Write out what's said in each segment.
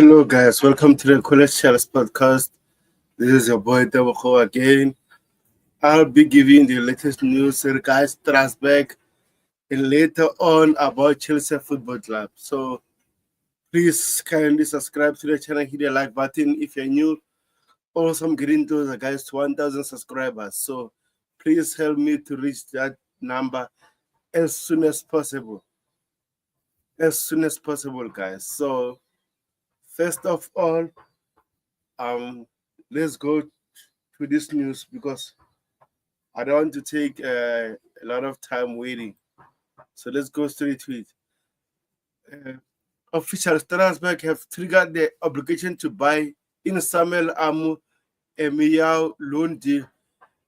Hello, guys. Welcome to the College Shells podcast. This is your boy Deboko again. I'll be giving the latest news regarding Strasbourg and later on about Chelsea Football Club. So please kindly subscribe to the channel, hit the like button if you're new. Also, I'm getting those guys to 1,000 subscribers. So please help me to reach that number as soon as possible. As soon as possible, guys. So first of all, let's go to this news because I don't want to take a lot of time waiting. So let's go straight to it. Officials Strasbourg have triggered the obligation to buy in Samuel Amu Emiyao loan deal.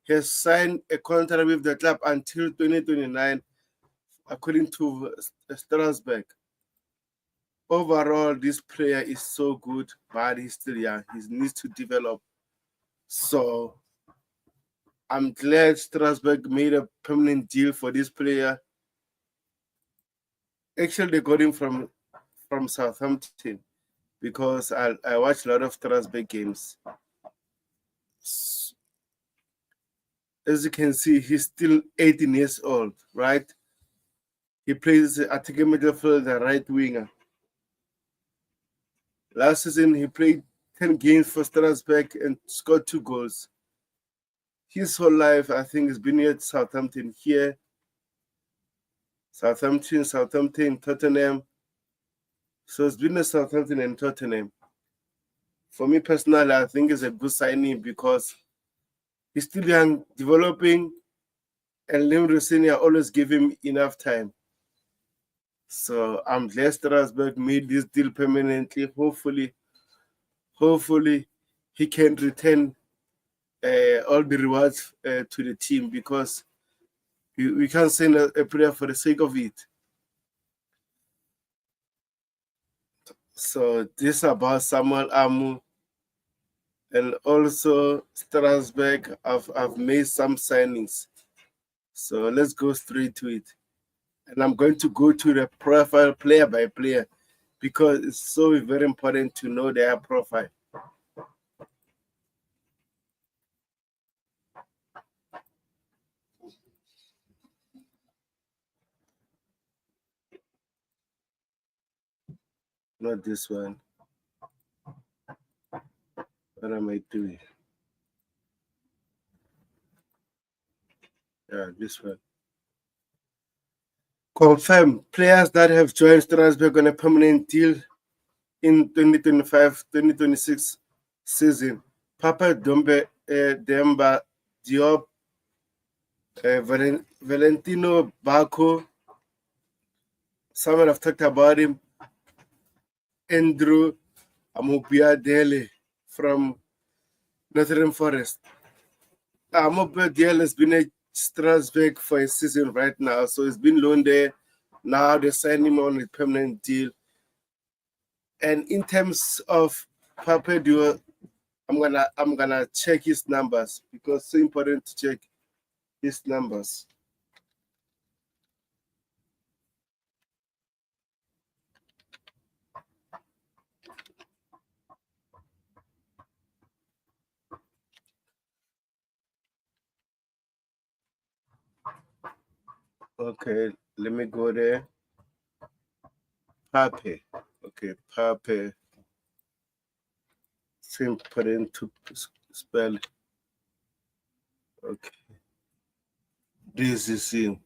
He has signed a contract with the club until 2029, according to Strasbourg. Overall, this player is so good, but he's still young. He needs to develop. So I'm glad Strasbourg made a permanent deal for this player. Actually, they got him from Southampton because I watch a lot of Strasbourg games. As you can see, he's still 18 years old, right? He plays attacking midfielder, right winger. Last season, he played 10 games for Strasbourg and scored 2 goals. His whole life, I think, has been at Southampton here. Southampton, Tottenham. So it's been at Southampton and Tottenham. For me personally, I think it's a good signing because he's still young, developing, and Lim Senior always give him enough time. So I'm glad Strasbourg made this deal permanently. Hopefully, he can return all the rewards to the team because we can't send a player for the sake of it. So this is about Samuel Amu. And also Strasbourg have made some signings. So let's go straight to it. And I'm going to go to the profile player by player because it's so very important to know their profile. Not this one. What am I doing? Yeah, this one. Confirm players that have joined Strasbourg on a permanent deal in 2025-2026 season. Papa Demba Diop, Valentino Baco. Someone have talked about him. Andrew Amobiadele from Nottingham Forest. Amobiadele has been at Strasbourg for a season right now, so he's been loaned there. Now they signed him on a permanent deal. And in terms of Papa Duo, I'm gonna check his numbers because it's so important to check his numbers. Okay, let me go there. Pape. Okay, Pape. It's important to spell. Okay. This is him.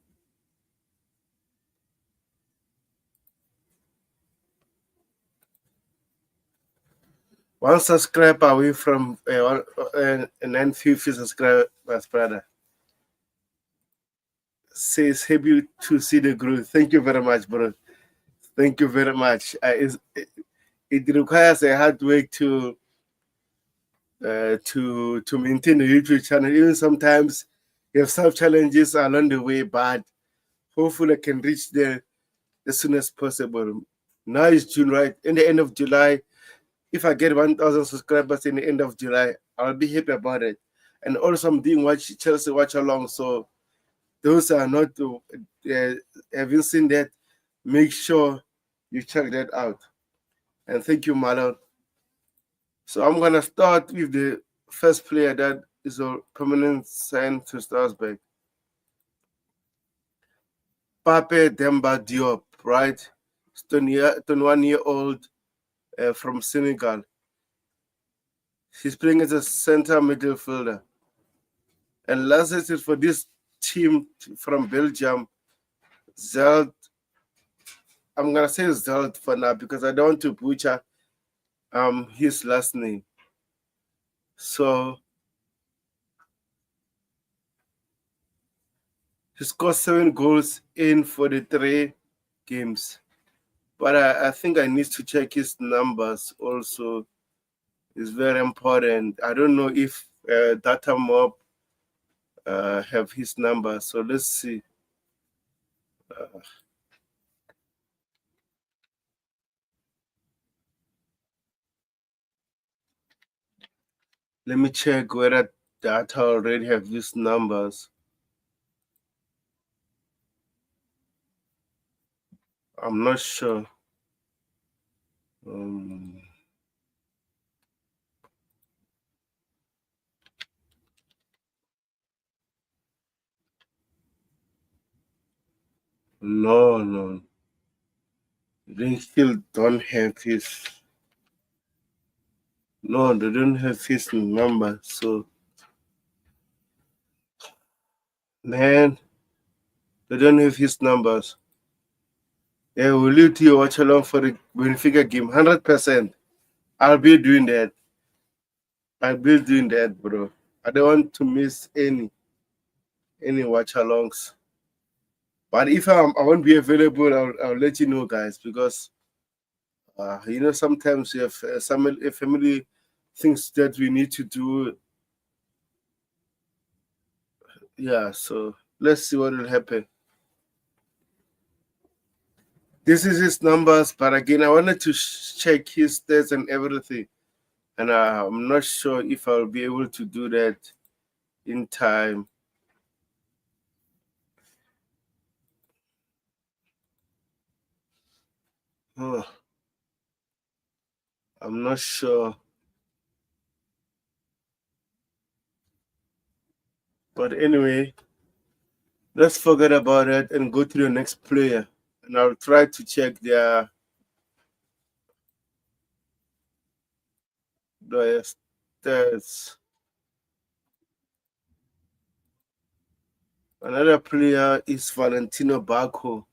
One subscriber away from 950 subscribers, brother. Says happy to see the growth. Thank you very much, bro. Thank you very much. It requires a hard work to maintain a YouTube channel. Even sometimes you have some challenges along the way, but hopefully I can reach there as soon as possible. Now it's June, right? In the end of July, if I get 1,000 subscribers in the end of July, I'll be happy about it. And also I'm doing Chelsea watch along, so those are not haven't seen that, make sure you check that out. And thank you, Marlon. So I'm gonna start with the first player that is a permanent sign to Strasbourg. Pape Demba Diop, right? 21-year-old from Senegal. He's playing as a center midfielder. And last season for this team from Belgium, Zeld, I'm gonna say Zeld for now because I don't want to butcher his last name. So he scored 7 goals in 43 games. But I think I need to check his numbers also. It's very important. I don't know if Data Mob have his number. So let's see. Let me check whether Data already have his numbers. I'm not sure. No. They still don't have his. No, they don't have his number. So, man, they don't have his numbers. Yeah, will you two watch along for the Benfica game? 100%. I'll be doing that. I'll be doing that, bro. I don't want to miss any watch alongs. But if I won't be available, I'll let you know, guys, because sometimes we have some family things that we need to do. Yeah, so let's see what will happen. This is his numbers, but again, I wanted to check his stats and everything, and I'm not sure if I'll be able to do that in time. Oh, I'm not sure. But anyway, let's forget about it and go to the next player. And I'll try to check their stats. Another player is Valentino Bacco.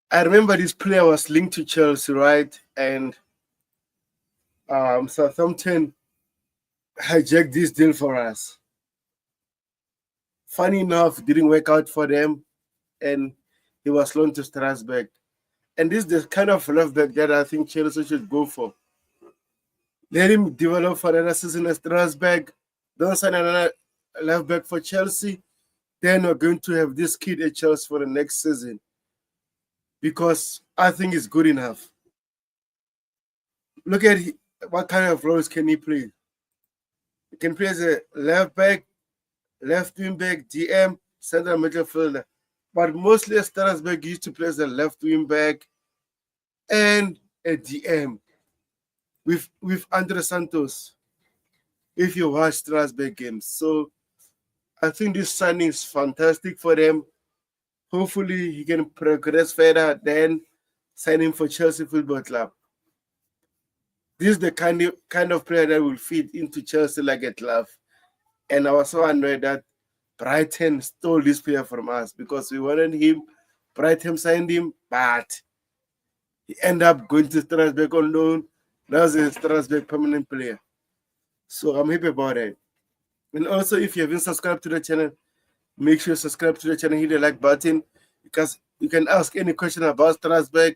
I remember this player was linked to Chelsea, right? And Southampton hijacked this deal for us. Funny enough, didn't work out for them, and he was loaned to Strasbourg. And this is the kind of left back that I think Chelsea should go for. Let him develop for another season at Strasbourg. Don't sign another left back for Chelsea. Then we're going to have this kid at Chelsea for the next season. Because I think it's good enough. Look at what kind of roles can he play. He can play as a left back, left wing back, DM, center midfielder. But mostly Strasbourg used to play as a left wing back and a DM with Andre Santos, if you watch Strasbourg games. So I think this signing is fantastic for them. Hopefully he can progress further than signing for Chelsea Football Club. This is the kind of player that will fit into Chelsea like a glove. And I was so annoyed that Brighton stole this player from us because we wanted him. Brighton signed him, but he ended up going to Strasbourg on loan. Now he's a Strasbourg permanent player. So I'm happy about it. And also, if you haven't subscribed to the channel, make sure you subscribe to the channel, hit the like button, because you can ask any question about Strasbourg,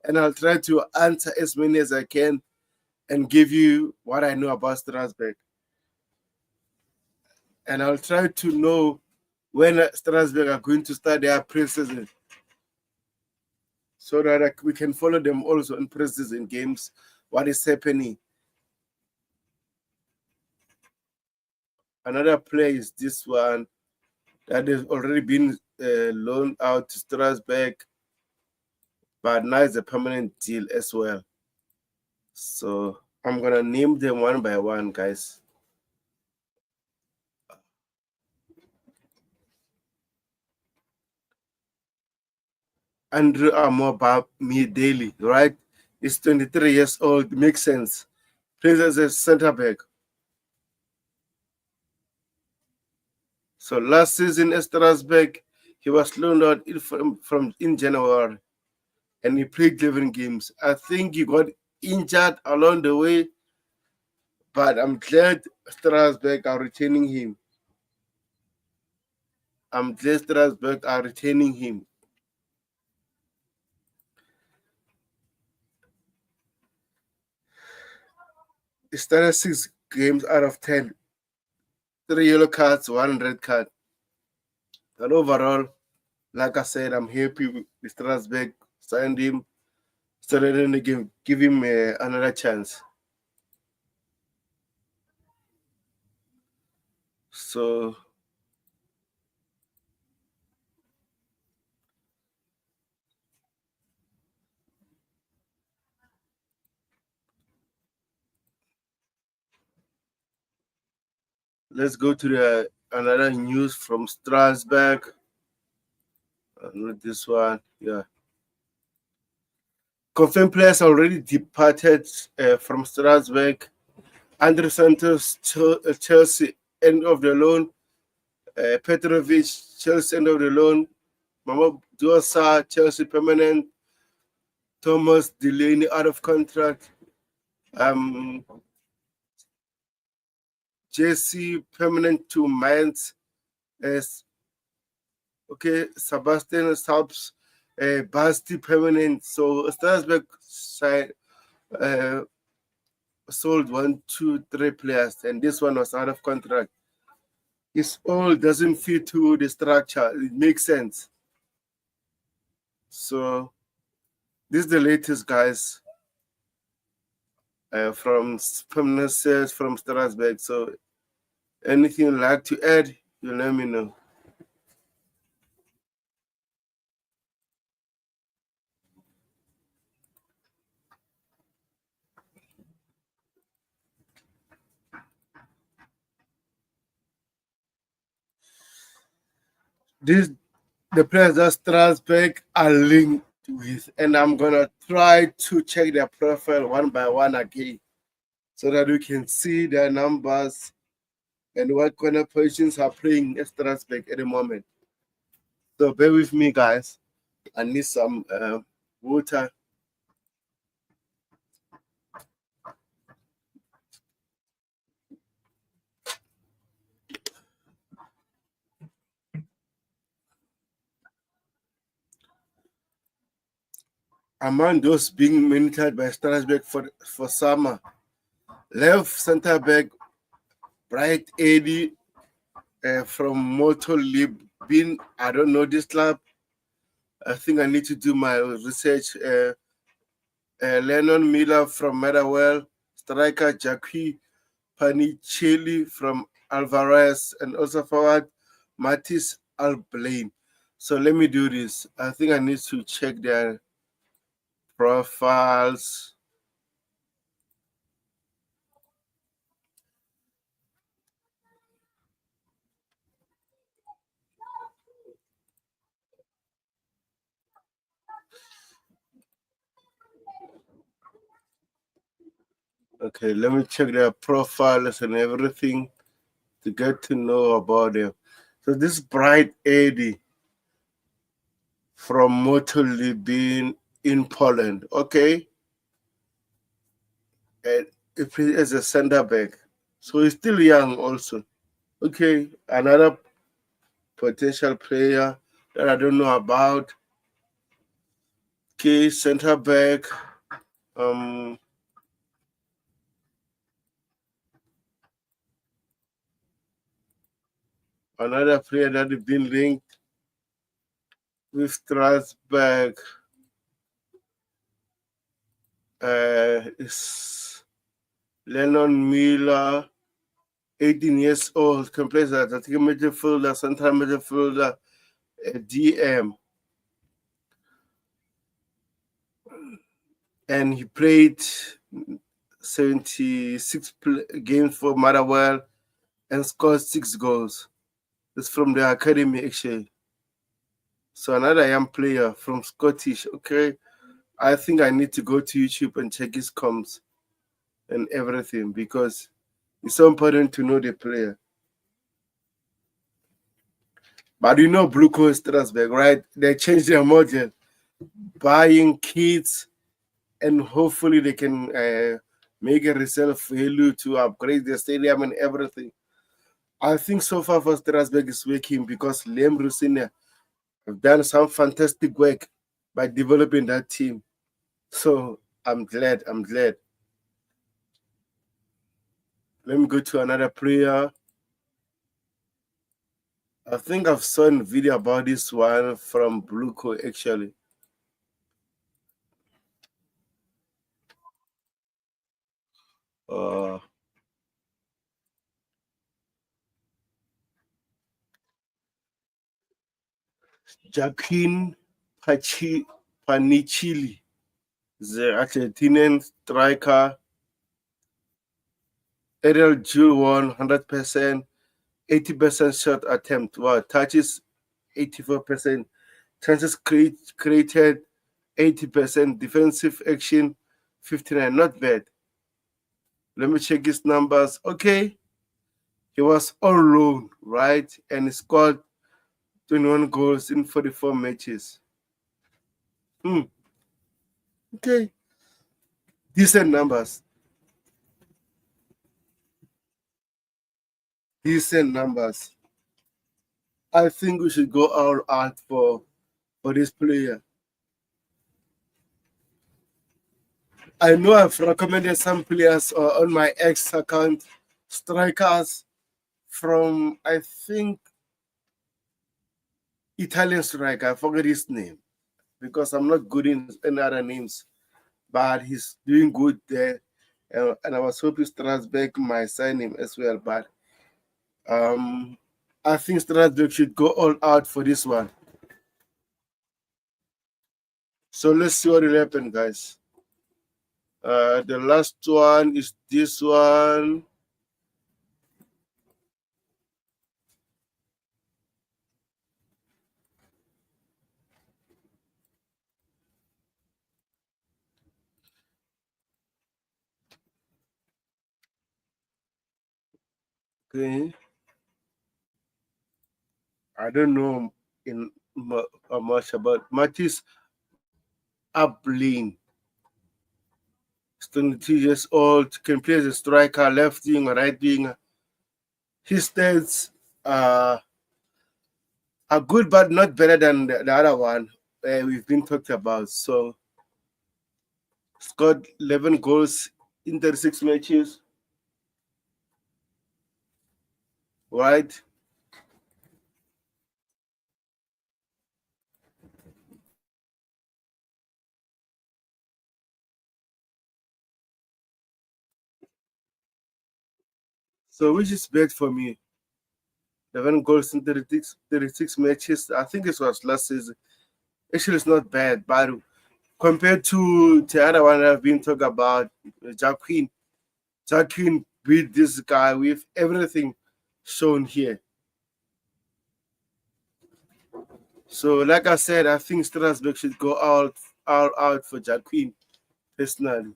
and I'll try to answer as many as I can and give you what I know about Strasbourg. And I'll try to know when Strasbourg are going to start their pre-season so that we can follow them also in pre-season games, what is happening. Another player is this one that has already been loaned out to Strasbourg, but now it's a permanent deal as well. So I'm gonna name them one by one, guys. Andrew Amoba Daily, right? He's 23 years old. Makes sense. Plays as a center back. So last season at Strasbourg, he was loaned out from in January, and he played 11 games. I think he got injured along the way, but I'm glad Strasbourg are retaining him. He started 6 games out of 10. 3 yellow cards, 1 red card. And overall, like I said, I'm happy with Strasbourg. Signed him, started in the game, give him another chance. So let's go to the another news from Strasbourg. Not this one. Yeah. Confirmed players already departed from Strasbourg. Andre Santos, Chelsea, end of the loan. Petrovic, Chelsea, end of the loan. Mama Dosa, Chelsea, permanent. Thomas Delaney, out of contract. JC, permanent to Mainz. Okay, Sebastian Saps, Basti, permanent. So Strasbourg sold 1, 2, 3 players, and this one was out of contract. It all doesn't fit to the structure. It makes sense. So this is the latest, guys, from permanent sales from Strasbourg. So anything you'd like to add, you let me know. The players that Strasbourg are linked with, and I'm gonna try to check their profile one by one again, so that you can see their numbers and what kind of positions are playing at Strasbourg at the moment. So bear with me, guys. I need some water. Among those being monitored by Strasbourg for summer, left center back Bright Eddy from Moto Libin. I don't know this club. I think I need to do my research. Lennon Miller from Motherwell, striker Jacques Panicelli from Alvarez, and also forward Matisse Alblain. So let me do this. I think I need to check their profiles. Okay, let me check their profiles and everything to get to know about them. So this Bright Eddy from Motolibin in Poland. Okay. And if he is a center back. So he's still young also. Okay, another potential player that I don't know about. Okay, center back. Another player that has been linked with Strasbourg is Lennon Miller, 18 years old, can play as a midfielder, central midfielder, DM, and he played 76 games for Motherwell and scored 6 goals. It's from the academy, actually. So another young player from Scottish. Okay, I think I need to go to YouTube and check his comms and everything, because it's so important to know the player. But you know Blueco Strasbourg, right? They changed their model, buying kids, and hopefully they can make a resale value to upgrade the stadium and everything. I think so far for Strasbourg is working, because Liam Rusina have done some fantastic work by developing that team. So I'm glad. Let me go to another player. I think I've seen a video about this one from Blueco, actually. Joaquin Panichili, the Argentinian striker. Aerial duel won 100%, 80% shot attempt. Wow, touches 84%, chances created 80%, defensive action 59. Not bad. Let me check his numbers. Okay, he was on loan, right? And he scored 21 goals in 44 matches. Okay, decent numbers. Decent numbers. I think we should go all out for this player. I know I've recommended some players on my X account, strikers from, I think, Italian striker. I forget his name because I'm not good in any other names, but he's doing good there. And I was hoping Strasbourg might sign him as well, but I think Strasbourg should go all out for this one. So let's see what will happen, guys. The last one is this one. Okay. I don't know much about Matisse Ablin. He's 22 years old, can play as a striker, left wing, right wing. His stats are good, but not better than the other one we've been talked about. So, scored 11 goals in 36 matches. Right? So, which is bad for me? 11 goals in 36 matches. I think it was last season. Actually, it's not bad, but compared to the other one I've been talking about, Jacqueline beat this guy with everything shown here. So, like I said, I think Strasbourg should go out for Jacqueline personally.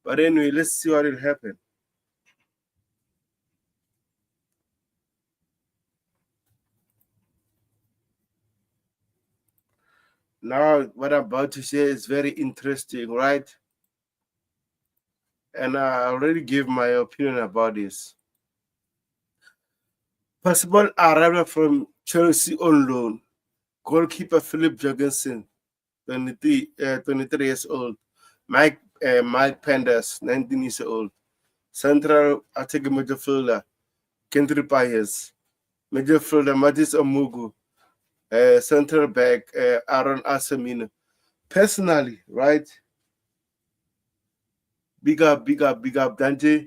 But anyway, let's see what will happen. Now, what I'm about to say is very interesting, right? And I already gave my opinion about this. Possible arrival from Chelsea on loan. Goalkeeper Philip Jorgensen, 23 years old. Mike Penders, 19 years old. Central attacking midfielder, Kendry Payes. Midfielder, Matis Omugu. Central back, Aaron Asemino. Personally, right? Big up, Dante.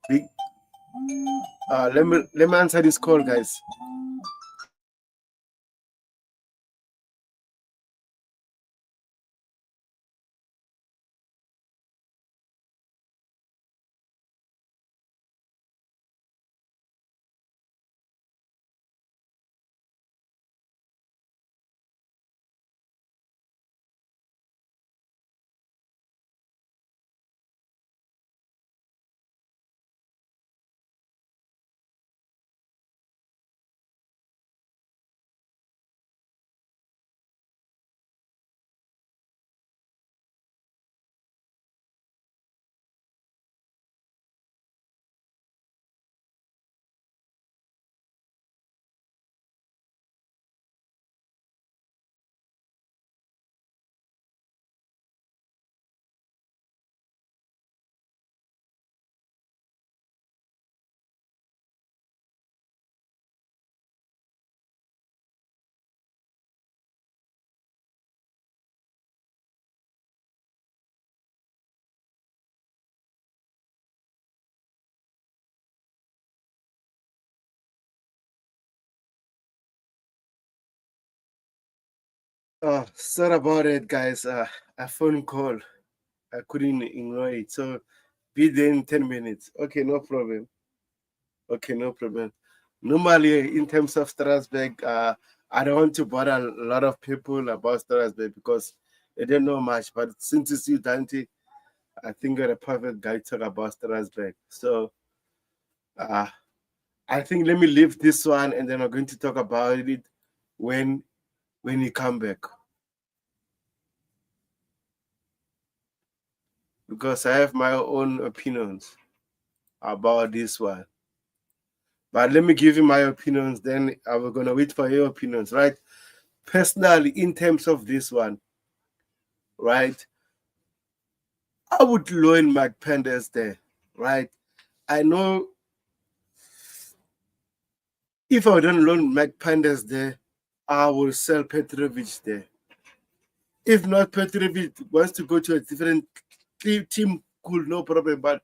Big. Let me answer this call, guys. Sorry about it, guys. A phone call. I couldn't ignore it. So be there in 10 minutes. Okay, no problem. Okay, no problem. Normally, in terms of Strasbourg, I don't want to bother a lot of people about Strasbourg because they don't know much. But since it's you, Dante, I think you're a perfect guy to talk about Strasbourg. So uh, I think let me leave this one and then I'm going to talk about it when you come back. Because I have my own opinions about this one. But let me give you my opinions, then I'm going to wait for your opinions, right? Personally, in terms of this one, right, I would loan Mike Penders there, right? I know if I don't loan Mike Penders there, I will sell Petrovic there. If not, Petrovic wants to go to a different team, cool, no problem. But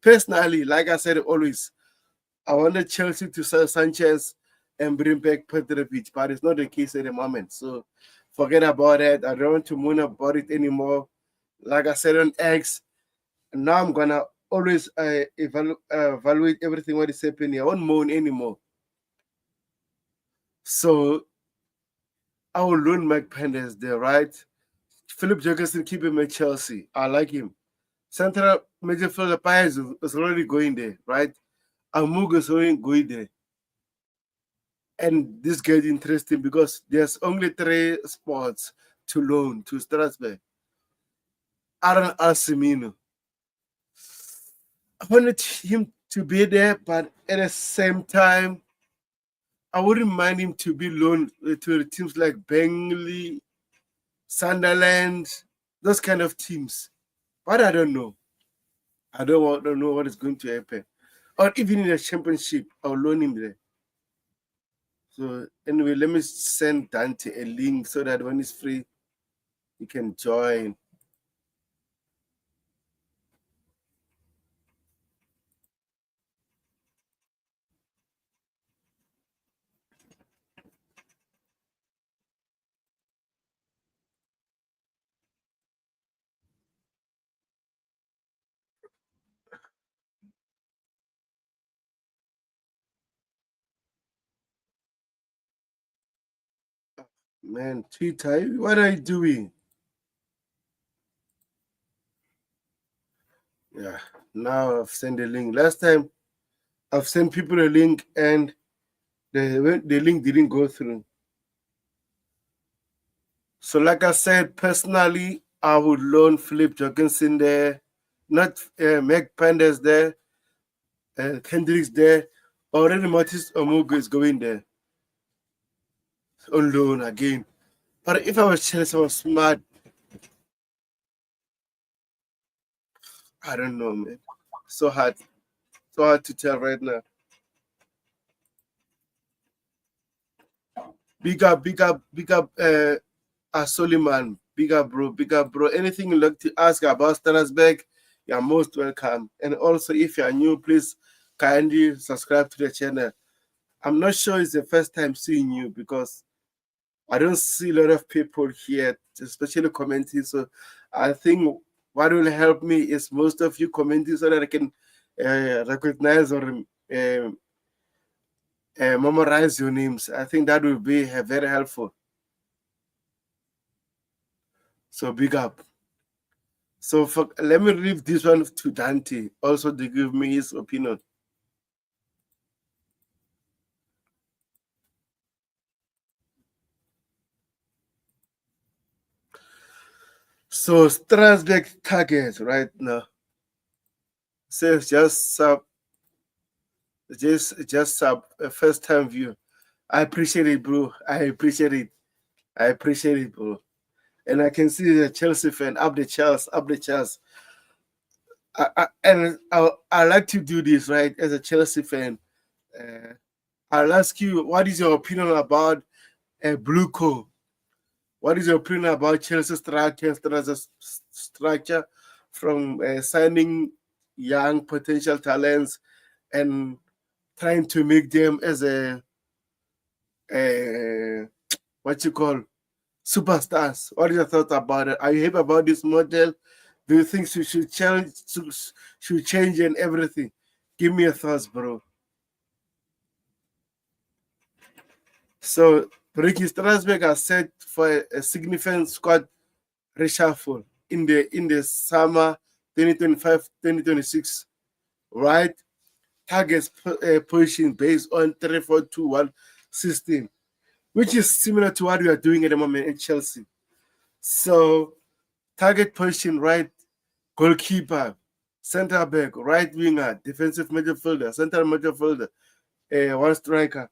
personally, like I said always, I wanted Chelsea to sell Sanchez and bring back Petrovic, but it's not the case at the moment. So forget about it. I don't want to moan about it anymore. Like I said on X, now I'm gonna always evaluate everything what is happening. I won't moan anymore. So I will loan Mike Penders there, right? Philip Jurgensen, keep him at Chelsea. I like him. Central midfielder Paez is already going there, right? Amug is already going there. And this gets interesting because there's only 3 spots to loan to Strasbourg. Aaron Alcimino. I wanted him to be there, but at the same time, I wouldn't mind him to be loaned to teams like Burnley, Sunderland, those kind of teams. But I don't know. I don't know what is going to happen. Or even in the championship, I'll loan him there. So anyway, let me send Dante a link so that when he's free, he can join. Man, Twitter, what are you doing? Yeah, now I've sent a link. Last time I've sent people a link and the link didn't go through. So, like I said, personally, I would loan Philip Jorgensen there, not Meg Panders there, Kendricks there. Already Matisse Omugu is going there on loan again. But if I was Chelsea, I was smart. I don't know, man. So hard. So hard to tell right now. Big up, Soliman. Big up, bro. Big up, bro. Anything you'd like to ask about Strasbourg, you're most welcome. And also, if you're new, please kindly subscribe to the channel. I'm not sure it's the first time seeing you because I don't see a lot of people here, especially commenting. So I think what will help me is most of you commenting so that I can recognize or memorize your names. I think that will be very helpful. So big up. So let me leave this one to Dante also to give me his opinion. So Strasbourg target right now says just a first time view. I appreciate it, bro. I appreciate it, bro. And I can see the Chelsea fan up the Charles, up the Charles. I like to do this, right? As a Chelsea fan, I'll ask you, what is your opinion about Blueco? What is your opinion about Chelsea structure from signing young potential talents and trying to make them as a what you call superstars. What are your thoughts about it? Are you happy about this model? Do you think she should change and everything? Give me your thoughts, bro. So Ricky Strasbourg has set for a significant squad reshuffle in the summer 2025-2026, right? Targets position based on 3-4-2-1 system, which is similar to what we are doing at the moment in Chelsea. So target position, right? Goalkeeper, center back, right winger, defensive midfielder, central midfielder, one striker.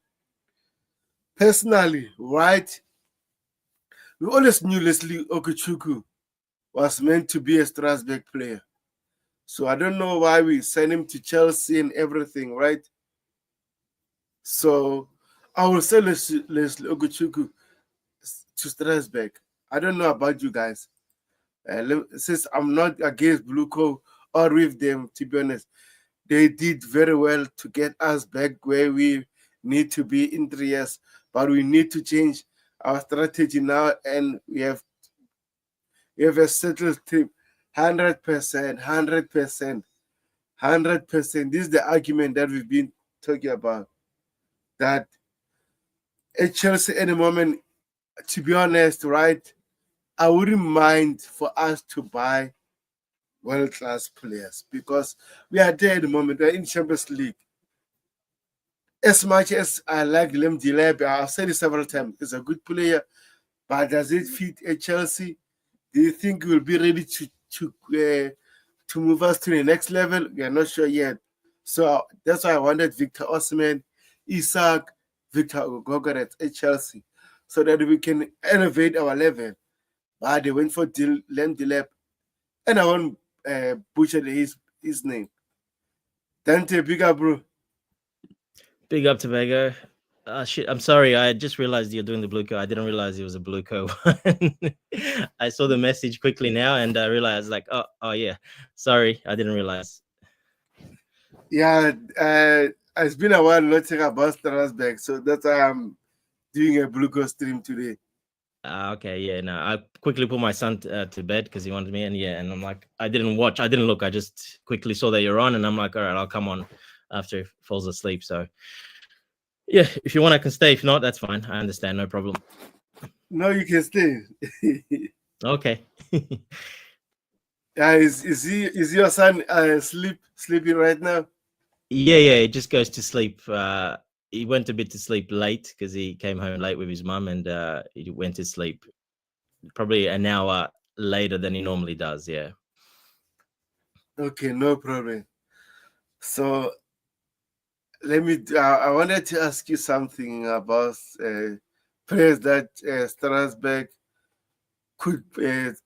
Personally, right, we always knew Leslie Okuchukwu was meant to be a Strasbourg player. So I don't know why we sent him to Chelsea and everything, right? So I will send Leslie Okuchukwu to Strasbourg. I don't know about you guys. Since I'm not against Blueco or with them, to be honest, they did very well to get us back where we need to be in 3 years. But we need to change our strategy now, and we have a settled team. 100%, 100%, 100%. This is the argument that we've been talking about. That at Chelsea at the moment, to be honest, right, I wouldn't mind for us to buy world-class players because we are there at the moment. We're in Champions League. As much as I like Lem Dilebe, I've said it several times, he's a good player, but does it fit at Chelsea? Do you think we'll be ready to move us to the next level? We are not sure yet. So that's why I wanted Victor Osimhen, Isak, Victor Gogoret at Chelsea, so that we can elevate our level. But they went for Lem Dilebe, and I won't butcher his name. Dante, big up, bro. Big up to Vego. Shit, I'm sorry. I just realized you're doing the Blueco. I didn't realize it was a Blueco one. I saw the message quickly now, and I realized, like, oh yeah. Sorry, I didn't realize. Yeah, it's been a while not talking about Strasbourg, so that's why I'm doing a Blueco stream today. Okay, yeah. No, I quickly put my son to bed because he wanted me, and I'm like, I didn't look. I just quickly saw that you're on, and I'm like, all right, I'll come on after he falls asleep. So. Yeah, if you want, I can stay. If not, that's fine. I understand. No problem. No, you can stay. Okay. Yeah, is your son sleeping right now? Yeah. He just goes to sleep. He went a bit to sleep late because he came home late with his mum, and he went to sleep probably an hour later than he normally does. Yeah. Okay, no problem. So I wanted to ask you something about players that Strasbourg could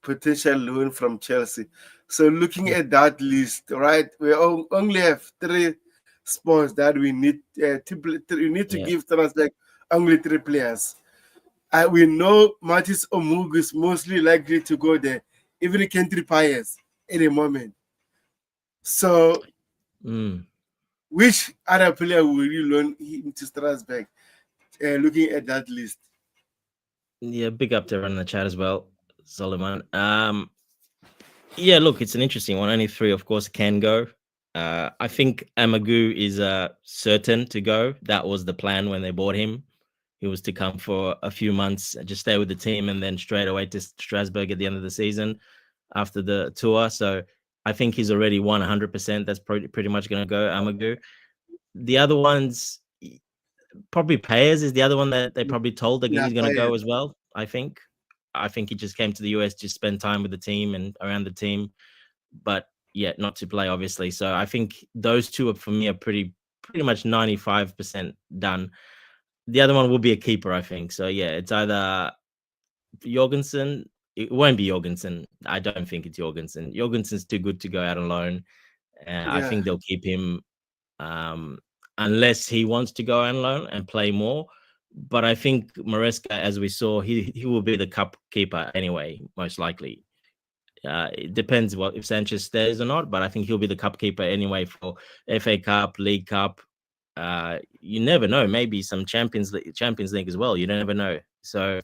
potentially loan from Chelsea. So looking at that list, right, we only have 3 spots that we need to give Strasbourg only 3 players. We know Matis Omug is mostly likely to go there, even Country Pies at the moment. So, which other player will you loan into Strasbourg? Looking at that list. Yeah, big up to everyone in the chat as well, Solomon. Yeah, look, it's an interesting one. Only 3, of course, can go. I think Amagu is certain to go. That was the plan when they bought him. He was to come for a few months, just stay with the team, and then straight away to Strasbourg at the end of the season after the tour. So I think he's already 100%. That's pretty much going to go, Amagu. The other ones, probably Payers is the other one that they probably told that he's going to go as well, I think. I think he just came to the US to spend time with the team and around the team, but yeah, not to play, obviously. So I think those 2 for me are pretty much 95% done. The other one will be a keeper, I think. So yeah, it's either Jorgensen. It won't be Jorgensen. I don't think it's Jorgensen. Jorgensen's too good to go out on loan. I think they'll keep him unless he wants to go on loan and play more. But I think Maresca, as we saw, he will be the cup keeper anyway, most likely. It depends if Sanchez stays or not, but I think he'll be the cup keeper anyway for FA Cup, League Cup. You never know. Maybe some Champions League as well. You never know. So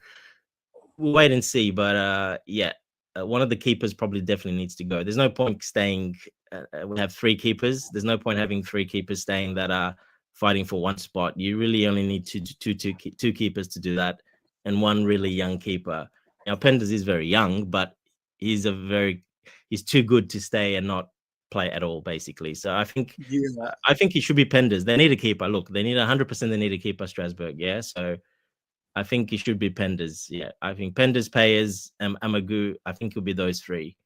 we'll wait and see. But yeah, one of the keepers probably definitely needs to go. There's no point staying. We have three keepers. There's no point having three keepers staying that are fighting for one spot. You really only need two keepers to do that, and one really young keeper. Now Penders is very young, but he's too good to stay and not play at all, basically. So I think Yeah, he should be Penders. They need a keeper. Look, they need 100%. They need a keeper, Strasbourg. Yeah, so I think he should be Penders. Yeah, I think Penders, Payers, Amagu. I think it'll be those three.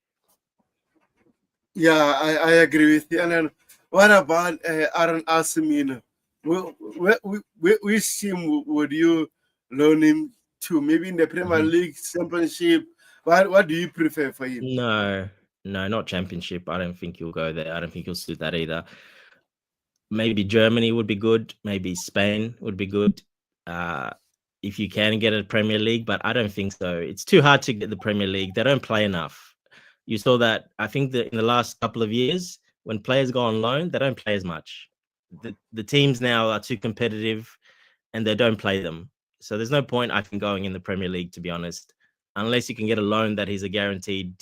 yeah, I agree with you. And then what about Aaron Asimino? Which team would you loan him to? Maybe in the Premier League, Championship. What do you prefer for him? No, not Championship. I don't think he'll go there. I don't think he'll suit that either. Maybe Germany would be good. Maybe Spain would be good. If you can get a Premier League, but I don't think so. It's too hard to get the Premier League. They don't play enough. You saw that, I think, that in the last couple of years, when players go on loan, they don't play as much. The teams now are too competitive and they don't play them. So there's no point, I think, going in the Premier League, to be honest, unless you can get a loan that is a guaranteed,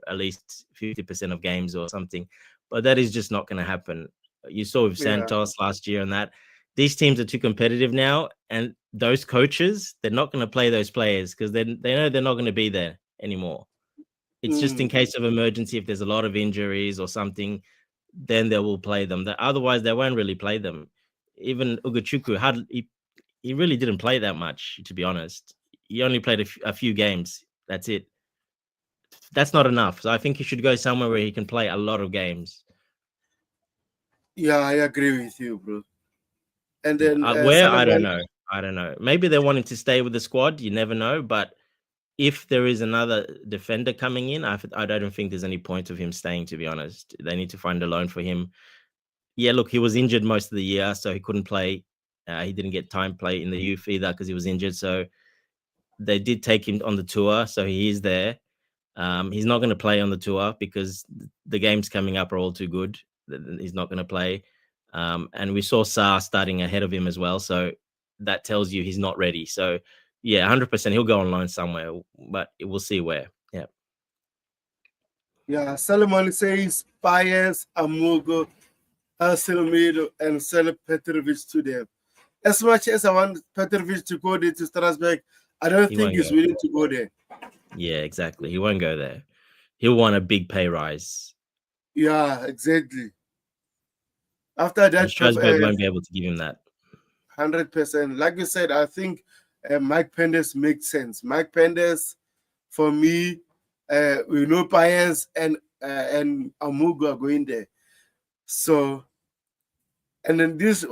at least 50% of games or something. But that is just not going to happen. You saw with Yeah. Santos last year and that. These teams are too competitive now, and those coaches, they're not going to play those players because they know they're not going to be there anymore. It's just in case of emergency, if there's a lot of injuries or something, then they will play them. Otherwise, they won't really play them. Even Ugochukwu, he really didn't play that much, to be honest. He only played a few games. That's it. That's not enough. So I think he should go somewhere where he can play a lot of games. Yeah, I agree with you, bro. And then Where, I don't know. Maybe they want him to stay with the squad. You never know. But if there is another defender coming in, I don't think there's any point of him staying, to be honest. They need to find a loan for him. Yeah, look, he was injured most of the year, so he couldn't play. He didn't get time play in the youth either because he was injured. So they did take him on the tour, so he is there. He's not going to play on the tour because the games coming up are all too good. He's not going to play. And we saw Sarr starting ahead of him as well. So that tells you he's not ready. So, yeah, 100% he'll go on loan somewhere, but we'll see where. Yeah. Yeah, Solomon says Payas, Amugo, Selmido, and Sel Petrovic to them. As much as I want Petrovic to go there to Strasbourg, I don't think he's willing to go there. Yeah, exactly. He won't go there. He'll want a big pay rise. Yeah, exactly. After that, and Strasbourg won't be able to give him that. 100%. Like you said, I think Mike Penders makes sense. Mike Penders, for me, we know Paez and Amugu are going there. So, and then these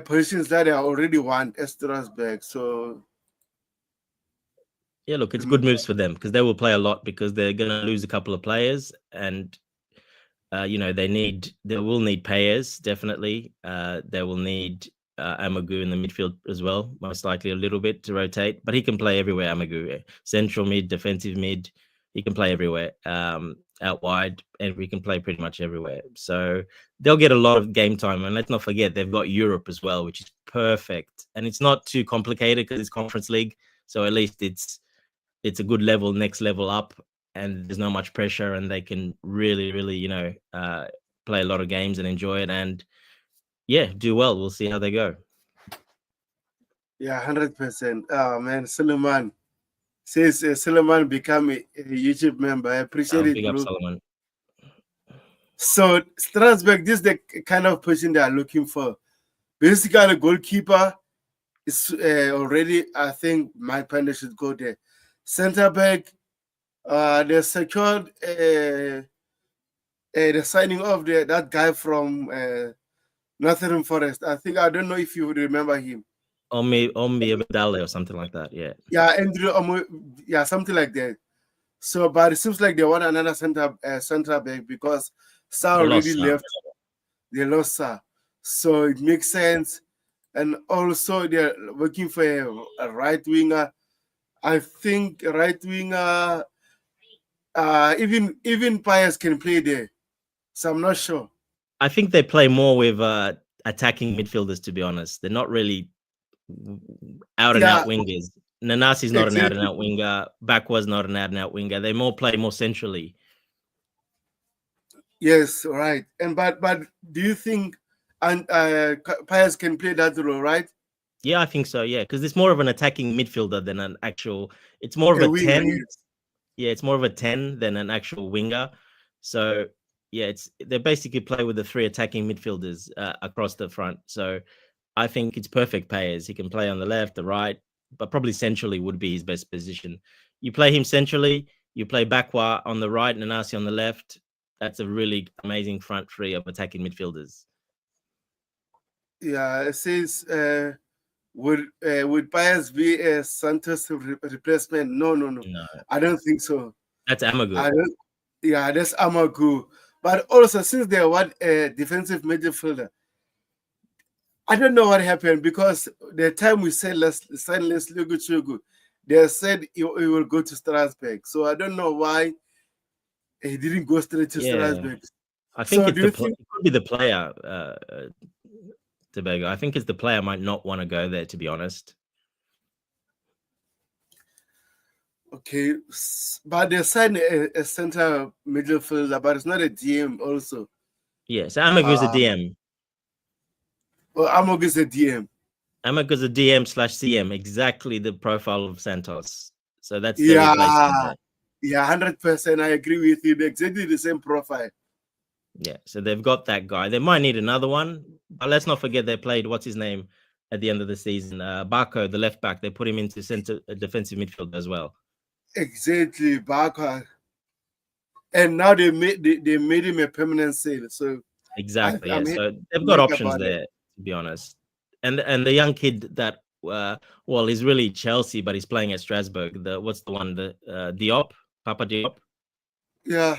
positions that I already want at Strasbourg. So, yeah, look, it's good moves for them because they will play a lot because they're going to lose a couple of players and. They will need Payers, definitely. They will need Amagu in the midfield as well, most likely a little bit to rotate, but he can play everywhere, Amagu. Central mid, defensive mid, he can play everywhere. Out wide, and we can play pretty much everywhere. So they'll get a lot of game time. And let's not forget, they've got Europe as well, which is perfect. And it's not too complicated because it's Conference League. So at least it's a good level, next level up. And there's not much pressure, and they can really, really, play a lot of games and enjoy it, and do well. We'll see how they go. Yeah, 100%. Oh man, Suleiman says Suleiman become a YouTube member. I appreciate it, big up, bro. Solomon. So Strasbourg, this is the kind of person they are looking for. Basically, a goalkeeper is already. I think Mike Pender should go there. Centre back. They secured the signing of that guy from Northern Forest. I don't know if you would remember him. Omi Abdallah or something like that. Yeah. Yeah, Andrew. Yeah, something like that. So, but it seems like they want another centre back because Sarr already left. They lost Sarr, so it makes sense. And also, they're looking for a right winger. I think right winger. Even Pius can play there, so I'm not sure. I think they play more with attacking midfielders. To be honest, they're not really out and out wingers. Nanasi is not an Exactly. out-and-out winger. Bakwa's not an out-and-out winger. They play more centrally. Yes, right. And but do you think and Pius can play that role, right? Yeah, I think so. Yeah, because it's more of an attacking midfielder than an actual. It's more of A a winger, 10. yes. Yeah, it's more of a 10 than an actual winger. So yeah, they basically play with the three attacking midfielders across the front. So I think it's perfect players. He can play on the left, the right, but probably centrally would be his best position. You play him centrally, you play Bakwa on the right and Nanasi on the left. That's a really amazing front three of attacking midfielders. Yeah, it says would Pius be a Santos replacement? No. No, I don't think so. that's Amagu. I don't. Yeah, that's Amagu. But also, since they want a defensive midfielder, I don't know what happened because the time we said let's sign Leslie Guchugu, they said he will go to Strasbourg. So I don't know why he didn't go straight to Strasbourg. I think So it could be the player, Tobago. I think it's the player might not want to go there, to be honest. Okay, but they signed a center midfielder, but it's not a DM also. Yeah, so Amagu's a DM. Well, Amog is a DM. Amagu's a DM/CM, exactly the profile of Santos. So that's the Yeah, replacement there. Yeah, 100%. I agree with you. They're exactly the same profile. Yeah, so they've got that guy. They might need another one, but let's not forget they played what's his name at the end of the season, Barco, the left back. They put him into center defensive midfield as well. Exactly, Barker. And now they made him a permanent sale. So exactly, yeah. So they've got options there, to be honest. And the young kid that well, he's really Chelsea, but he's playing at Strasbourg. What's the one? The Diop, Papa Diop. Yeah.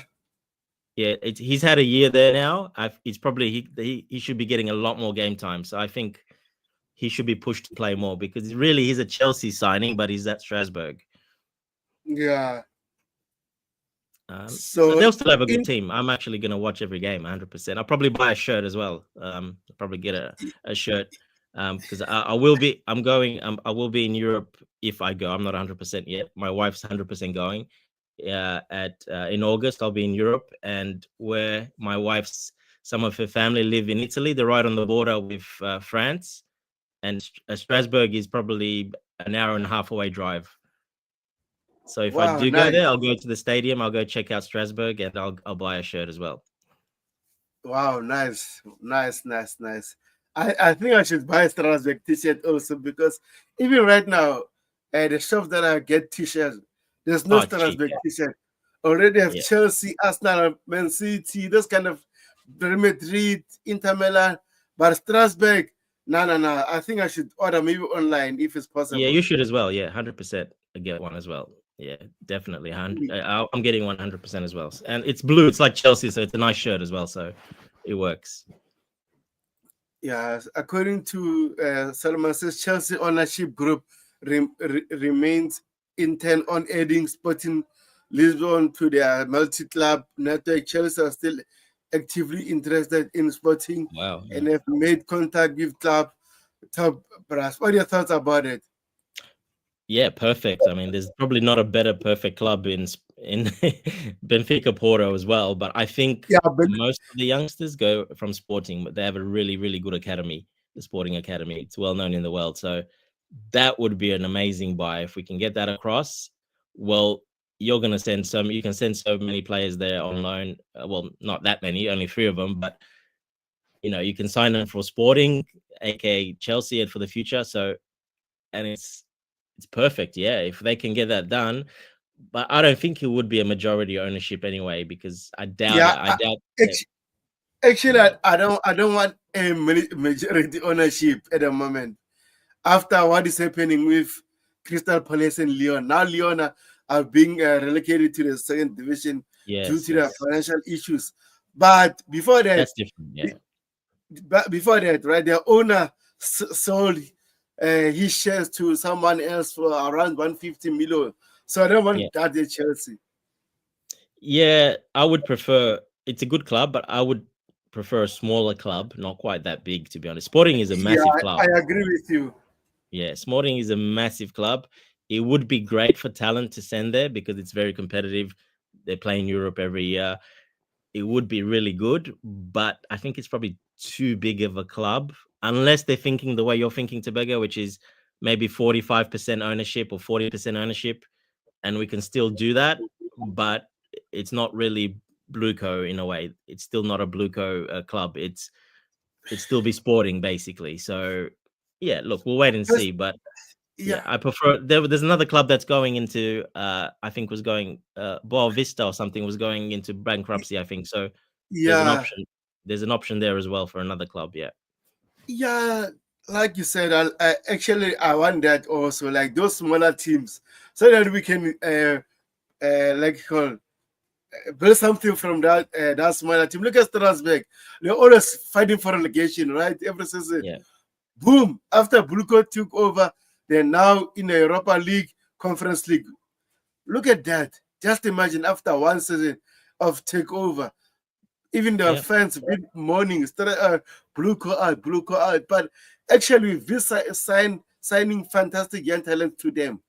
Yeah, he's had a year there now. He's probably he should be getting a lot more game time. So I think he should be pushed to play more because really he's a Chelsea signing, but he's at Strasbourg. Yeah. So they'll still have a good team. I'm actually going to watch every game, 100%. I'll probably buy a shirt as well. I'll probably get a shirt because I will be in Europe if I go. I'm not 100% yet. My wife's 100% going. In August I'll be in Europe, and where my wife's some of her family live in Italy. They're right on the border with France, and Strasbourg is probably an hour and a half away drive. So if I do go there, I'll go to the stadium, I'll go check out Strasbourg, and I'll buy a shirt as well. Wow, nice. I think I should buy a Strasbourg t-shirt also because even right now, the shops that I get t-shirts, there's no Strasbourg t-shirt. Already have Chelsea, Arsenal, Man City, those kind of Real Madrid, Inter Milan, but Strasbourg, no. I think I should order maybe online if it's possible. Yeah, you should as well. Yeah, 100% get one as well. Yeah, definitely. I'm getting 100% as well. And it's blue. It's like Chelsea, so it's a nice shirt as well. So it works. Yeah, according to Solomon says Chelsea ownership group remains intent on adding Sporting Lisbon to their multi-club network. Chelsea are still actively interested in Sporting and have made contact with club top brass. What are your thoughts about it? Yeah, perfect. I mean, there's probably not a better perfect club in Benfica Porto as well, but I think most of the youngsters go from Sporting, but they have a really, really good academy, the Sporting Academy. It's well known in the world. So that would be an amazing buy. If we can get that across, well, you can send so many players there on loan. Well, not that many, only 3 of them, but you can sign them for Sporting, aka Chelsea, and for the future. So, and it's perfect, yeah, if they can get that done. But I don't think it would be a majority ownership anyway, because I doubt Actually, I don't want a majority ownership at the moment. After what is happening with Crystal Palace and Lyon, now Lyon are being relegated to the 2nd division due to their financial issues. But before that, that's different, yeah. But before that, right, their owner sold his shares to someone else for around 150 million. So I don't want that at Chelsea. Yeah, I would prefer. It's a good club, but I would prefer a smaller club, not quite that big, to be honest. Sporting is a massive club. I agree with you. Yeah, Sporting is a massive club. It would be great for talent to send there because it's very competitive. They play in Europe every year. It would be really good, but I think it's probably too big of a club unless they're thinking the way you're thinking, Tobago, which is maybe 45% ownership or 40% ownership, and we can still do that, but it's not really Blueco in a way. It's still not a Blueco club. It's still be sporting basically. So yeah, look, we'll wait and Just, see, but yeah, yeah, I prefer there's another club that's going into I think was going Boa Vista or something was going into bankruptcy, I think. So there's an yeah, option. There's an option there as well for another club, yeah. yeah. Like you said, I want that also, like those smaller teams, so that we can like call build something from that smaller team. Look at Strasbourg; they're always fighting for relegation, right? Every season. Yeah. Boom! After Blueco took over, they're now in the Europa League, Conference League. Look at that. Just imagine after one season of takeover, even the Yeah. fans been mourning, Blue Co out. But actually, this signing fantastic young talent to them.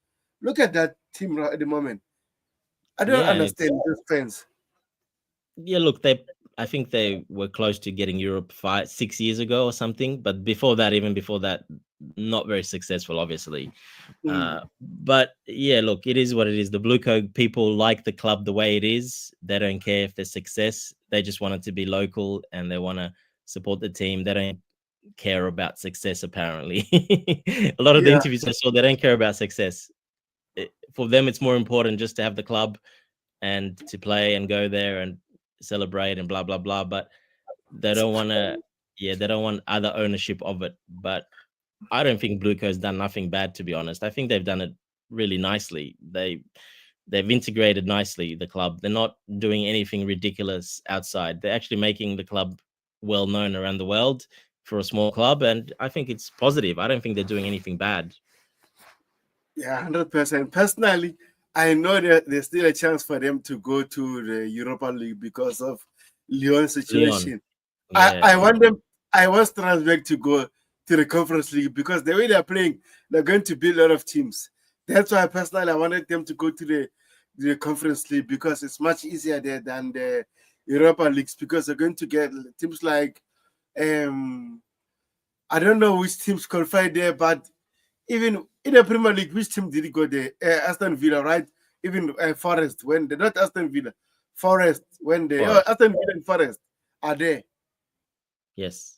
Look at that team right at the moment. I don't Yeah, and it's understand those fans. yeah, look, I think they were close to getting Europe 6 years ago or something, but before that, even before that, not very successful, obviously. Mm. But yeah, look, it is what it is. The Blueco people like the club the way it is. They don't care if there's success. They just want it to be local and they want to support the team. They don't care about success, apparently. A lot of the Yeah, interviews I saw, they don't care about success. For them, it's more important just to have the club and to play and go there and celebrate and blah blah blah. But they don't want to. Yeah, they don't want other ownership of it. But I don't think Blueco has done nothing bad, to be honest. I think they've done it really nicely. They've integrated nicely the club. They're not doing anything ridiculous outside. They're actually making the club well known around the world for a small club, and I think it's positive. I don't think they're doing anything bad. yeah, 100%. Personally, I know that there's still a chance for them to go to the Europa League because of Lyon's Leon, situation. yeah, I yeah, want them. I want Strasbourg to go to the Conference League because the way they're playing, they're going to beat a lot of teams. That's why personally I wanted them to go to the Conference League because it's much easier there than the Europa Leagues because they're going to get teams like um I don't know which teams qualified there, but even in the Premier League, which team did he go there? Aston Villa, right? Even Forest when they not Aston Villa, Forest when they Forest, Aston Villa and Forest are there. yes.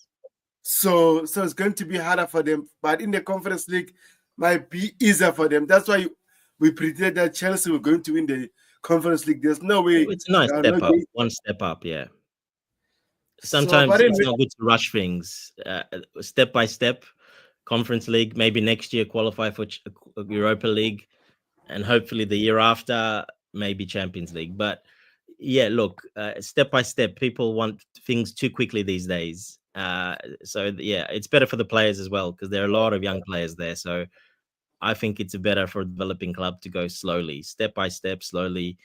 So it's going to be harder for them. But in the Conference League, might be easier for them. That's why we pretend that Chelsea were going to win the Conference League. There's no way It's a nice they are step not up, going. one step up, yeah. So, but Sometimes it's anyway, not good to rush things. Step by step, Conference League, maybe next year qualify for Europa League, and hopefully the year after, maybe Champions League. But yeah, look, step by step, people want things too quickly these days. So yeah, it's better for the players as well because there are a lot of young players there. So I think it's better for a developing club to go slowly, step by step, slowly.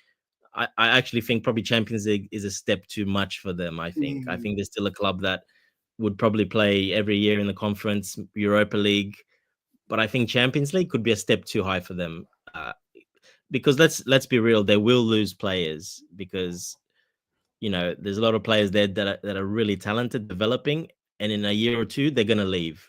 I actually think probably Champions League is a step too much for them. I mm, think there's still a club that would probably play every year in the conference, Europa League, but I think Champions League could be a step too high for them. Because let's be real, they will lose players because there's a lot of players there that are really talented, developing, and in a year or two they're gonna leave.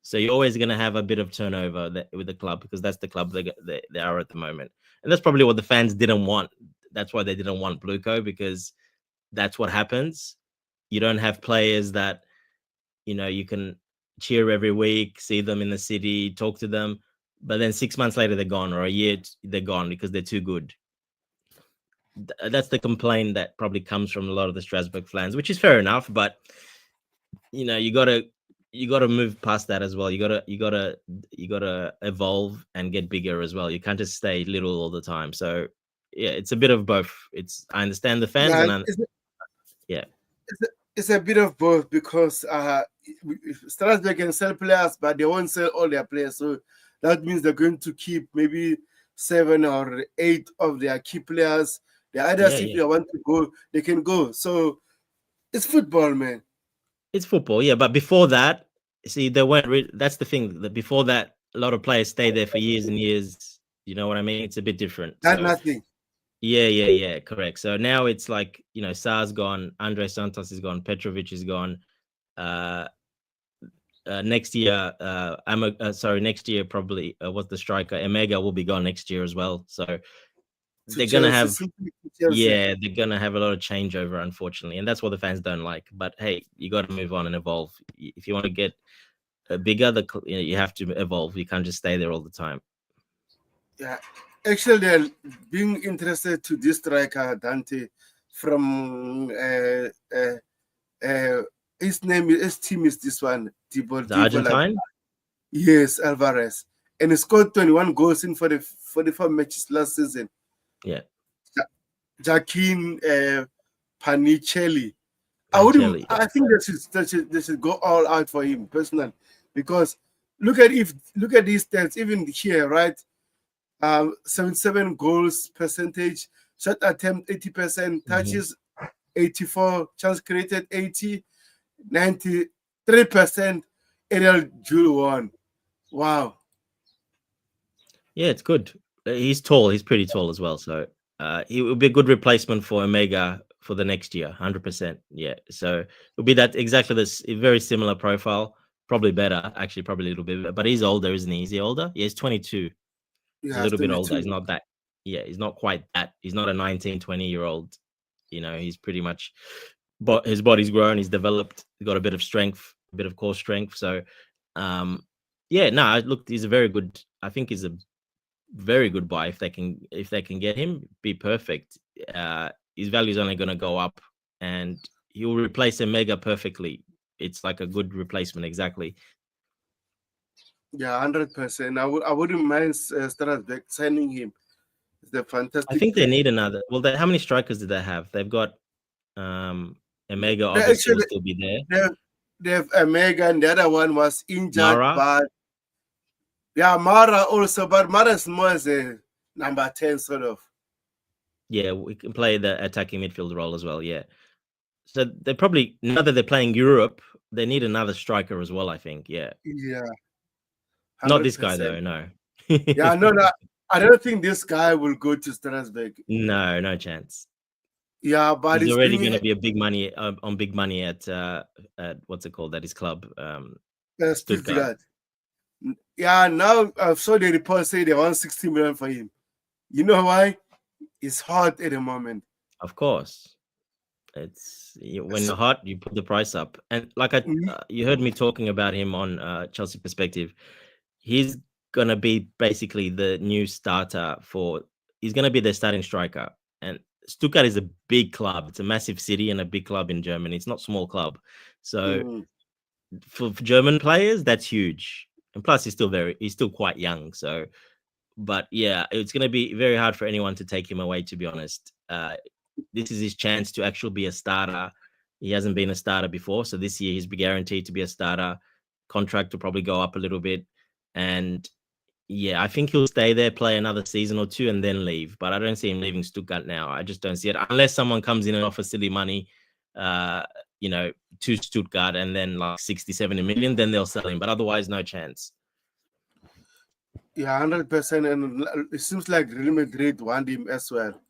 So you're always gonna have a bit of turnover with the club because that's the club they are at the moment, and that's probably what the fans didn't want. That's why they didn't want Blueco because that's what happens. You don't have players that you can cheer every week, see them in the city, talk to them, but then 6 months later they're gone, or a year they're gone because they're too good. That's the complaint that probably comes from a lot of the Strasbourg fans, which is fair enough. But you gotta move past that as well. You gotta evolve and get bigger as well. You can't just stay little all the time. So yeah, it's a bit of both. I understand the fans, yeah, and yeah, it's a bit of both because Strasbourg can sell players, but they won't sell all their players. So that means they're going to keep maybe 7 or 8 of their key players. The yeah, others, if yeah. they want to go, they can go. So it's football, man. It's football, yeah. But before that, see, they weren't. That's the thing. That before that, a lot of players stayed there for years and years. You know what I mean? It's a bit different. That So nothing. yeah, correct. So now it's like, Sar's gone, Andre Santos is gone, Petrovic is gone. Next year, next year probably what's the striker? Emega will be gone next year as well. So To they're gonna Chelsea, have, simply to Chelsea. they're gonna have a lot of changeover, unfortunately, and that's what the fans don't like. But hey, you got to move on and evolve. If you want to get bigger, you have to evolve. You can't just stay there all the time. Yeah, actually, they're being interested to this striker Dante from his team is this one, The Deportivo. Argentine, Yes, Alvarez, and he scored 21 goals in 44 matches last season. yeah, Joaquin Panicelli. Pancelli. I think they should go all out for him personally, because look at these stats even here, right? 77 goals percentage, shot attempt 80%, touches 84, chance created 80, 93% aerial duel won. Wow. Yeah, it's good. He's tall. He's pretty tall as well. So he will be a good replacement for Omega for the next year, 100%. Yeah. So it'll be that exactly this very similar profile, probably better, actually, probably a little bit better. But he's older, isn't he? Is he older? Yeah, he's 22. He's a Yeah, little bit older. 22. He's not that. Yeah, he's not quite that. He's not a 19, 20-year-old. He's pretty much, but his body's grown. He's developed. He's got a bit of strength, a bit of core strength. So, look, he's a very good. I think he's a very good buy if they can get him. Be perfect. His value is only going to go up, and he'll replace Omega perfectly. It's like a good replacement, exactly. Yeah, 100%. I wouldn't mind Strasbourg signing him. It's a fantastic. I think they need another. Well, how many strikers do they have? They've got Omega. Obviously, will still be there. They have Omega, and the other one was injured. Mara? But yeah, Mara also, but Mara's more as a number 10 sort of. Yeah, we can play the attacking midfield role as well. Yeah. So they probably, now that they're playing Europe, they need another striker as well, I think. Yeah. Yeah. 100%. Not this guy though, no. Yeah, no. I don't think this guy will go to Strasbourg. No chance. Yeah, but he's already going to be a big money on big money at what's it called? At his club, Stuttgart. Yeah, now I saw the report say they want 60 million for him. You know why? It's hot at the moment. Of course, it's when you're hot, you put the price up. And like you heard me talking about him on Chelsea Perspective. He's gonna be basically the new starter he's gonna be their starting striker. And Stuttgart is a big club. It's a massive city and a big club in Germany. It's not a small club. So for German players, that's huge. And plus, he's still quite young. So, but yeah, it's going to be very hard for anyone to take him away, to be honest. This is his chance to actually be a starter. He hasn't been a starter before. So this year, he's guaranteed to be a starter. Contract will probably go up a little bit. And yeah, I think he'll stay there, play another season or two, and then leave. But I don't see him leaving Stuttgart now. I just don't see it unless someone comes in and offers silly money, to Stuttgart, and then like 60, 70 million, then they'll sell him. But otherwise, no chance. Yeah, 100%. And it seems like Real Madrid want him as well.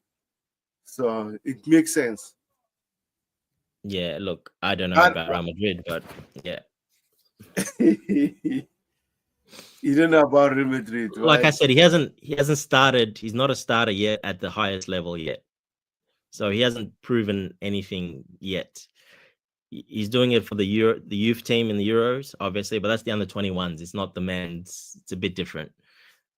So it makes sense. Yeah, look, I don't know about Real Madrid, but yeah. You don't know about Real Madrid, right? Like I said, he hasn't started. He's not a starter yet at the highest level yet. So he hasn't proven anything yet. He's doing it for the youth team in the Euros, obviously, but that's the under 21s. It's not the men's. It's a bit different.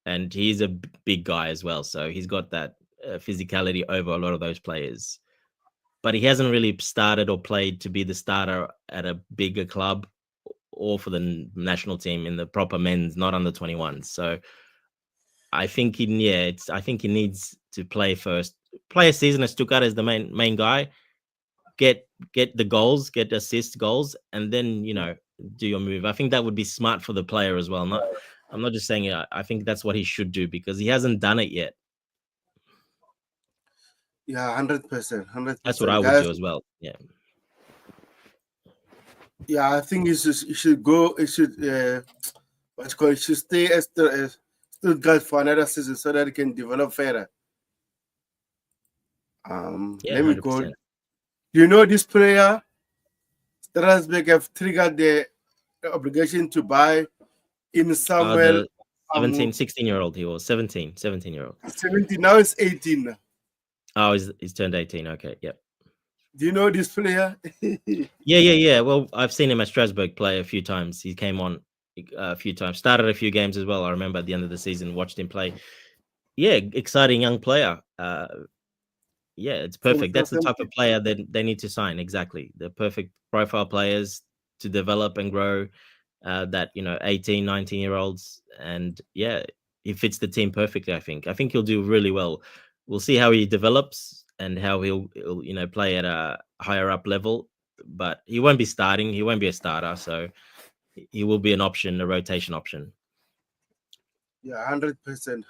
And he's a big guy as well. So he's got that physicality over a lot of those players. But he hasn't really started or played to be the starter at a bigger club or for the national team in the proper men's, not under 21s. So I think he needs to play first. Play a season at Stuttgart as the main guy. Get the goals, get assist goals, and then do your move. I think that would be smart for the player as well. I'm not just saying it. I think that's what he should do because he hasn't done it yet. Yeah, 100%. That's what I would do as well. Yeah. Yeah, I think he should go. He should He should stay as Stuttgart for another season so that he can develop further. Yeah, Let me go. 100%. You know this player, Strasbourg have triggered the obligation to buy in Samuel. The 17, 16-year-old he was. 17-year-old. 17, now it's 18. Oh, he's turned 18. Okay, yep. Do you know this player? Yeah. Well, I've seen him at Strasbourg play a few times. He came on a few times, started a few games as well. I remember at the end of the season, watched him play. Yeah, exciting young player. Yeah, it's perfect. That's the type of player that they need to sign. Exactly. The perfect profile players to develop and grow that, 18, 19-year-olds. And yeah, he fits the team perfectly, I think. I think he'll do really well. We'll see how he develops and how he'll play at a higher up level. But he won't be starting. He won't be a starter. So he will be an option, a rotation option. Yeah, 100%,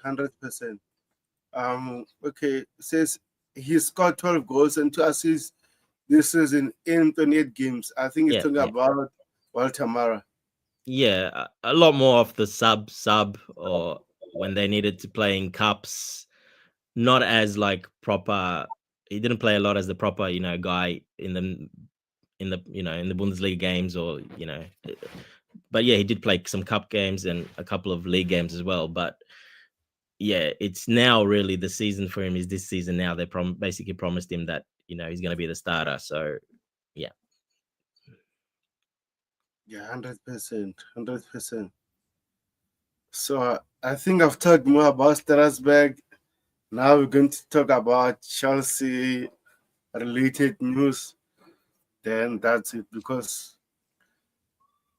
100%. Okay, it says he scored 12 goals and 2 assists this season in 28 games. I think it's talking about Walter Mara. Yeah, a lot more of the sub or when they needed to play in cups, not as like proper. He didn't play a lot as the proper, guy in the Bundesliga games or but yeah, he did play some cup games and a couple of league games as well. But yeah, it's now really the season for him is this season now. They basically promised him that he's going to be the starter. So yeah. Yeah, 100%, 100%. So I think I've talked more about Strasbourg. Now we're going to talk about Chelsea related news. Then that's it, because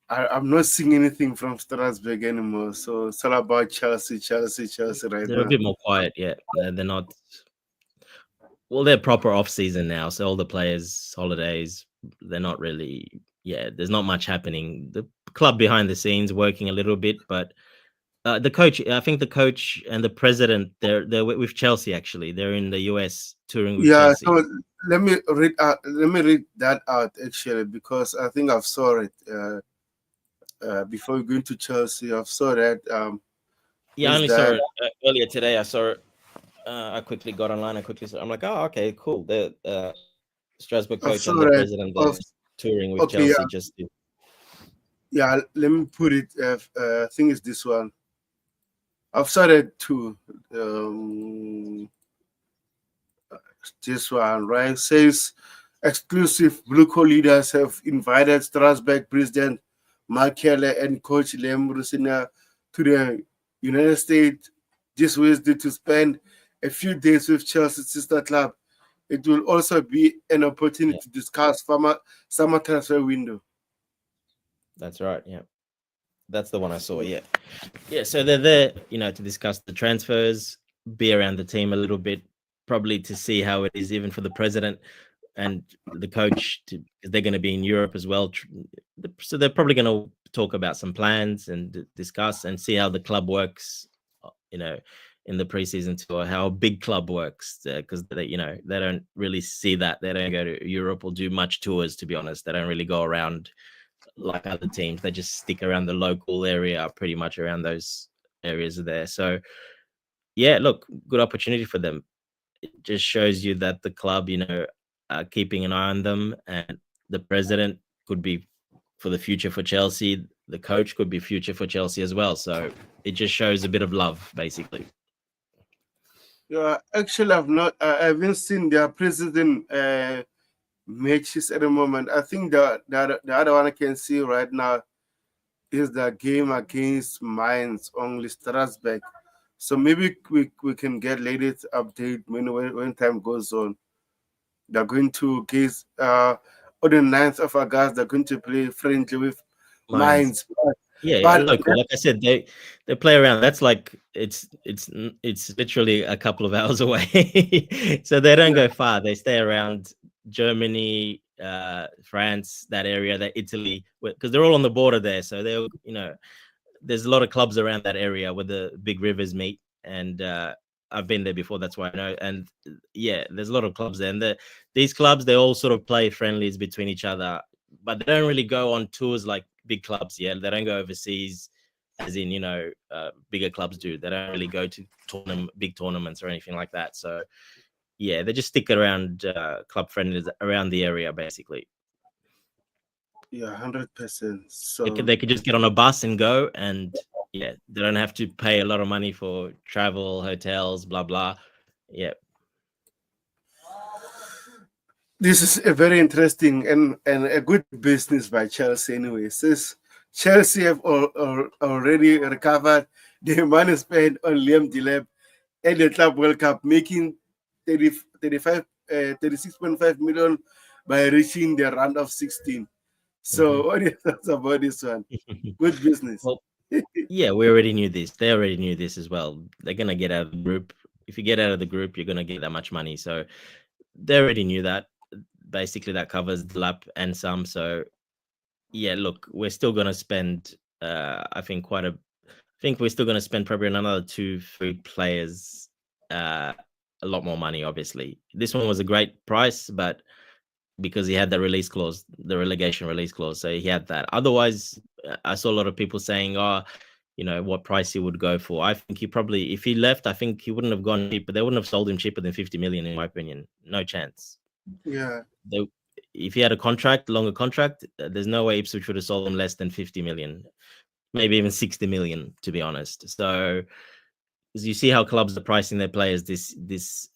I'm not seeing anything from Strasbourg anymore. So it's all about Chelsea right They're now. a bit more quiet. Yeah, they're not. Well, they're proper off season now, so all the players' holidays. They're not really. Yeah, there's not much happening. The club behind the scenes working a little bit, but the coach. I think the coach and the president. They're with Chelsea actually. They're in the US touring with Chelsea. So let me read that out actually, because I think I've saw it before going to Chelsea. I've saw that. Yeah, I only saw it earlier today. I saw it. I quickly got online. I'm like, oh, okay, cool. The Strasbourg coach and the president they're touring with Chelsea just to. Yeah, let me put it. I think it's this one. I've started to this one, right? Says exclusive Blueco leaders have invited Strasbourg president Mark Keller and coach Lem Rusina to the United States this Wednesday to spend a few days with Chelsea's sister club. It will also be an opportunity to discuss summer transfer window. That's right. Yeah, that's the one I saw. Yeah. So they're there, to discuss the transfers, be around the team a little bit, probably to see how it is even for the president and the coach. Because they're going to be in Europe as well, so they're probably going to talk about some plans and discuss and see how the club works. In the preseason tour, how a big club works, because they don't really see that. They don't go to Europe or do much tours, to be honest. They don't really go around like other teams. They just stick around the local area, pretty much around those areas there. So yeah, look, good opportunity for them. It just shows you that the club, are keeping an eye on them, and the president could be for the future for Chelsea. The coach could be future for Chelsea as well. So it just shows a bit of love, basically. Yeah, actually, I haven't seen their president matches at the moment. I think the other one I can see right now is the game against Mainz, only Strasbourg. So maybe we can get latest update when time goes on. They're going to gaze on the 9th of August. They're going to play friendly with Mainz. Yeah, local. Like I said, they play around. That's like it's literally a couple of hours away. So they don't go far. They stay around Germany, France, that area, that Italy, because they're all on the border there. So they'll, there's a lot of clubs around that area where the big rivers meet, and I've been there before. That's why I know. And yeah, there's a lot of clubs there, and these clubs, they all sort of play friendlies between each other, but they don't really go on tours like big clubs. Yeah, they don't go overseas. as in bigger clubs do. They don't really go to big tournaments or anything like that. So yeah, they just stick around club friendlies around the area basically. Yeah, 100%. So They could just get on a bus and go, and yeah, they don't have to pay a lot of money for travel, hotels, blah blah. Yeah. this is a very interesting and a good business by Chelsea anyway. Since Chelsea have already recovered the money spent on Liam Delap at the Club World Cup, making 36.5 million by reaching the round of 16. So what are your thoughts about this one? Good business. Well, yeah, we already knew this. They already knew this as well. They're gonna get out of the group. If you get out of the group, you're gonna get that much money. So they already knew that. Basically, that covers the lap and some. So yeah, look, we're still gonna spend. I think we're still gonna spend probably another 2-3 players. A lot more money, obviously. This one was a great price, but because he had the release clause, the relegation release clause, so he had that. Otherwise, I saw a lot of people saying, "Oh, what price he would go for." I think he probably, if he left, I think he wouldn't have gone cheaper. They wouldn't have sold him cheaper than 50 million, in my opinion. No chance. Yeah. If he had a longer contract, there's no way Ipswich would have sold him less than 50 million, maybe even 60 million, to be honest. So you see how clubs are pricing their players this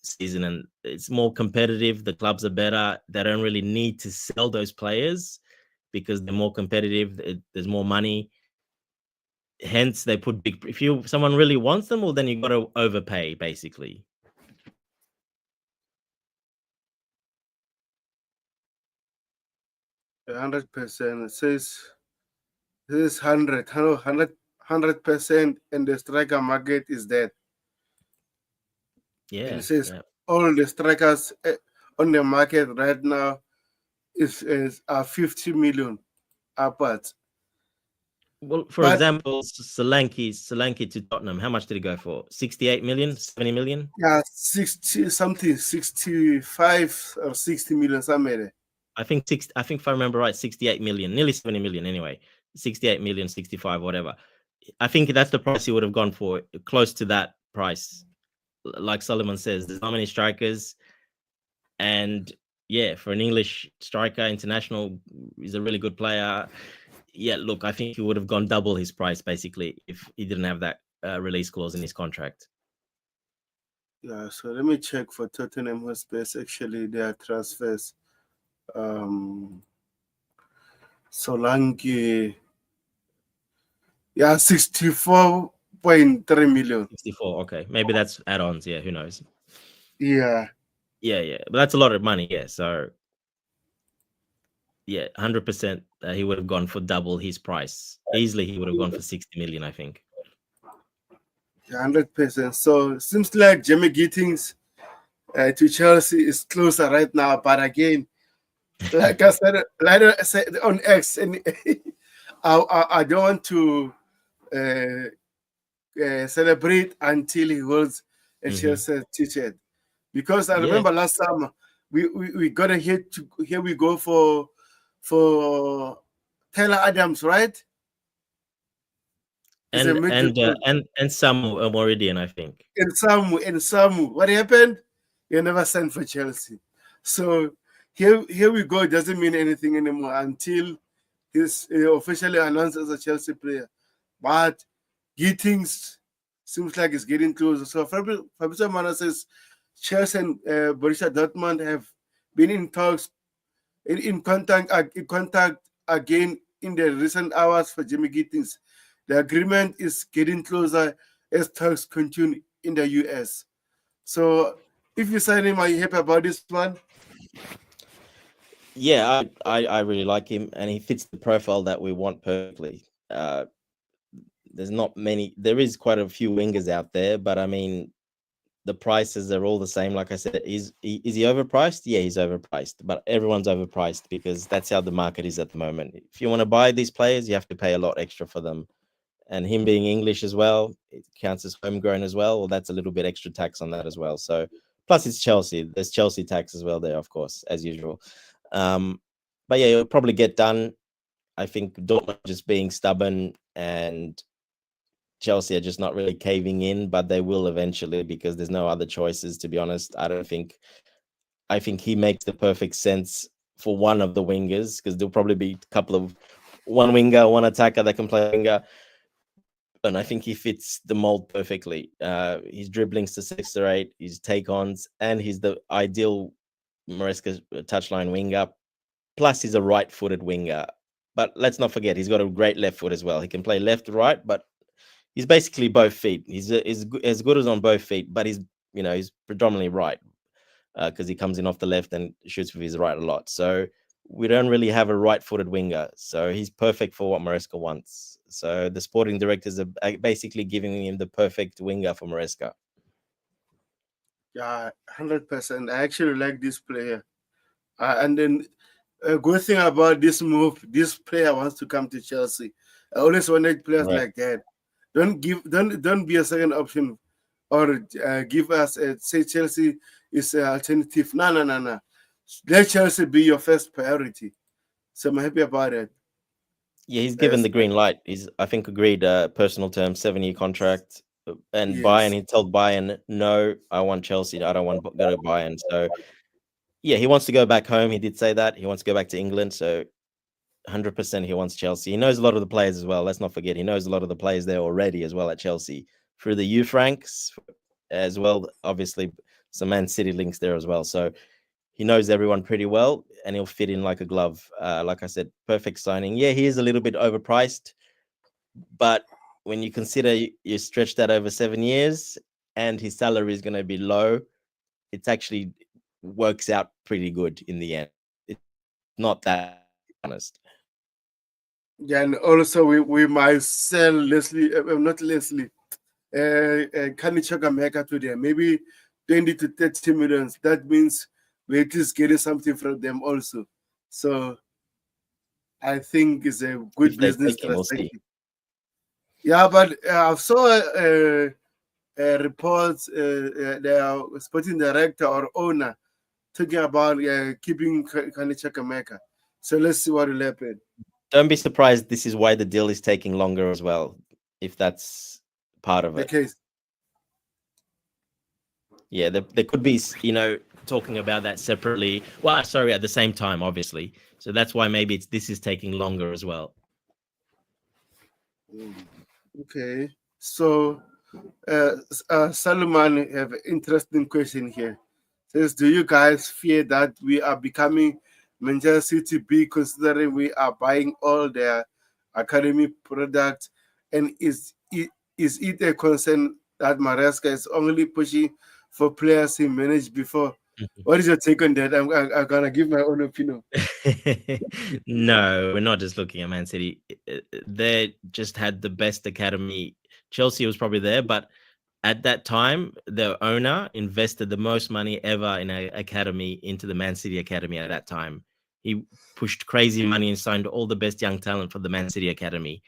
season, and it's more competitive. The clubs are better. They don't really need to sell those players because they're more competitive. There's more money. Hence, they put big. If someone really wants them, well, then you got to overpay, basically. Yeah, 100%. It says this is 100%, and the striker market is dead. Yeah. And it says all the strikers on the market right now is 50 million upwards. Well, for example, Solanke to Tottenham, how much did it go for? 68 million, 70 million? Yeah, 65 or 60 million, somewhere there. I think if I remember right, 68 million, nearly 70 million anyway. 68 million, 65, whatever. I think that's the price he would have gone for, close to that price. Like Solomon says, there's not many strikers. And yeah, for an English striker, international, he's a really good player. Yeah, look, I think he would have gone double his price, basically, if he didn't have that release clause in his contract. Yeah, so let me check for Tottenham Hotspur, actually, their transfers. Solanke, yeah, 64.3 million. 64, okay. Maybe that's add-ons, yeah, who knows? Yeah. Yeah. But that's a lot of money, yeah. So, yeah, 100% he would have gone for double his price. Easily, he would have gone for 60 million, I think. Yeah, 100%. So, it seems like Jamie Gittings to Chelsea is closer right now. But again, like I said, on X, and I don't want to celebrate until he holds a Chelsea t-shirt, because I remember last summer we got a hit. Here we go for Taylor Adams, right? And Samu Moridian, I think. And Samu, what happened? You never signed for Chelsea. So here we go. It doesn't mean anything anymore until he's officially announced as a Chelsea player. But Gittings seems like it's getting closer. So Fabrizio Mano says Chelsea and Borussia Dortmund have been in talks, in contact again in the recent hours for Jimmy Gittings. The agreement is getting closer as talks continue in the US. So if you sign him, are you happy about this one? Yeah, I really like him, and he fits the profile that we want perfectly. There's not many. There is quite a few wingers out there, but I mean, the prices are all the same. Like I said, is he overpriced? Yeah, he's overpriced, but everyone's overpriced because that's how the market is at the moment. If you want to buy these players, you have to pay a lot extra for them. And him being English as well, it counts as homegrown as well. Well, that's a little bit extra tax on that as well. So plus it's Chelsea. There's Chelsea tax as well there, of course, as usual. But yeah, it'll probably get done. I think Dortmund just being stubborn and Chelsea are just not really caving in, but they will eventually because there's no other choices. To be honest, I think he makes the perfect sense for one of the wingers because there'll probably be a couple of one winger, one attacker that can play winger, and I think he fits the mold perfectly. His dribbling's to 6 or 8, his take-ons, and he's the ideal Maresca touchline winger. Plus, he's a right-footed winger. But let's not forget, he's got a great left foot as well. He can play left, right, but he's basically both feet. He's as good as on both feet, but he's predominantly right because he comes in off the left and shoots with his right a lot. So we don't really have a right-footed winger. So he's perfect for what Maresca wants. So the sporting directors are basically giving him the perfect winger for Maresca. Yeah, 100%. I actually like this player. And then a good thing about this move, this player wants to come to Chelsea. I always wanted players Right. like that. Don't be a second option, or give us say Chelsea is an alternative. No. Let Chelsea be your first priority. So I'm happy about it. Yeah, he's given Yes, the green light. He's, I think, agreed personal terms, 7-year contract. And Bayern, yes. he told Bayern, no, I want Chelsea. I don't want to go to Bayern. So, yeah, he wants to go back home. He did say that. He wants to go back to England. So 100% he wants Chelsea. He knows a lot of the players as well. Let's not forget, he knows a lot of the players there already as well at Chelsea. Through the youth ranks as well, obviously, some Man City links there as well. So he knows everyone pretty well, and he'll fit in like a glove. Like I said, perfect signing. Yeah, he is a little bit overpriced, but when you consider you stretch that over 7 years and his salary is going to be low, it's actually works out pretty good in the end. It's not that honest. Yeah, and also we might sell Leslie, not Leslie, Kanichaka Meka to them. Maybe 20 to 30 millions. That means we're at least getting something from them also. So I think it's a good If they business take him, we'll see. Yeah, but I saw reports, the sporting director or owner talking about keeping Kanichaka Meka. So let's see what will happen. Don't be surprised. This is why the deal is taking longer as well, if that's part of The it. case. Yeah, there could be, talking about that separately. Well, sorry, at the same time, obviously. So that's why maybe this is taking longer as well. Okay. So Salman have an interesting question here. Says, do you guys fear that we are becoming Manchester City B, considering we are buying all their academy products? And is it a concern that Maresca is only pushing for players he managed before? What is your take on that? I'm gonna give my own opinion. No, we're not just looking at Man City. They just had the best academy. Chelsea was probably there, but at that time, the owner invested the most money ever in an academy into the Man City academy at that time. He pushed crazy money and signed all the best young talent for the Man City academy.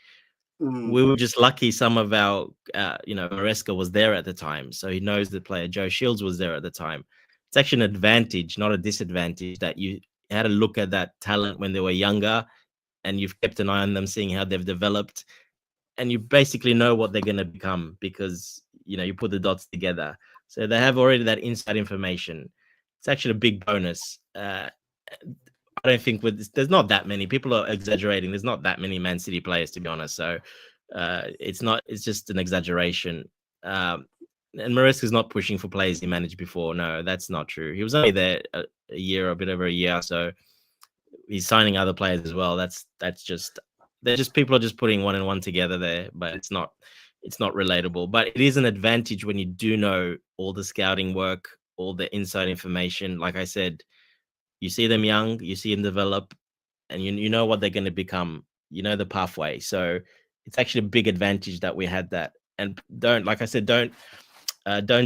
We were just lucky some of our, Maresca was there at the time. So he knows the player. Joe Shields was there at the time. It's actually an advantage, not a disadvantage, that you had a look at that talent when they were younger and you've kept an eye on them, seeing how they've developed. And you basically know what they're going to become because, you put the dots together. So they have already that inside information. It's actually a big bonus. I don't think there's not that many. People are exaggerating. There's not that many Man City players, to be honest. So it's just an exaggeration. And Maresca's not pushing for players he managed before. No, that's not true. He was only there a year, a bit over a year. So he's signing other players as well. That's just, they're just, people are just putting one and one together there, but it's not relatable. But it is an advantage when you do know all the scouting work, all the inside information. Like I said, you see them young, you see them develop, and you know what they're going to become. You know the pathway. So it's actually a big advantage that we had that. And don't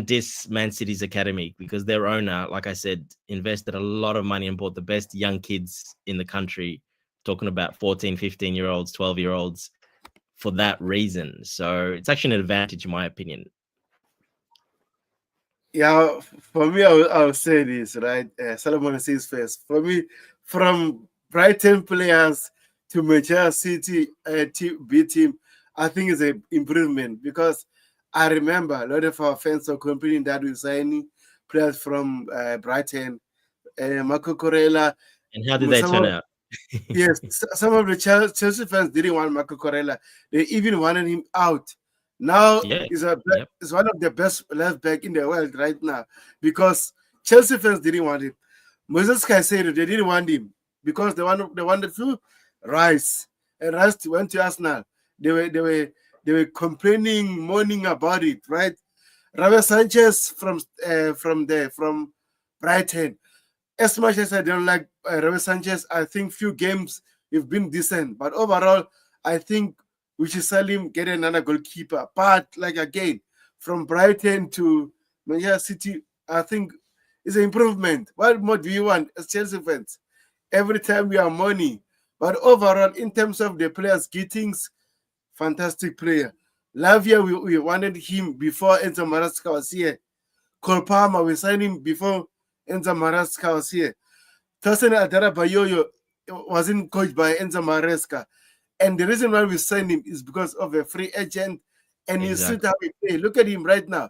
diss Man City's academy, because their owner, like I said, invested a lot of money and bought the best young kids in the country, talking about 14, 15-year-olds, 12-year-olds, for that reason. So it's actually an advantage, in my opinion. Yeah, for me, I'll say this, right? Solomon says first. For me, from Brighton players to Manchester City B team, I think it's an improvement because I remember a lot of our fans are complaining that we're signing players from Brighton, Marco Corella. And how did they turn out? Yes, some of the Chelsea fans didn't want Marco Corella. They even wanted him out. Now Yeah. he's one of the best left back in the world right now because Chelsea fans didn't want him. Moses Caicedo, they didn't want him because they wanted to Rice, and Rice went to Arsenal. They were complaining, moaning about it, right? Ravel Sanchez from Brighton. As much as I don't like Ravel Sanchez, I think few games have been decent, but overall, I think we should sell him, get another goalkeeper. But like again, from Brighton to Manchester City, I think it's an improvement. What more do you want as Chelsea fans? Every time we have money, but overall, in terms of the players, Gittings, fantastic player. Lavia, we wanted him before Enzo Maresca was here. Cole Palmer, we signed him before Enzo Maresca was here. Tosin Adarabayoyo wasn't coached by Enzo Maresca. And the reason why we signed him is because of a free agent. And you see how he play. Look at him right now.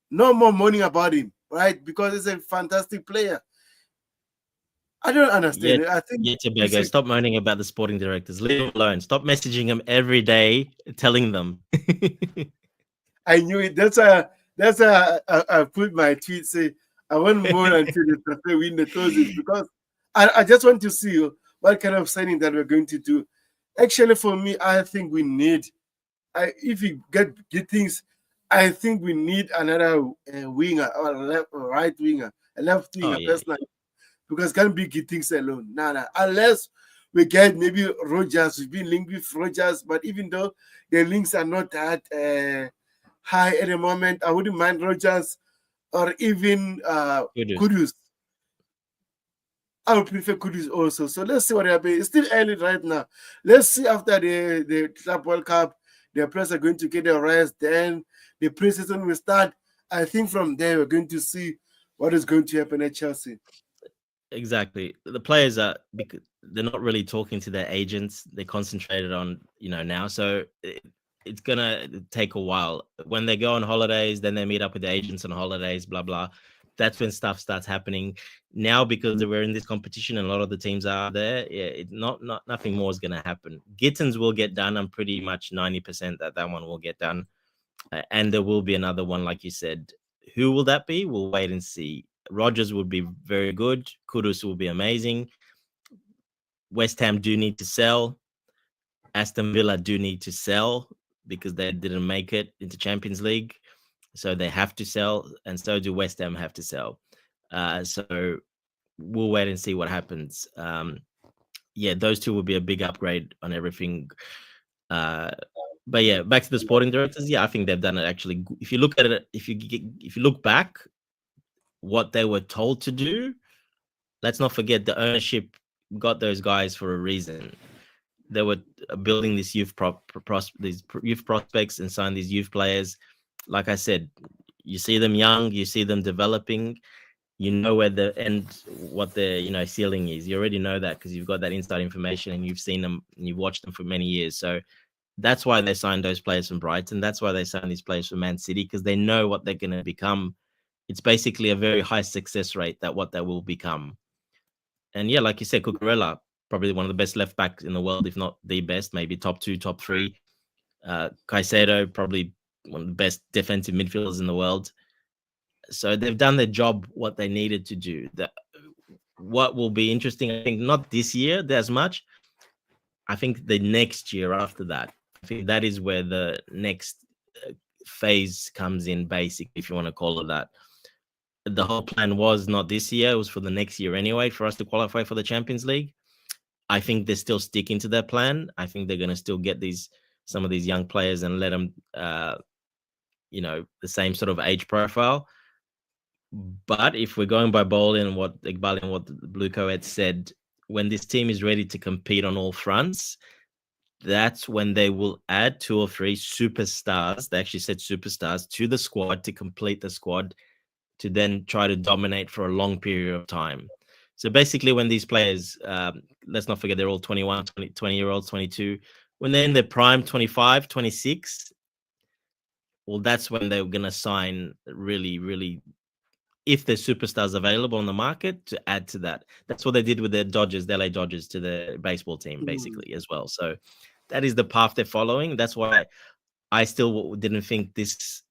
No more moaning about him, right? Because he's a fantastic player. I don't understand. I think Tobago, stop moaning about the sporting directors. Leave them alone. Stop messaging them every day, telling them. I knew it. That's I put my tweet say I want more until the trophy win the toes because I just want to see what kind of signing that we're going to do. Actually, for me, I think we need. If we get things, I think we need another winger or right winger, a left winger, personally. Because can't be things alone. Nah. Unless we get maybe Rogers, we've been linked with Rogers, but even though the links are not that high at the moment, I wouldn't mind Rogers or even Kudus. I would prefer Kudus also. So let's see what happens. It's still early right now. Let's see after the Club World Cup, the players are going to get their rest. Then the preseason will start. I think from there we're going to see what is going to happen at Chelsea. Exactly. The players they're not really talking to their agents. They're concentrated on, now. So it's going to take a while. When they go on holidays, then they meet up with the agents on holidays, blah, blah. That's when stuff starts happening. Now, because we're in this competition and a lot of the teams are there, nothing more is going to happen. Gittins will get done. I'm pretty much 90% that one will get done. And there will be another one, like you said. Who will that be? We'll wait and see. Rogers would be very good. Kudus will be amazing. West Ham do need to sell. Aston Villa do need to sell because they didn't make it into Champions League. So they have to sell, and so do West Ham have to sell. So we'll wait and see what happens. Those two will be a big upgrade on everything. But yeah, back to the sporting directors. Yeah, I think they've done it actually. If you look at it, if you look back, what they were told to do, let's not forget the ownership got those guys for a reason. They were building this youth prospects and sign these youth players. Like I said, you see them young, you see them developing, you know where the end, what their ceiling is. You already know that because you've got that inside information and you've seen them and you've watched them for many years. So that's why they signed those players from Brighton. That's why they signed these players from Man City, because they know what they're going to become. It's basically a very high success rate that what they will become. And yeah, like you said, Cucurella, probably one of the best left backs in the world, if not the best, maybe top 2, top 3. Caicedo, probably one of the best defensive midfielders in the world. So they've done their job, what they needed to do. What will be interesting, I think, not this year as much. I think the next year after that. I think that is where the next phase comes in, basically, if you want to call it that. The whole plan was not this year. It was for the next year anyway, for us to qualify for the Champions League. I think they're still sticking to their plan. I think they're going to still get some of these young players and let them, the same sort of age profile. But if we're going by Iqbal and what Blueco had said, when this team is ready to compete on all fronts, that's when they will add 2 or 3 superstars. They actually said superstars to the squad to complete the squad, to then try to dominate for a long period of time. So basically when these players, let's not forget they're all 21, 20-year-olds, 22. when they're in their prime, 25, 26, well, that's when they're going to sign really, really, if there's superstars available on the market to add to that. That's what they did with the Dodgers, the LA Dodgers, to the baseball team, basically, as well. So that is the path they're following. That's why I still didn't think this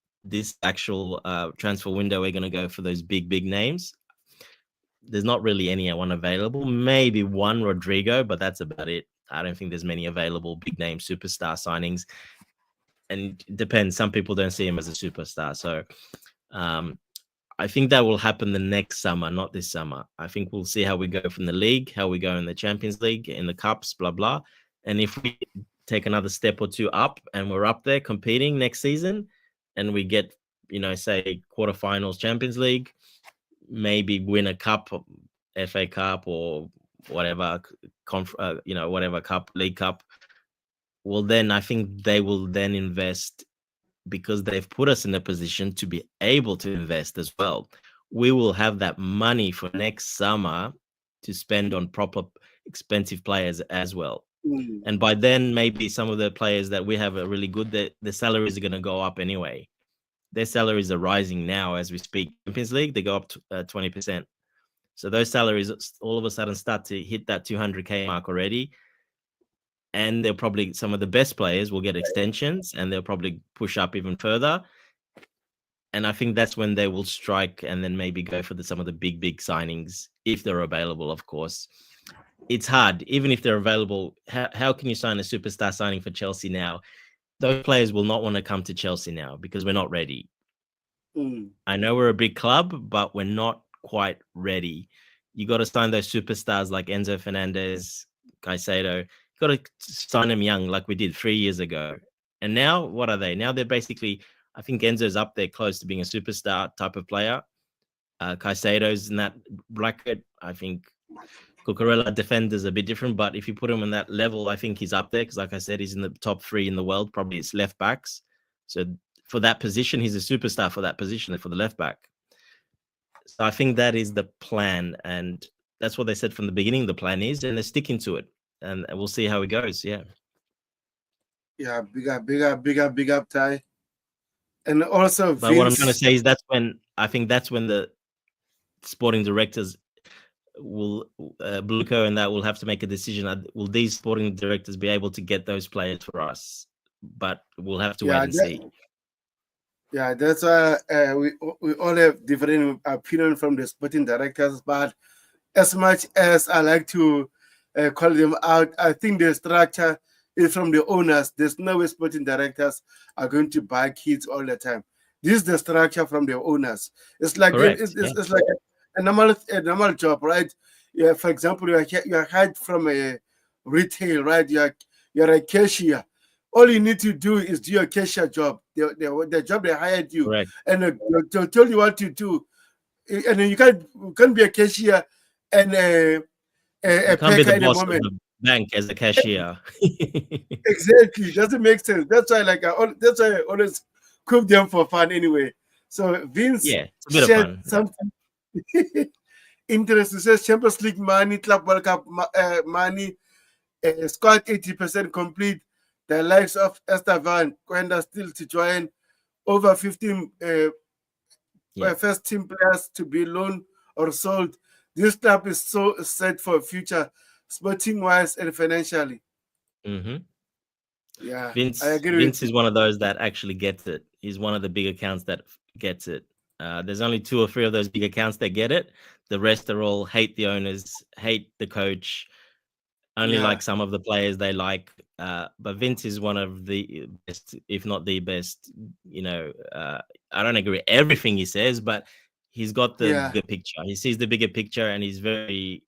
actual transfer window we're going to go for those big names. There's not really anyone available. Maybe one Rodrigo, but that's about it. I don't think there's many available big name superstar signings. And it depends. Some people don't see him as a superstar. So I think that will happen the next summer, not this summer. I think we'll see how we go from the league, how we go in the Champions League, in the cups, blah, blah. And if we take another step or two up and we're up there competing next season and we get, say quarterfinals Champions League, maybe win a cup, FA Cup or whatever, whatever cup, League Cup, well, then I think they will then invest because they've put us in a position to be able to invest as well. We will have that money for next summer to spend on proper expensive players as well. And by then, maybe some of the players that we have are really good, the salaries are going to go up anyway. Their salaries are rising now as we speak. Champions League, they go up 20%. So those salaries all of a sudden start to hit that 200K mark already. And they'll probably, some of the best players will get extensions and they'll probably push up even further. And I think that's when they will strike and then maybe go for some of the big signings, if they're available, of course. It's hard, even if they're available. How can you sign a superstar signing for Chelsea now? Those players will not want to come to Chelsea now because we're not ready. I know we're a big club, but we're not quite ready. You got to sign those superstars like Enzo Fernandez, Caicedo. You got to sign them young like we did 3 years ago. And now, what are they? Now they're basically, I think Enzo's up there close to being a superstar type of player. Caicedo's in that bracket. I think Cucurella defender's a bit different, but if you put him on that level, I think he's up there because, like I said, he's in the top 3 in the world. Probably it's left backs. So for that position, he's a superstar for that position, for the left back. So I think that is the plan, and that's what they said from the beginning. The plan is, and they're sticking to it, and we'll see how it goes. Yeah. Yeah, big up, Ty. And also, but what I'm trying to say is that's when the sporting directors will Blueco and that will have to make a decision. Will these sporting directors be able to get those players for us? But we'll have to wait and see. Yeah, that's why we all have different opinion from the sporting directors. But as much as I like to call them out, I think the structure is from the owners. There's no way sporting directors are going to buy kids all the time. This is the structure from the owners. It's like it's like a normal job, right? Yeah, for example, you are hired from a retail, right? You're a cashier. All you need to do is do your cashier job, the job they hired you, Correct. And they'll tell you what to do. And then you can't be a cashier and a can't be the in boss a moment. of the bank as a cashier. Exactly, doesn't make sense. That's why, that's why I always cook them for fun anyway. So Vince, it's a bit of fun. Something interesting. Says Champions League money, Club World Cup money, squad 80% complete. The likes of Estevan, Quenda still to join, over 15 first team players to be loaned or sold. This club is so set for future, sporting wise and financially. Yeah, Vince, I agree. Vince is one of those that actually gets it. He's one of the big accounts that gets it. There's only 2 or 3 of those big accounts that get it. The rest are all hate the owners, hate the coach, only like some of the players they like. But Vince is one of the best, if not the best. I don't agree with everything he says, but he's got the bigger picture. He sees the bigger picture, and he's very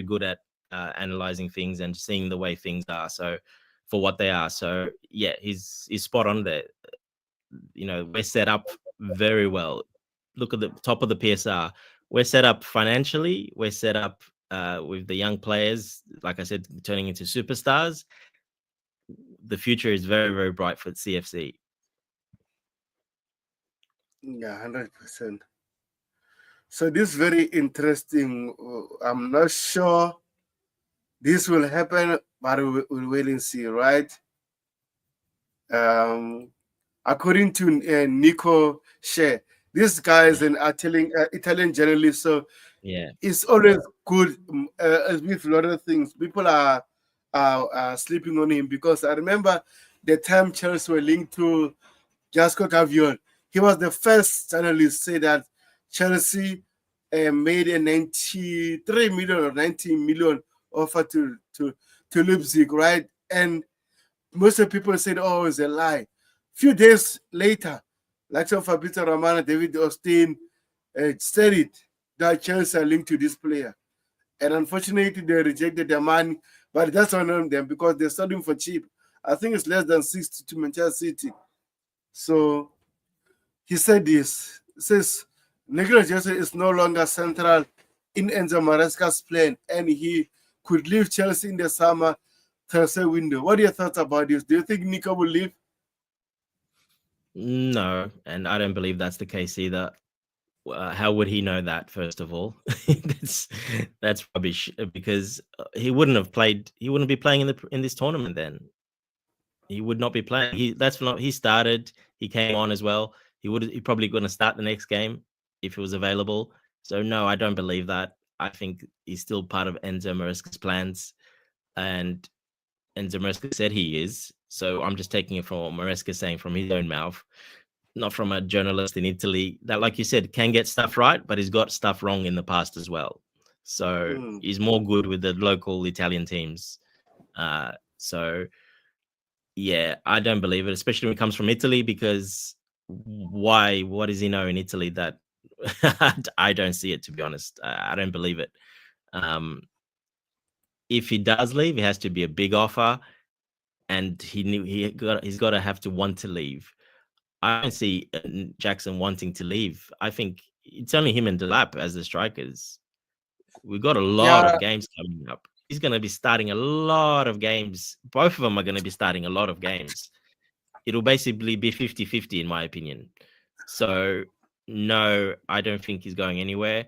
good at analyzing things and seeing the way things are. So for what they are. So yeah, he's spot on there. We're set up very well. Look at the top of the PSR. We're set up financially. We're set up with the young players, like I said, turning into superstars. The future is very, very bright for CFC. Yeah, 100%. So this is very interesting. I'm not sure this will happen, but we'll wait and see, right? Um, according to Nico Shea, this guy is Yeah. an Italian journalist, so Yeah. it's always good with a lot of things. People are sleeping on him because I remember the time Chelsea were linked to Jasco Cavion. He was the first journalist to say that Chelsea made a 93 million or 90 million offer to Leipzig, right? And most of the people said, oh, it's a lie. Few days later, like some Fabrizio Romano, David Austin said it, that Chelsea are linked to this player. And unfortunately, they rejected their money, but that's on them because they sold him for cheap. I think it's less than 60 to Manchester City. So he said this. He says, Nicolas Jackson is no longer central in Enzo Maresca's plan, and he could leave Chelsea in the summer transfer window. What are your thoughts about this? Do you think Nico will leave? No, and I don't believe that's the case either. How would he know that? First of all, that's that's rubbish because he wouldn't have played. He wouldn't be playing in this tournament. Then he would not be playing. That's not. He started. He came on as well. He probably going to start the next game if it was available. So no, I don't believe that. I think he's still part of Enzo Maresca's plans, and Enzo Maresca said he is. So I'm just taking it from what Maresca saying from his own mouth, not from a journalist in Italy that, like you said, can get stuff right, but he's got stuff wrong in the past as well. So Hmm. he's more good with the local Italian teams. So yeah, I don't believe it, especially when it comes from Italy, because why? What does he know in Italy that I don't see it, to be honest. I don't believe it. Um, if he does leave, it has to be a big offer, and he's got to have to want to leave. I don't see Jackson wanting to leave. I think it's only him and Delap as the strikers. We've got a lot Yeah, of games coming up. He's going to be starting a lot of games. Both of them are going to be starting a lot of games. It'll basically be 50-50 in my opinion. So, no, I don't think he's going anywhere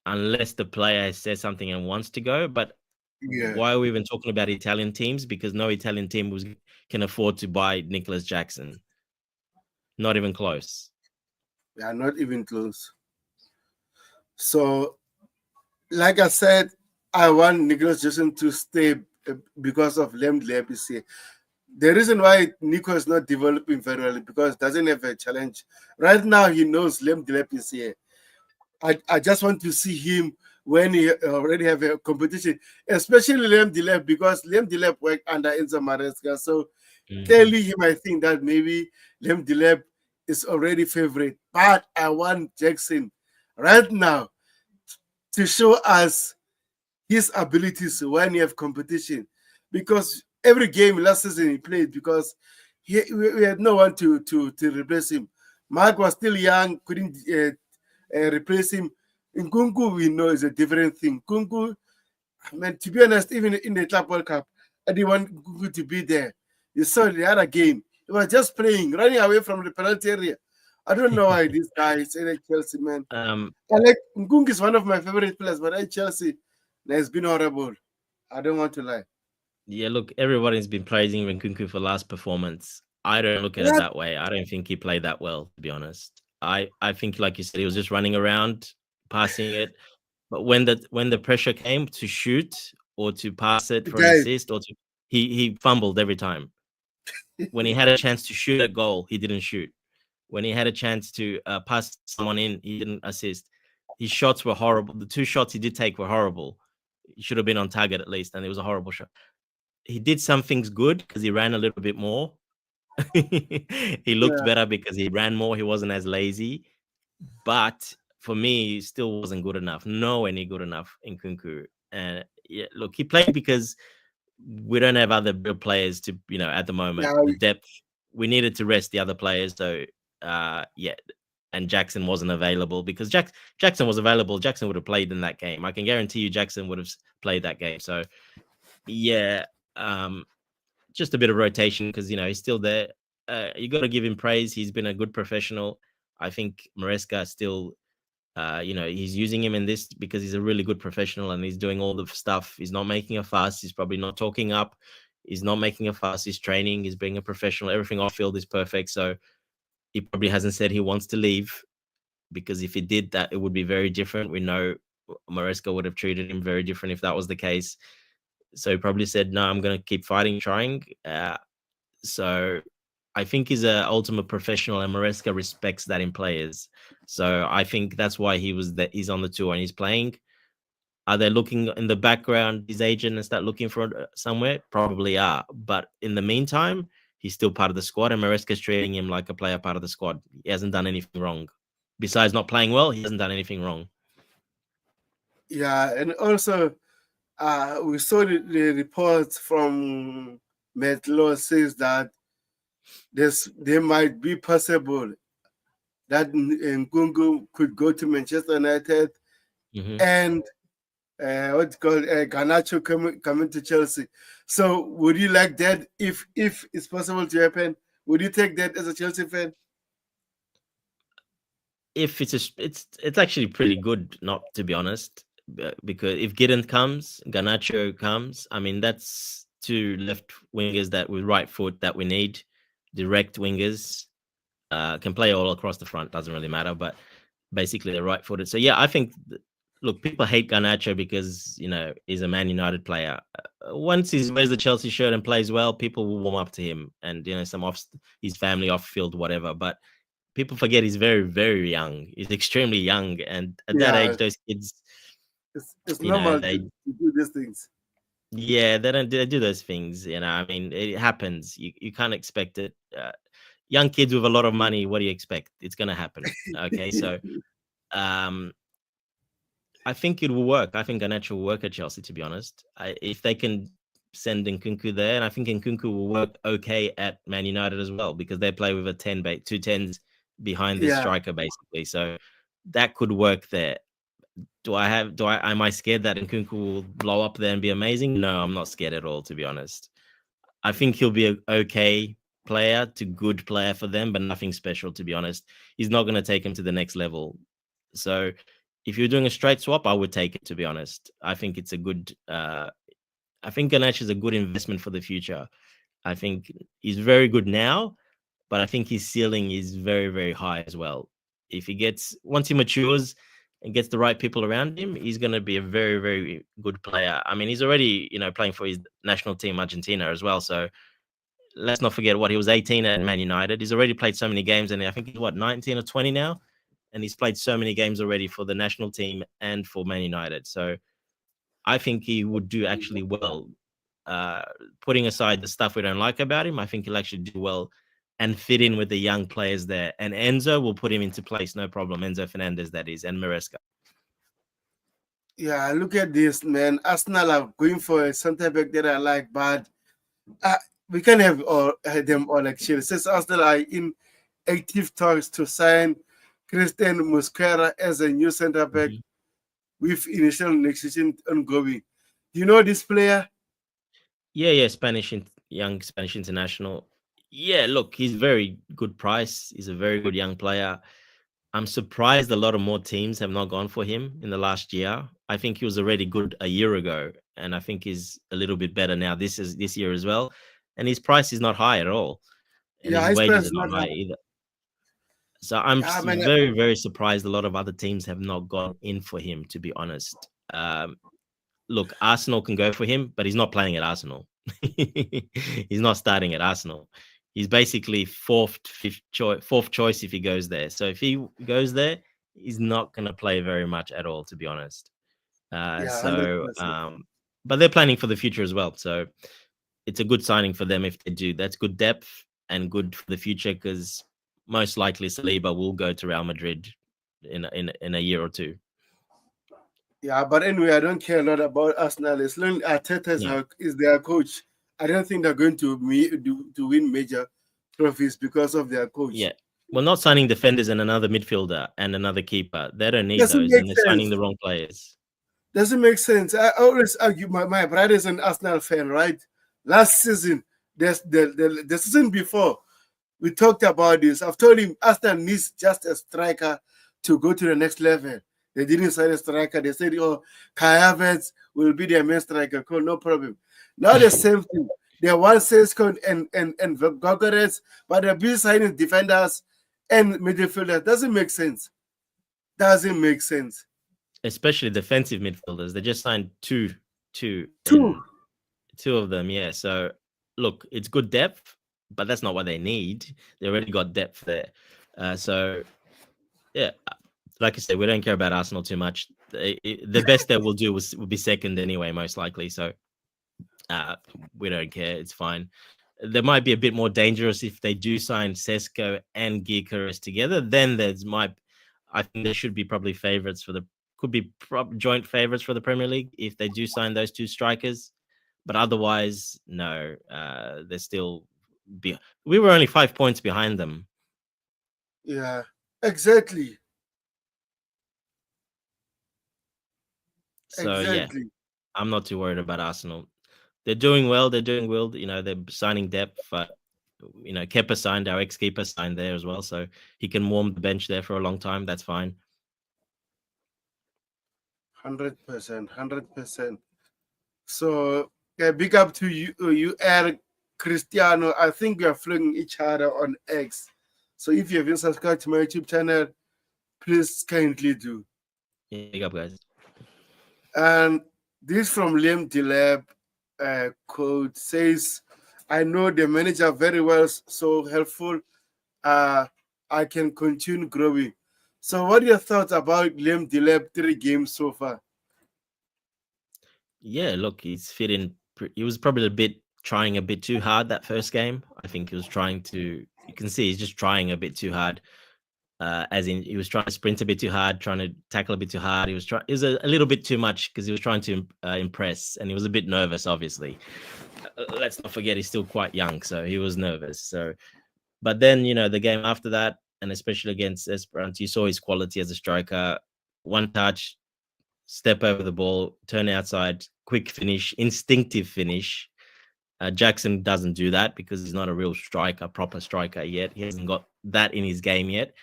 unless the player says something and wants to go. But yeah, why are we even talking about Italian teams? Because no Italian team can afford to buy Nicholas Jackson. Not even close. they are not even close. So, like I said, I want Nicolas Jackson to stay because of Lem Lepici. The reason why Nico is not developing very well because doesn't have a challenge. Right now, he knows Lem Lepici. I just want to see him when he already have a competition, especially Lem Dilep because Lem Dilep worked under Enzo Maresca. So Mhm. clearly he might think that maybe Lem Dilep is already favorite. But I want Jackson right now to show us his abilities when you have competition. Because every game last season he played because we had no one to replace him. Mark was still young, couldn't replace him. In Kunku, we know is a different thing. Kunku, I mean, to be honest, even in the Club World Cup, I didn't want Kunku to be there. You saw the other game. He was just playing, running away from the penalty area. I don't know why this guy is in a Chelsea, man. um, I like Nkunku is one of my favorite players, but at Chelsea, it's been horrible. I don't want to lie. yeah, look, everybody's been praising Nkunku for last performance. I don't look at it What? that way. I don't think he played that well, to be honest. I think, like you said, he was just running around, passing it. But when the pressure came to shoot or to pass it for an Guys, assist he fumbled every time. When he had a chance to shoot a goal, he didn't shoot. When he had a chance to pass someone in, he didn't assist. His shots were horrible. The two shots he did take were horrible. He should have been on target at least, and it was a horrible shot. He did some things good because he ran a little bit more. He looked yeah, better because he ran more. He wasn't as lazy. But for me, he still wasn't good enough. Nowhere near good enough in Kunku. And yeah, look, he played because we don't have other real players to, at the moment. yeah, The depth, we needed to rest the other players. So, yeah. And Jackson wasn't available because Jackson was available. Jackson would have played in that game. I can guarantee you Jackson would have played that game. So, yeah, just a bit of rotation because, he's still there. You got to give him praise. He's been a good professional. I think Maresca still he's using him in this because he's a really good professional and he's doing all the stuff. He's not making a fuss. He's probably not talking up. He's not making a fuss. He's training. He's being a professional. Everything off field is perfect. So he probably hasn't said he wants to leave, because if he did that, it would be very different. We know Maresca would have treated him very different if that was the case. So he probably said, no, I'm going to keep fighting, trying. So I think he's an ultimate professional, and Maresca respects that in players. So I think that's why he's on the tour and he's playing. Are they looking in the background, his agent, and start looking for somewhere? Probably are. But in the meantime, he's still part of the squad, and Maresca's treating him like a player part of the squad. He hasn't done anything wrong. Besides not playing well, he hasn't done anything wrong. Yeah, and also we saw the reports from Matt Law says that there might be possible that Nkunku could go to Manchester United, and what's called Garnacho coming to Chelsea. So would you like that if it's possible to happen? Would you take that as a Chelsea fan? If it's actually pretty good, not to be honest, because if Giddens comes, Garnacho comes. I mean, that's two left wingers that with right foot that we need, direct wingers, can play all across the front. Doesn't really matter, but basically they're right footed. So yeah, I think. Look, people hate Garnacho because, he's a Man United player. Once he wears the Chelsea shirt and plays well, people will warm up to him and, some off his family off field, whatever. But people forget he's very, very young. He's extremely young. And at that age, those kids, it's normal to do these things. Yeah, they do those things. I mean, it happens. You can't expect it. Young kids with a lot of money, what do you expect? It's going to happen. Okay, so I think it will work. I think Garnacho will work at Chelsea, to be honest. If they can send Nkunku there, and I think Nkunku will work okay at Man United as well, because they play with a 2 10s behind the striker, basically. So that could work there. Am I scared that Nkunku will blow up there and be amazing? No, I'm not scared at all, to be honest. I think he'll be an okay player to good player for them, but nothing special, to be honest. He's not going to take him to the next level. So if you're doing a straight swap, I would take it, to be honest. I think it's a good. I think Garnacho is a good investment for the future. I think he's very good now, but I think his ceiling is very, very high as well. Once he matures and gets the right people around him, he's going to be a very, very good player. I mean, he's already, playing for his national team, Argentina, as well. So let's not forget he was 18 at Man United. He's already played so many games, and I think he's 19 or 20 now. And he's played so many games already for the national team and for Man United. So I think he would do actually well. Putting aside the stuff we don't like about him, I think he'll actually do well and fit in with the young players there. And Enzo will put him into place, no problem. Enzo Fernandez, that is, and Maresca. Yeah, look at this, man. Arsenal are going for a centre back that I like, but we can have them all actually. Since Arsenal are in active talks to sign Christian Mosquera as a new centre back with initial negotiation ongoing. Do you know this player? Yeah, young Spanish international. Yeah, look, he's very good price. He's a very good young player. I'm surprised a lot of more teams have not gone for him in the last year. I think he was already good a year ago, and I think he's a little bit better now this year as well. And his price is not high at all. And his wages are not high either. So I'm very, very surprised a lot of other teams have not gone in for him, to be honest. Look, Arsenal can go for him, but he's not playing at Arsenal. He's not starting at Arsenal. He's basically fourth choice if he goes there. So if he goes there, he's not going to play very much at all, to be honest. But they're planning for the future as well. So it's a good signing for them if they do. That's good depth and good for the future, because most likely Saliba will go to Real Madrid in a year or two. Yeah, but anyway, I don't care a lot about Arsenal. As long as Arteta is their coach, I don't think they're going to win major trophies because of their coach. Yeah. Well, not signing defenders and another midfielder and another keeper. They don't need those, and they're signing the wrong players. Doesn't make sense. I always argue, my brother's an Arsenal fan, right? Last season, the season before, we talked about this. I've told him Arsenal needs just a striker to go to the next level. They didn't sign a striker. They said, Kai Havertz will be their main striker. Cool, no problem. Now the same thing. They want Sesko and Gogoretz, but they're busy signing defenders and midfielders. Doesn't make sense. Doesn't make sense. Especially defensive midfielders. They just signed two of them. Yeah. So look, it's good depth, but that's not what they need. They already got depth there. So yeah, like I said, we don't care about Arsenal too much. The best they will do will be second anyway, most likely. So we don't care. It's fine. They might be a bit more dangerous if they do sign Sesko and Gyökeres together. Then I think there should be probably favorites could be joint favorites for the Premier League if they do sign those two strikers. But otherwise, no, they're still. We were only 5 points behind them. Yeah, exactly. So yeah, I'm not too worried about Arsenal. They're doing well. You know, they're signing depth. But you know, Kepa signed, our ex-keeper signed there as well, so he can warm the bench there for a long time. That's fine. 100%. So yeah, big up to you, Eric Cristiano. I think we are following each other on X. So if you haven't subscribed to my YouTube channel, please kindly do. Yeah, big up, guys. And this from Liam Deleb quote says, I know the manager very well, so helpful. I can continue growing. So what are your thoughts about Liam Deleb 3 games so far? Yeah, look, he's fit in. He was probably trying a bit too hard that first game. I think he was trying to, you can see he's just trying a bit too hard. As in, he was trying to sprint a bit too hard, trying to tackle a bit too hard. It was a little bit too much because he was trying to impress, and he was a bit nervous, obviously. Let's not forget he's still quite young, so he was nervous. So, but then, you know, the game after that, and especially against Esperance, you saw his quality as a striker. One touch, step over the ball, turn outside, quick finish, instinctive finish. Jackson doesn't do that because he's not a real proper striker yet. He hasn't got that in his game yet.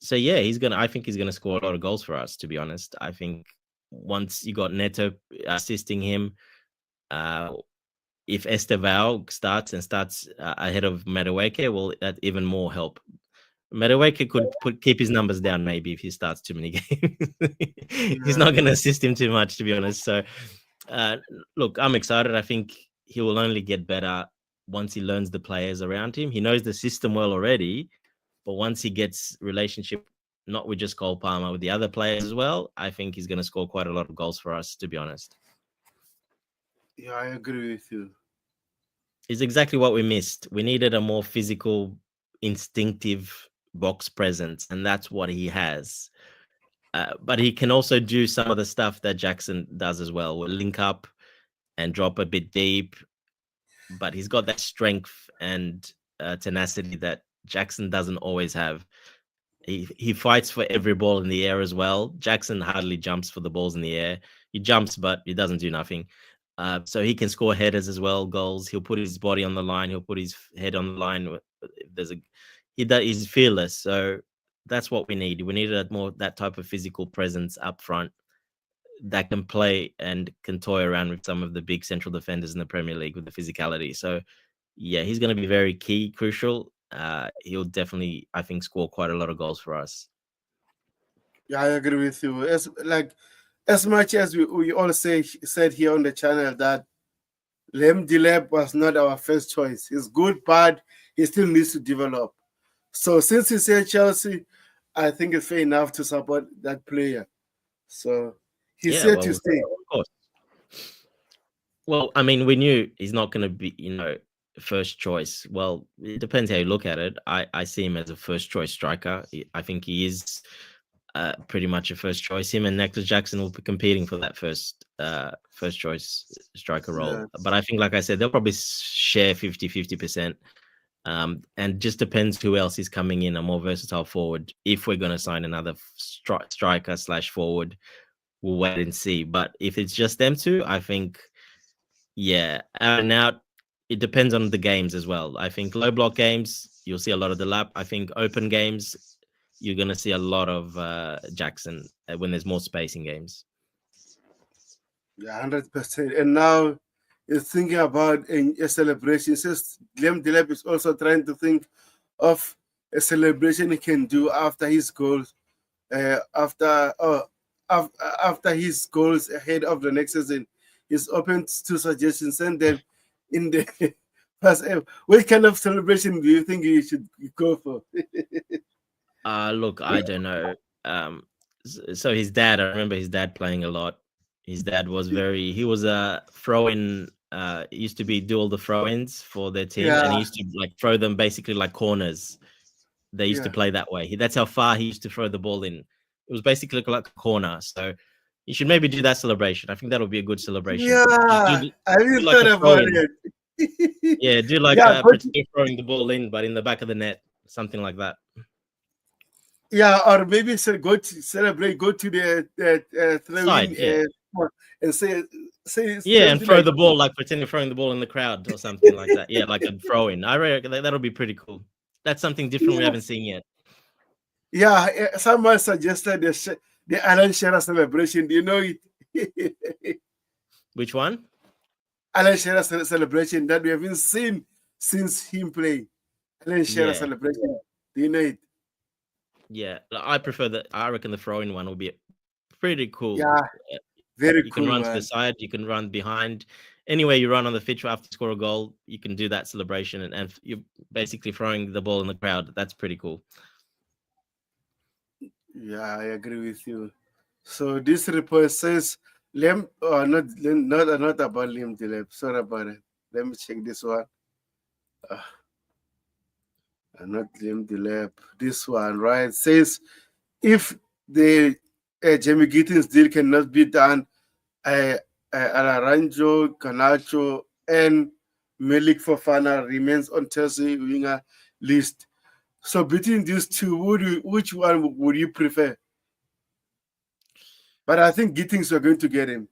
So yeah, I think he's gonna score a lot of goals for us, to be honest. I think once you got Neto assisting him, if Estevao starts ahead of Madueke, well, that even more help. Madueke could keep his numbers down maybe if he starts too many games. He's not going to assist him too much, to be honest. So, look, I'm excited. I think he will only get better once he learns the players around him. He knows the system well already, but once he gets relationship, not with just Cole Palmer, with the other players as well, I think he's going to score quite a lot of goals for us, to be honest. Yeah, I agree with you. It's exactly what we missed. We needed a more physical, instinctive box presence, and that's what he has. But he can also do some of the stuff that Jackson does as well. We'll link up and drop a bit deep, but he's got that strength and tenacity that Jackson doesn't always have. He fights for every ball in the air as well. Jackson hardly jumps for the balls in the air. He jumps, but he doesn't do nothing. So he can score headers as well, goals. He'll put his body on the line. He'll put his head on the line. He's fearless. So that's what we need. We needed that type of physical presence up front that can play and can toy around with some of the big central defenders in the Premier League with the physicality. So yeah, he's going to be very crucial. He'll definitely, I think, score quite a lot of goals for us. Yeah, I agree with you. As much as we all said here on the channel that Liam Deleb was not our first choice. He's good, but he still needs to develop. So since he said Chelsea, I think it's fair enough to support that player. So he said to stay. Of course. Well, I mean, we knew he's not going to be, first choice. Well, it depends how you look at it. I see him as a first choice striker. I think he is pretty much a first choice. Him and Nicholas Jackson will be competing for that first choice striker role. Yes. But I think, like I said, they'll probably share 50%. And just depends who else is coming in, a more versatile forward. If we're going to sign another striker / forward, we'll wait and see. But if it's just them two, I think, yeah, out and out, it depends on the games as well. I think low block games, you'll see a lot of the lap. I think open games, you're going to see a lot of Jackson when there's more space in games. Yeah, 100%. And now is thinking about a celebration. Says Liam Delap is also trying to think of a celebration he can do after his goals, after his goals ahead of the next season. He's open to suggestions. Send them in the first. What kind of celebration do you think you should go for? Look, I don't know. So his dad, I remember his dad playing a lot. His dad was he was a throw-in. He used to do all the throw-ins for their team, and he Yeah, used to like throw them basically like corners. They used to yeah, play that way. That's how far he used to throw the ball in. It was basically like a corner. So you should maybe do that celebration. I think that'll be a good celebration. Just yeah. I do didn't like thought a about throw-in. it. Yeah, do like Yeah, pretend you're throwing the ball in, but in the back of the net, something like that. yeah, or maybe go to celebrate, go to the Side, throwing yeah. spot and say Yeah, and something throw like, the ball like pretend you're throwing the ball in the crowd or something like that. Yeah, like a throw in. I reckon that'll be pretty cool. That's something different we yeah, haven't seen yet. yeah. Someone suggested the Alan Shearer celebration. Do you know it? Which one? Alan Shearer celebration that we haven't seen since him playing. Alan Shearer Yeah, celebration. Do you know it? yeah. I prefer that. I reckon the throw in one will be pretty cool. Yeah, very You can cool run to the one. side, you can run behind. Anywhere you run on the pitch after you score a goal, you can do that celebration, and you're basically throwing the ball in the crowd. That's pretty cool. Yeah, I agree with you. So this report says not about Liam Delep. Sorry about it. Let me check this one. Not Liam Delep. This one, right? Says if the Jamie Gittins deal cannot be done, Alaranjo, Canacho, and Melik Fofana remains on Chelsea winger list. So between these two, which one would you prefer? But I think Gittins are going to get him.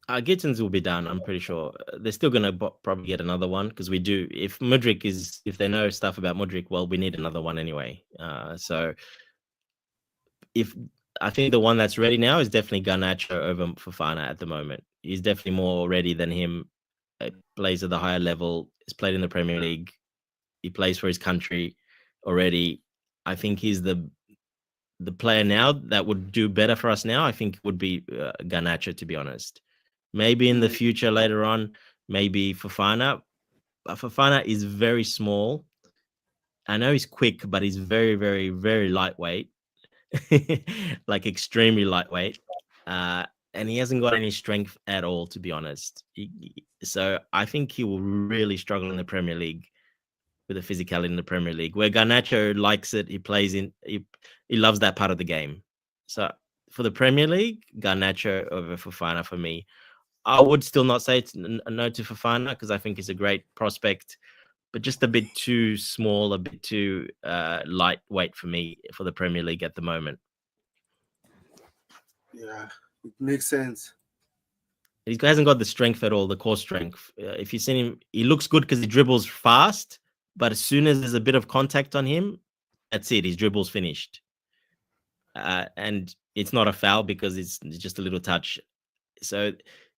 Gittins will be done. I'm pretty sure they're still going to probably get another one because we do. If Mudryk if they know stuff about Mudryk, well, we need another one anyway. So if I think the one that's ready now is definitely Garnacho over Fofana at the moment. He's definitely more ready than him. Plays at the higher level. He's played in the Premier League. He plays for his country already. I think he's the player now that would do better for us now. I think would be Garnacho, to be honest. Maybe in the future later on, maybe Fofana. But Fofana is very small. I know he's quick, but he's very, very, very lightweight. Like extremely lightweight. And he hasn't got any strength at all, to be honest. So I think he will really struggle in the Premier League with the physicality in the Premier League, where Garnacho likes it. He plays he loves that part of the game. So for the Premier League, Garnacho over Fofana for me. I would still not say it's a no to Fofana because I think he's a great prospect, but just a bit too small, a bit too lightweight for me for the Premier League at the moment. Yeah, it makes sense. He hasn't got the strength at all, the core strength. If you've seen him, he looks good because he dribbles fast, but as soon as there's a bit of contact on him, that's it. His dribble's finished. And it's not a foul because it's just a little touch. So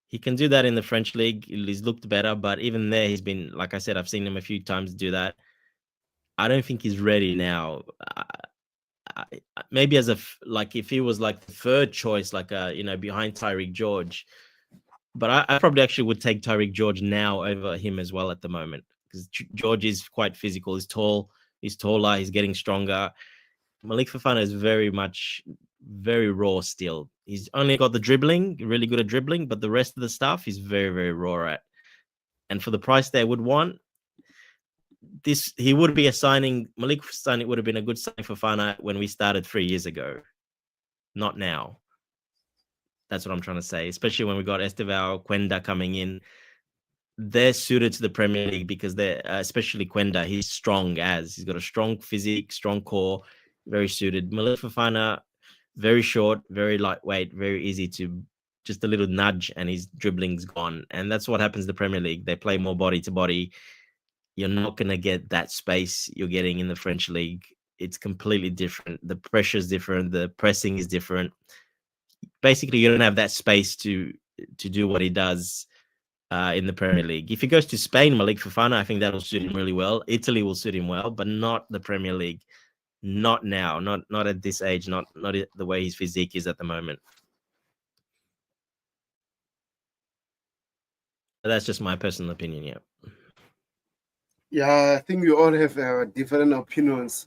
he can do that in the French league. He's looked better, but even there, he's been, like I said, I've seen him a few times do that. I don't think he's ready now. Maybe if he was like the third choice, like behind Tyreek George. But I probably actually would take Tyreek George now over him as well at the moment because George is quite physical. He's tall. He's taller. He's getting stronger. Malik Fofana is very raw still. He's only got the dribbling, really good at dribbling, but the rest of the stuff he's very, very raw at. And for the price they would want, he would be a signing. Malik Fofana would have been a good signing for Fofana when we started 3 years ago, not now. That's what I'm trying to say, especially when we got Estevao, Quenda coming in. They're suited to the Premier League because they're, especially Quenda, he's strong he's got a strong physique, strong core, very suited. Malik Fofana, very short, very lightweight, very easy to just a little nudge and his dribbling's gone. And that's what happens in the Premier League. They play more body to body. You're not going to get that space you're getting in the French league. It's completely different. The pressure is different. The pressing is different. Basically, you don't have that space to do what he does in the Premier League. If he goes to Spain, Malik Fofana, I think that'll suit him really well. Italy will suit him well, but not the Premier League. Not now. Not at this age. Not the way his physique is at the moment. That's just my personal opinion. Yeah. Yeah, I think we all have different opinions.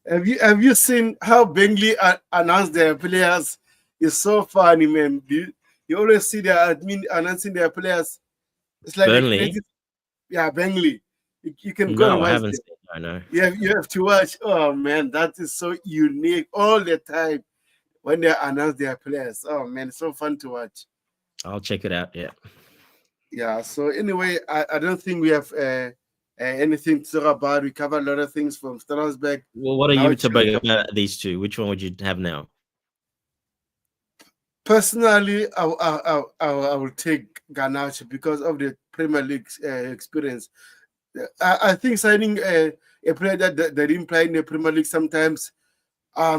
Have you seen how Bentley announce their players? It's so funny, man. You always see their admin announcing their players. It's like they Burnley. created, yeah, Bentley. You can go and No, I watch haven't them. seen. I know. You have to watch. Oh man, that is so unique all the time when they announce their players. Oh man, it's so fun to watch. I'll check it out. Yeah. Yeah. So anyway, I don't think we have anything to talk about. We covered a lot of things from Strasbourg. Well, what are Now you to bring about these two? Which one would you have now? Personally, I will take Garnacho because of the Premier League experience. I think signing a player that didn't play in the Premier League sometimes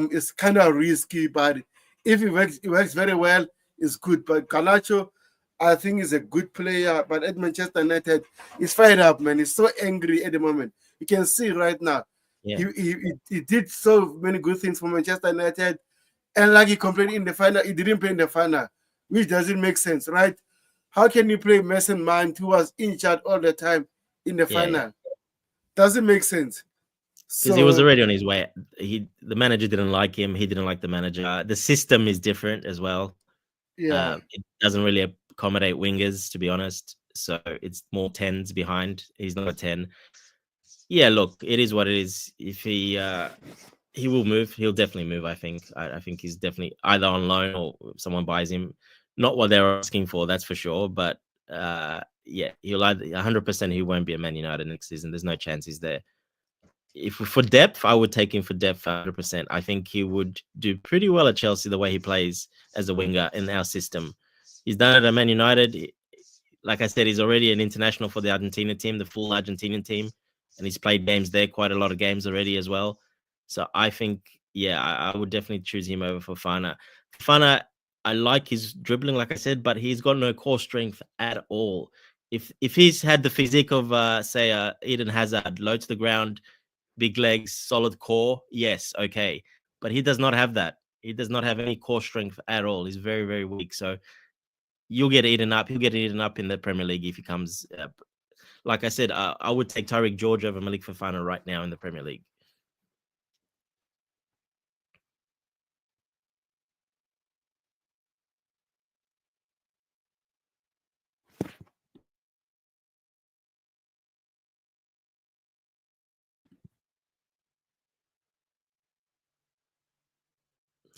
is kind of risky, but if it works very well, it's good. But Garnacho, I think, is a good player. But at Manchester United, he's fired up, man. He's so angry at the moment. You can see right now. Yeah. He did so many good things for Manchester United. And like he complained in the final, he didn't play in the final, which doesn't make sense, right? How can you play Mason Mount, who was injured all the time, in the final? Doesn't make sense. Because he was already on his way. The manager didn't like him. He didn't like the manager. The system is different as well. Yeah. It doesn't really accommodate wingers, to be honest. So it's more 10s behind. He's not a 10. Yeah, look, it is what it is. If he will move. He'll definitely move. I think. I think he's definitely either on loan or someone buys him. Not what they're asking for, that's for sure. But yeah, he'll either 100%. He won't be at Man United next season. There's no chance he's there. If for depth, I would take him for depth 100%. I think he would do pretty well at Chelsea the way he plays as a winger in our system. He's done it at Man United. Like I said, he's already an international for the Argentina team, the full Argentinian team, and he's played games there, quite a lot of games already as well. So I think, yeah, I would definitely choose him over Fofana. Fofana, I like his dribbling, like I said, but he's got no core strength at all. If he's had the physique of, say, Eden Hazard, low to the ground, big legs, solid core, yes, okay. But he does not have that. He does not have any core strength at all. He's very, very weak. So you'll get eaten up. He'll get eaten up in the Premier League if he comes. Like I said, I would take Tariq George over Malik Fofana right now in the Premier League.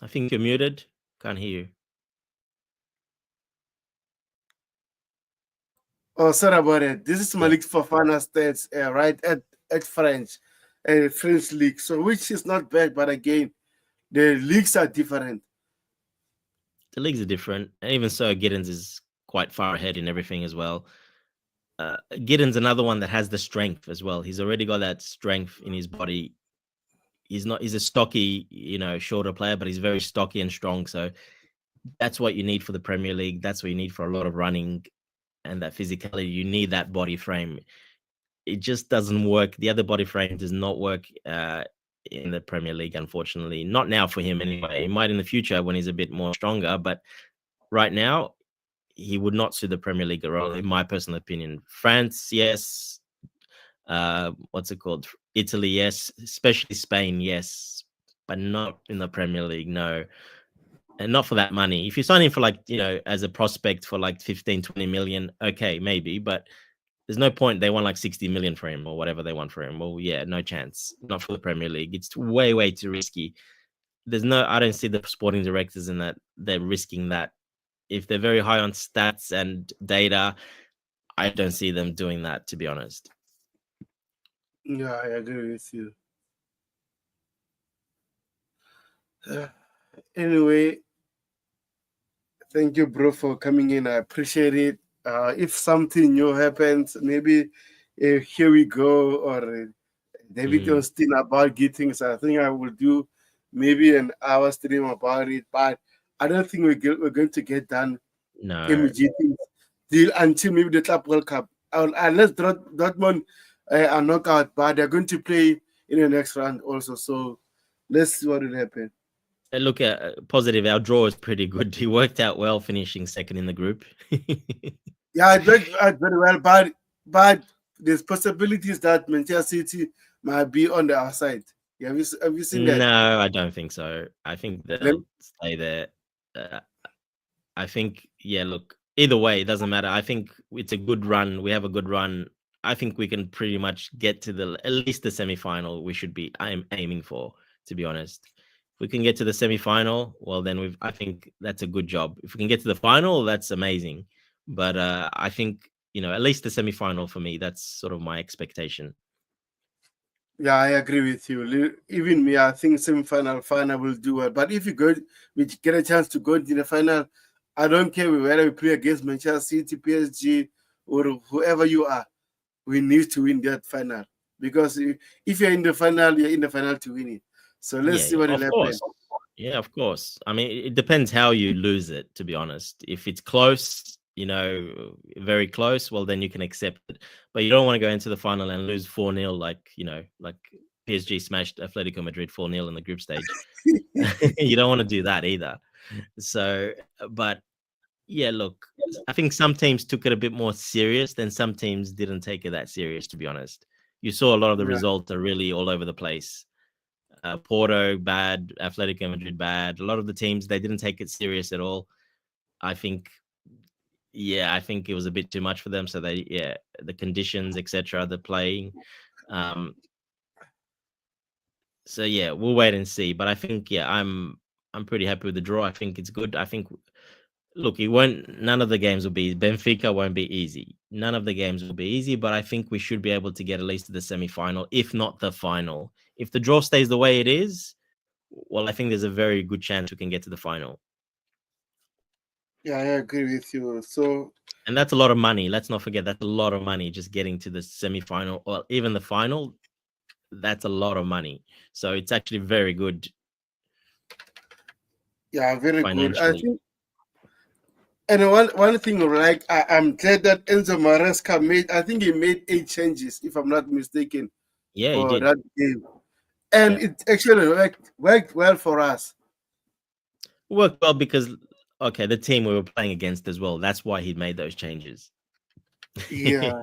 I think you're muted. Can't hear you. Oh, sorry about it. This is Malik Fofana stats, right at French league. So which is not bad, but again, the leagues are different. The leagues are different, and even so, Giddens is quite far ahead in everything as well. Giddens another one that has the strength as well. He's already got that strength in his body. He's a stocky, shorter player, but he's very stocky and strong. So that's what you need for the Premier League. That's what you need for a lot of running and that physicality. You need that body frame. It just doesn't work. The other body frame does not work in the Premier League, unfortunately. Not now for him anyway. He might in the future when he's a bit more stronger, but right now he would not suit the Premier League at all, in my personal opinion. France, yes. What's it called? Italy, yes. Especially Spain, yes. But not in the Premier League, no. And not for that money. If you sign him for as a prospect for 15, 20 million, okay, maybe. But there's no point. They want 60 million for him or whatever they want for him. Well, yeah, no chance. Not for the Premier League. It's way, way too risky. I don't see the sporting directors in that. They're risking that. If they're very high on stats and data, I don't see them doing that, to be honest. Yeah, I agree with you. Anyway, thank you, bro, for coming in. I appreciate it. If something new happens, maybe here we go, or David Austin about Gittings, I think I will do maybe an hour stream about it. But I don't think we're going to get done. No. Gittings. deal until maybe the Club World Cup. Unless Dortmund are knockout, but they're going to play in the next round also. So let's see what will happen. Look at positive. Our draw is pretty good. He worked out well, finishing second in the group. Yeah, it worked out very well, but there's possibilities that Manchester City might be on the outside. Yeah, have you seen that? No, I don't think so. I think Let- they'll stay there. Uh, I think, yeah, look, either way, it doesn't matter. I think it's a good run. We have a good run. I think we can pretty much get to at least the semi-final we should be aiming for, to be honest. If we can get to the semi-final, well, then I think that's a good job. If we can get to the final, that's amazing. But I think, at least the semi-final for me, that's sort of my expectation. Yeah, I agree with you. Even me, I think semi-final, final will do well. But if we get a chance to go into the final, I don't care whether we play against Manchester City, PSG, or whoever you are. We need to win that final because if you're in the final, you're in the final to win it. So let's see what will happen. Course. Yeah, of course. I mean, it depends how you lose it, to be honest. If it's close, very close, well, then you can accept it. But you don't want to go into the final and lose 4-0 like PSG smashed Atletico Madrid 4-0 in the group stage. You don't want to do that either. So, but yeah, look, I think some teams took it a bit more serious than some teams didn't take it that serious, to be honest. You saw a lot of the results are really all over the place. Porto, bad. Atletico Madrid, bad. A lot of the teams, they didn't take it serious at all. I think it was a bit too much for them. So the conditions, etc., the playing. So yeah, we'll wait and see. But I think, I'm pretty happy with the draw. I think it's good. I think, look, none of the games will be, Benfica won't be easy. None of the games will be easy, but I think we should be able to get at least to the semi-final, if not the final. If the draw stays the way it is, well, I think there's a very good chance we can get to the final. Yeah, I agree with you. So, and that's a lot of money. Let's not forget, that's a lot of money just getting to the semi-final or even the final. That's a lot of money. So it's actually very good. Yeah, very good. I think. And one thing, I'm glad that Enzo Maresca he made 8 changes, if I'm not mistaken. Yeah, for he did. that game. And it actually worked well for us. Worked well because, the team we were playing against as well. That's why he made those changes. Yeah.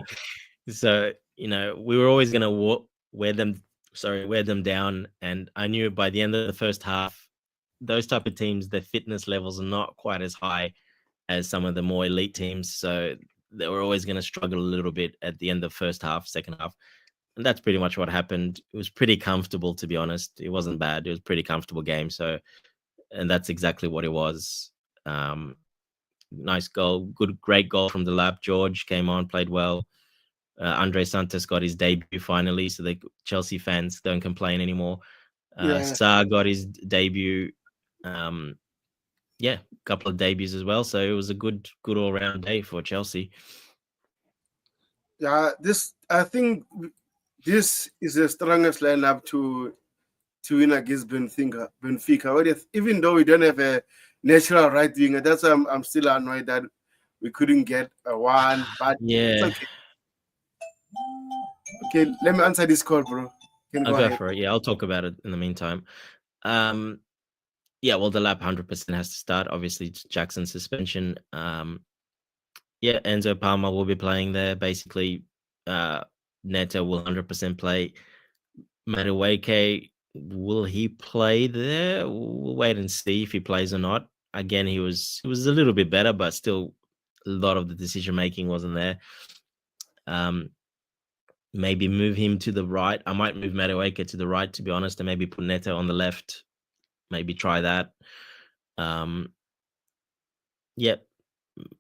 So, we were always going to wear them down. And I knew by the end of the first half, those type of teams, their fitness levels are not quite as high as some of the more elite teams. So they were always going to struggle a little bit at the end of first half, second half. And that's pretty much what happened. It was pretty comfortable, to be honest. It wasn't bad. It was a pretty comfortable game. So, and that's exactly what it was. Nice goal, great goal from the lap. George came on, played well. Andre Santos got his debut finally, so the Chelsea fans don't complain anymore. Sarr got his debut. A couple of debuts as well. So it was a good all-round day for Chelsea. Yeah, I think this is the strongest lineup to win against Benfica. Even though we don't have a natural right winger, that's why I'm still annoyed that we couldn't get a one. But it's okay. Okay, let me answer this call, bro. I'll go for it. Yeah, I'll talk about it in the meantime. Well, the lap 100% has to start. Obviously, Jackson's suspension. Enzo Palma will be playing there. Basically, Neto will 100% play. Madueke, will he play there? We'll wait and see if he plays or not. Again, he was a little bit better, but still a lot of the decision making wasn't there. Maybe move him to the right. I might move Madueke to the right, to be honest, and maybe put Neto on the left. Maybe try that. Midfield,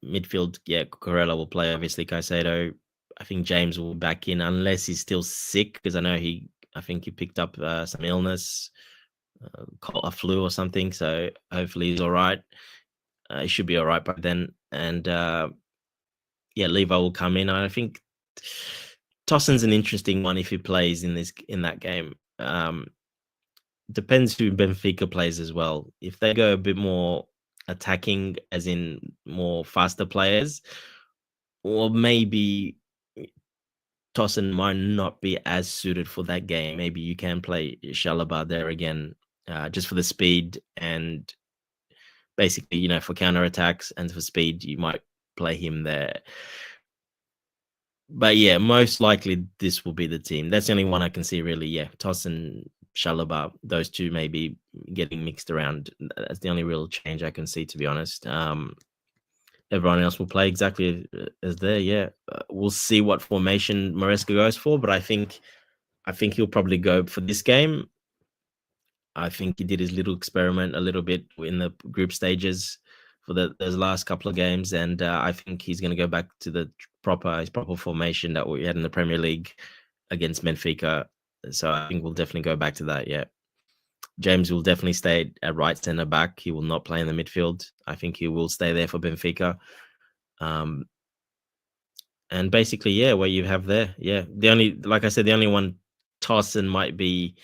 Corella will play, obviously. Caicedo, I think James will be back in unless he's still sick, because I know I think he picked up some illness, a flu or something. So hopefully he's all right. He should be all right by then. And Levi will come in. I think Tossen's an interesting one if he plays in that game. Depends who Benfica plays as well. If they go a bit more attacking, as in more faster players, or maybe Tosin might not be as suited for that game. Maybe you can play Shalaba there again, just for the speed and basically, for counter attacks and for speed, you might play him there. But yeah, most likely this will be the team. That's the only one I can see really. Yeah, Tosin, Shalaba, those two maybe getting mixed around. That's the only real change I can see, to be honest. Everyone else will play exactly as there. Yeah, we'll see what formation Maresca goes for, but I think he'll probably go for this game. I think he did his little experiment a little bit in the group stages for those last couple of games, and I think he's going to go back to his proper formation that we had in the Premier League against Benfica. So I think we'll definitely go back to that. Yeah. James will definitely stay at right centre back. He will not play in the midfield. I think he will stay there for Benfica. And basically, yeah, what you have there, yeah. Like I said, the only one Tosin might be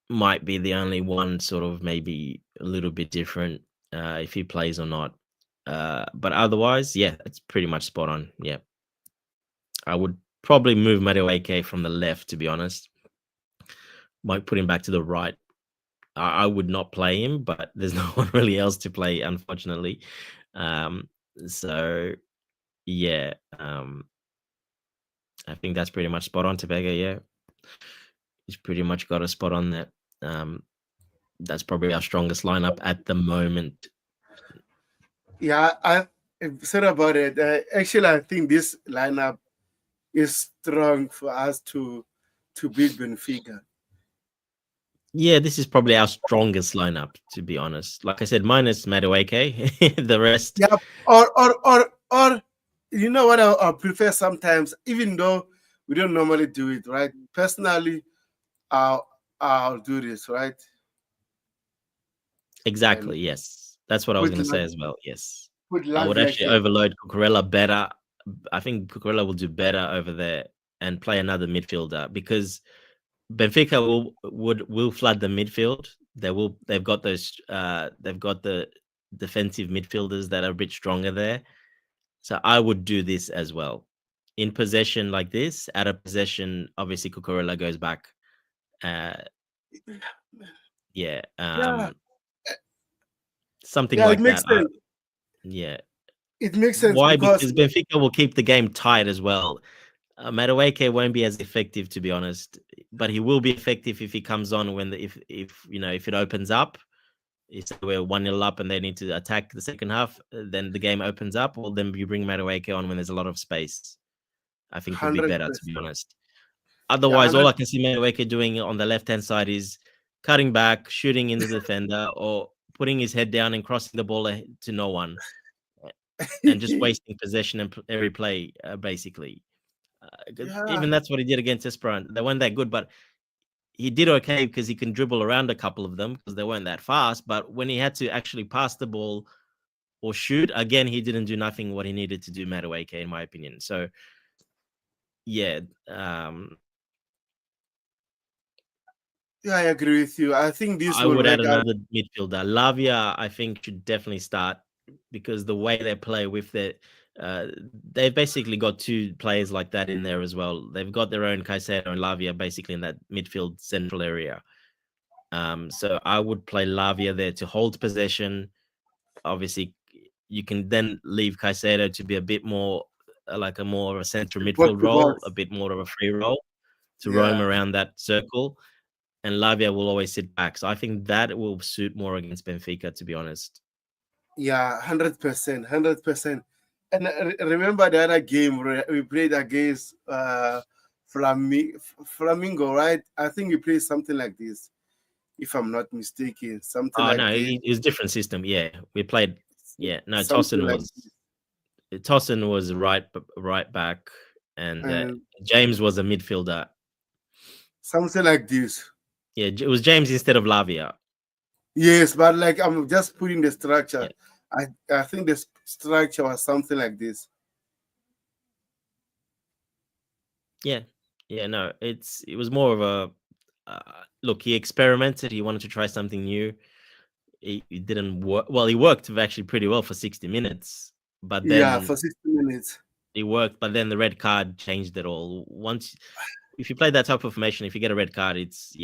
the only one sort of maybe a little bit different if he plays or not. But otherwise, yeah, it's pretty much spot on. Yeah, I would probably move Madueke from the left, to be honest. Might put him back to the right. I would not play him, but there's no one really else to play, unfortunately. So yeah, I think that's pretty much spot on. Tebega, yeah, he's pretty much got a spot on that. That's probably our strongest lineup at the moment. Yeah, I've said about it. Actually, I think this lineup is strong for us to beat Benfica. Yeah, this is probably our strongest lineup, to be honest. Like I said, minus Madueke, the rest. Yeah, or you know what I prefer sometimes, even though we don't normally do it, right? Personally, I'll do this, right? Exactly. Yes, that's what I was going to say as well. Yes, I would actually overload Cucurella better. I think Cucurella will do better over there and play another midfielder because Benfica will flood the midfield. They've got those they've got the defensive midfielders that are a bit stronger there. So I would do this as well. In possession like this, out of possession, obviously Cucurella goes back. Yeah. Something like it makes that. sense. Yeah. It makes sense. Why? Because Benfica will keep the game tight as well. Madueke won't be as effective, to be honest, but he will be effective if he comes on when if it opens up. If we're 1-0 up and they need to attack the second half, then the game opens up. Well, then you bring Madueke on when there's a lot of space. I think would be better, to be honest. Otherwise, all I can see Madueke doing on the left-hand side is cutting back, shooting into the defender, or putting his head down and crossing the ball to no one, and just wasting possession and every play, basically. Even that's what he did against Esperance. They weren't that good, but he did okay because he can dribble around a couple of them because they weren't that fast. But when he had to actually pass the ball or shoot, again, he didn't do nothing what he needed to do, Madueke, in my opinion. So, yeah. Yeah, I agree with you. I think I would add another midfielder. Lavia, I think, should definitely start because the way they play with they've basically got two players like that in there as well. They've got their own Caicedo and Lavia basically in that midfield central area. So I would play Lavia there to hold possession. Obviously, you can then leave Caicedo to be a bit more like a more of a central midfield role, a bit more of a free role to roam around that circle. And Lavia will always sit back. So I think that will suit more against Benfica, to be honest. Yeah, 100%, 100%. And remember the other game we played against Flamingo, right? I think we played something like this, if I'm not mistaken. Something like this. It was a different system. Yeah, we played. Yeah, no, Tosin was right back, and James was a midfielder. Something like this. Yeah, it was James instead of Lavia. Yes, but like I'm just putting the structure. Yeah. I think the structure was something like this. Yeah, no, it was more of a look. He experimented. He wanted to try something new. He didn't work. Well, he worked actually pretty well for 60 minutes. but Yeah, then for 60 minutes. it worked. But then the red card changed it all. Once, if you play that type of formation, if you get a red card, it's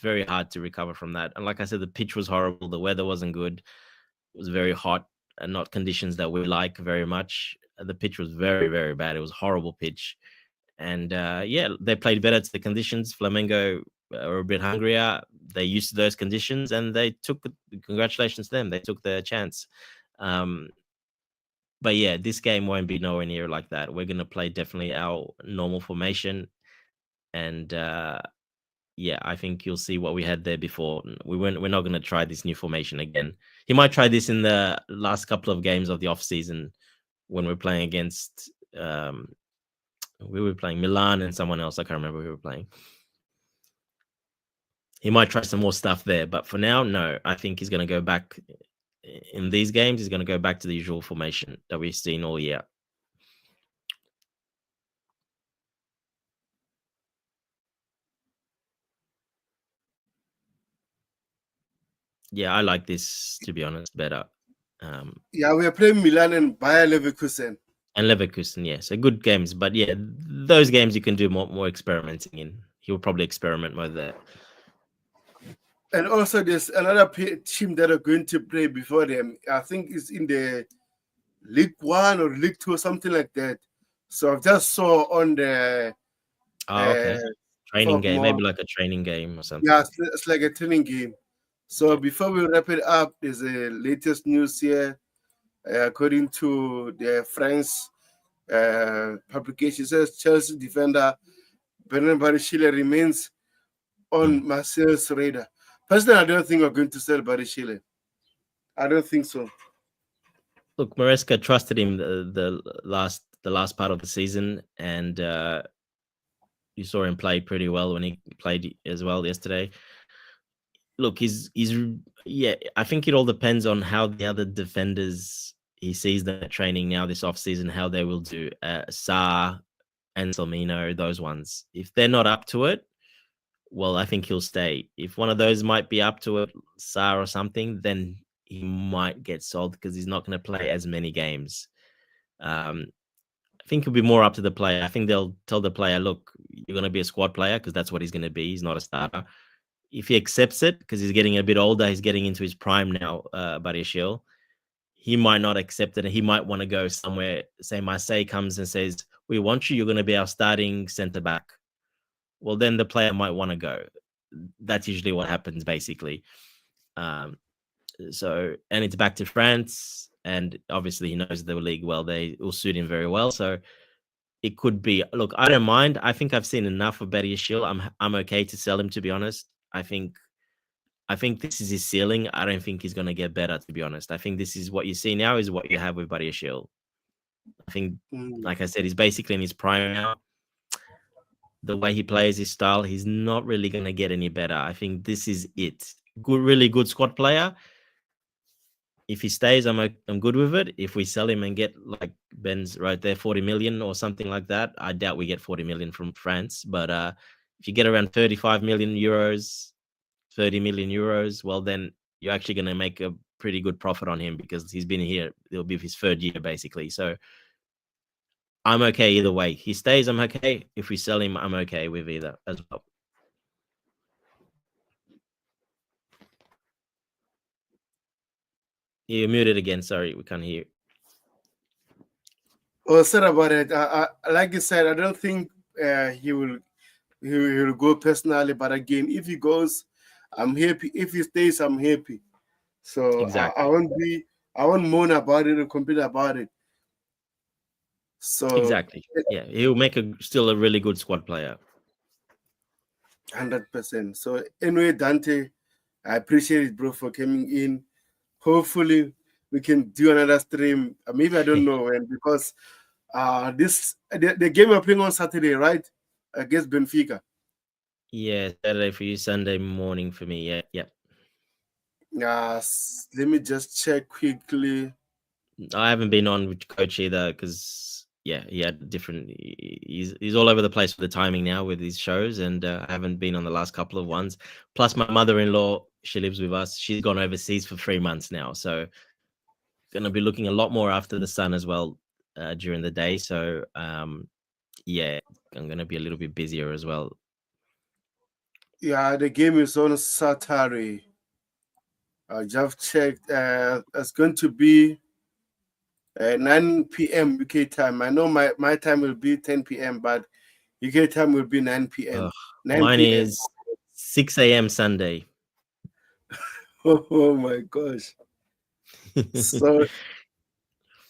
very hard to recover from that. And like I said, the pitch was horrible. The weather wasn't good. It was very hot and not conditions that we like very much. The pitch was very, very bad. It was a horrible pitch. And yeah, they played better to the conditions. Flamengo were a bit hungrier. They used to those conditions and they took, congratulations to them. They took their chance. Um, but yeah, this game won't be nowhere near like that. We're going to play definitely our normal formation. And yeah, I think you'll see what we had there before. We're not going to try this new formation again. He might try this in the last couple of games of the off season when we're playing against we were playing Milan and someone else. I can't remember who we were playing. He might try some more stuff there, but for now, no. I think he's going to go back in these games. He's going to go back to the usual formation that we've seen all year. Yeah, I like this, to be honest, better. Yeah, we are playing Milan and Bayer Leverkusen. And Leverkusen, yeah. So good games. But yeah, those games you can do more experimenting in. He will probably experiment more there. And also, there's another team that are going to play before them. I think it's in the League One or League Two, something like that. So I just saw on the okay. Training game, more. maybe like a training game or something. Yeah, it's like a training game. So before we wrap it up, there's the latest news here. According to the French publication, says Chelsea defender Bernard Barishile remains on Marseille's radar. Personally, I don't think we're going to sell Barishile. I don't think so. Look, Maresca trusted him the last part of the season, and you saw him play pretty well when he played as well yesterday. Look, he's yeah. I think it all depends on how the other defenders he sees them training now this off season, how they will do. Sarr and Salmino, those ones. If they're not up to it, well, I think he'll stay. If one of those might be up to it, Sarr or something, then he might get sold because he's not going to play as many games. I think it'll be more up to the player. I think they'll tell the player, look, you're going to be a squad player because that's what he's going to be. He's not a starter. If he accepts it because he's getting a bit older, he's getting into his prime now, Badiashile, he might not accept it. And he might want to go somewhere. Say Marseille comes and says, we want you. You're going to be our starting centre-back. Well, then the player might want to go. That's usually what happens, basically. So, and it's back to France. And obviously he knows the league well. They will suit him very well. So it could be, look, I don't mind. I think I've seen enough of Badiashile. I'm okay to sell him, to be honest. I think this is his ceiling. I don't think he's going to get better, to be honest. I think this is what you see now is what you have with Badiashile. I think, like I said, he's basically in his prime now. The way he plays, his style, he's not really going to get any better. I think this is it. Good, really good squad player. If he stays, I'm good with it. If we sell him and get, like Ben's right there, 40 million or something like that, I doubt we get 40 million from France. But if you get around 35 million euros, 30 million euros, well, then you're actually going to make a pretty good profit on him because he's been here. It'll be his third year, basically. So I'm okay either way. He stays, I'm okay. If we sell him, I'm okay with either as well. You're muted again. Sorry, we can't hear you. Oh, sorry about it. Like you said, I don't think he will go personally. But again, if he goes, I'm happy. If he stays, I'm happy. So exactly. I won't moan about it or complain about it. So exactly, yeah, he'll make still a really good squad player. 100%. So anyway, Dante, I appreciate it, bro, for coming in. Hopefully, we can do another stream. Maybe I don't know when because the game we're playing on Saturday, right? Against Benfica. Yeah, Saturday for you, Sunday morning for me. Yeah. Let me just check quickly. I haven't been on with coach either because he had different. He's all over the place with the timing now with his shows, and I haven't been on the last couple of ones. Plus, my mother-in-law, she lives with us. She's gone overseas for 3 months now, so going to be looking a lot more after the sun as well during the day. So yeah, I'm going to be a little bit busier as well. Yeah, the game is on Saturday. I just checked. It's going to be 9 p.m. UK time. I know my time will be 10 p.m., but UK time will be 9 p.m. 9 Mine p.m. is 6 a.m. Sunday. Oh my gosh. So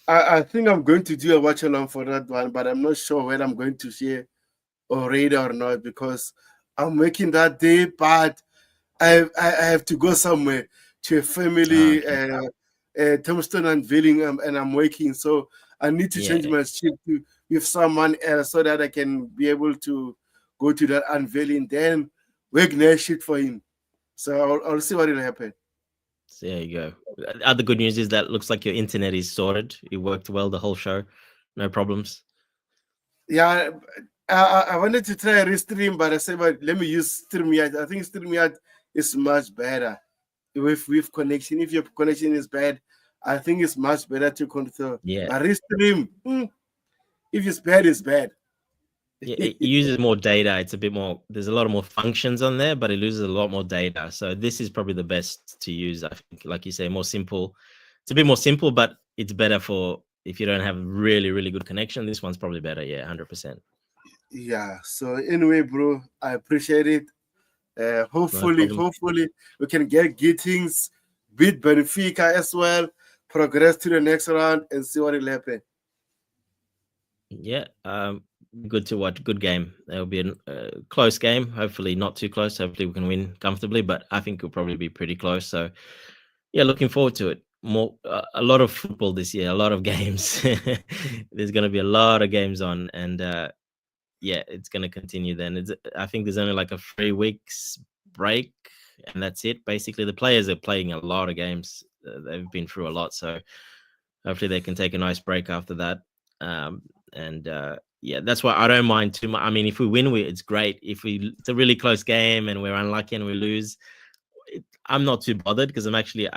I think I'm going to do a watch along for that one, but I'm not sure whether I'm going to share or read or not because I'm working that day, but I have to go somewhere to a family tombstone unveiling, and I'm working, so I need to change my shift with someone else so that I can be able to go to that unveiling, then work night shift for him. So I'll see what will happen. So there you go. The other good news is that looks like your internet is sorted. It worked well the whole show, no problems. Yeah, I wanted to try a restream, but I said, but let me use StreamYard. I think StreamYard is much better with connection. If your connection is bad, I think it's much better to control. Yeah. But restream, if it's bad, it's bad. Yeah, it uses more data. It's a bit more. There's a lot of more functions on there, but it loses a lot more data. So this is probably the best to use. I think, like you say, more simple. It's a bit more simple, but it's better for if you don't have really, really good connection. This one's probably better. Yeah, 100%. Yeah. So anyway, bro, I appreciate it. No Hopefully problem. we can get things, beat Benfica as well, progress to the next round, and see what will happen. Yeah, good to watch. Good game. It'll be a close game. Hopefully not too close. Hopefully we can win comfortably, but I think it'll probably be pretty close. So yeah, looking forward to it. More a lot of football this year. A lot of games. There's going to be a lot of games on, and yeah, it's going to continue. Then I think there's only like a 3 weeks break, and that's it. Basically, the players are playing a lot of games. They've been through a lot, so hopefully they can take a nice break after that. And yeah, that's why I don't mind too much. I mean, if we win, it's great. If it's a really close game and we're unlucky and we lose, I'm not too bothered because I'm actually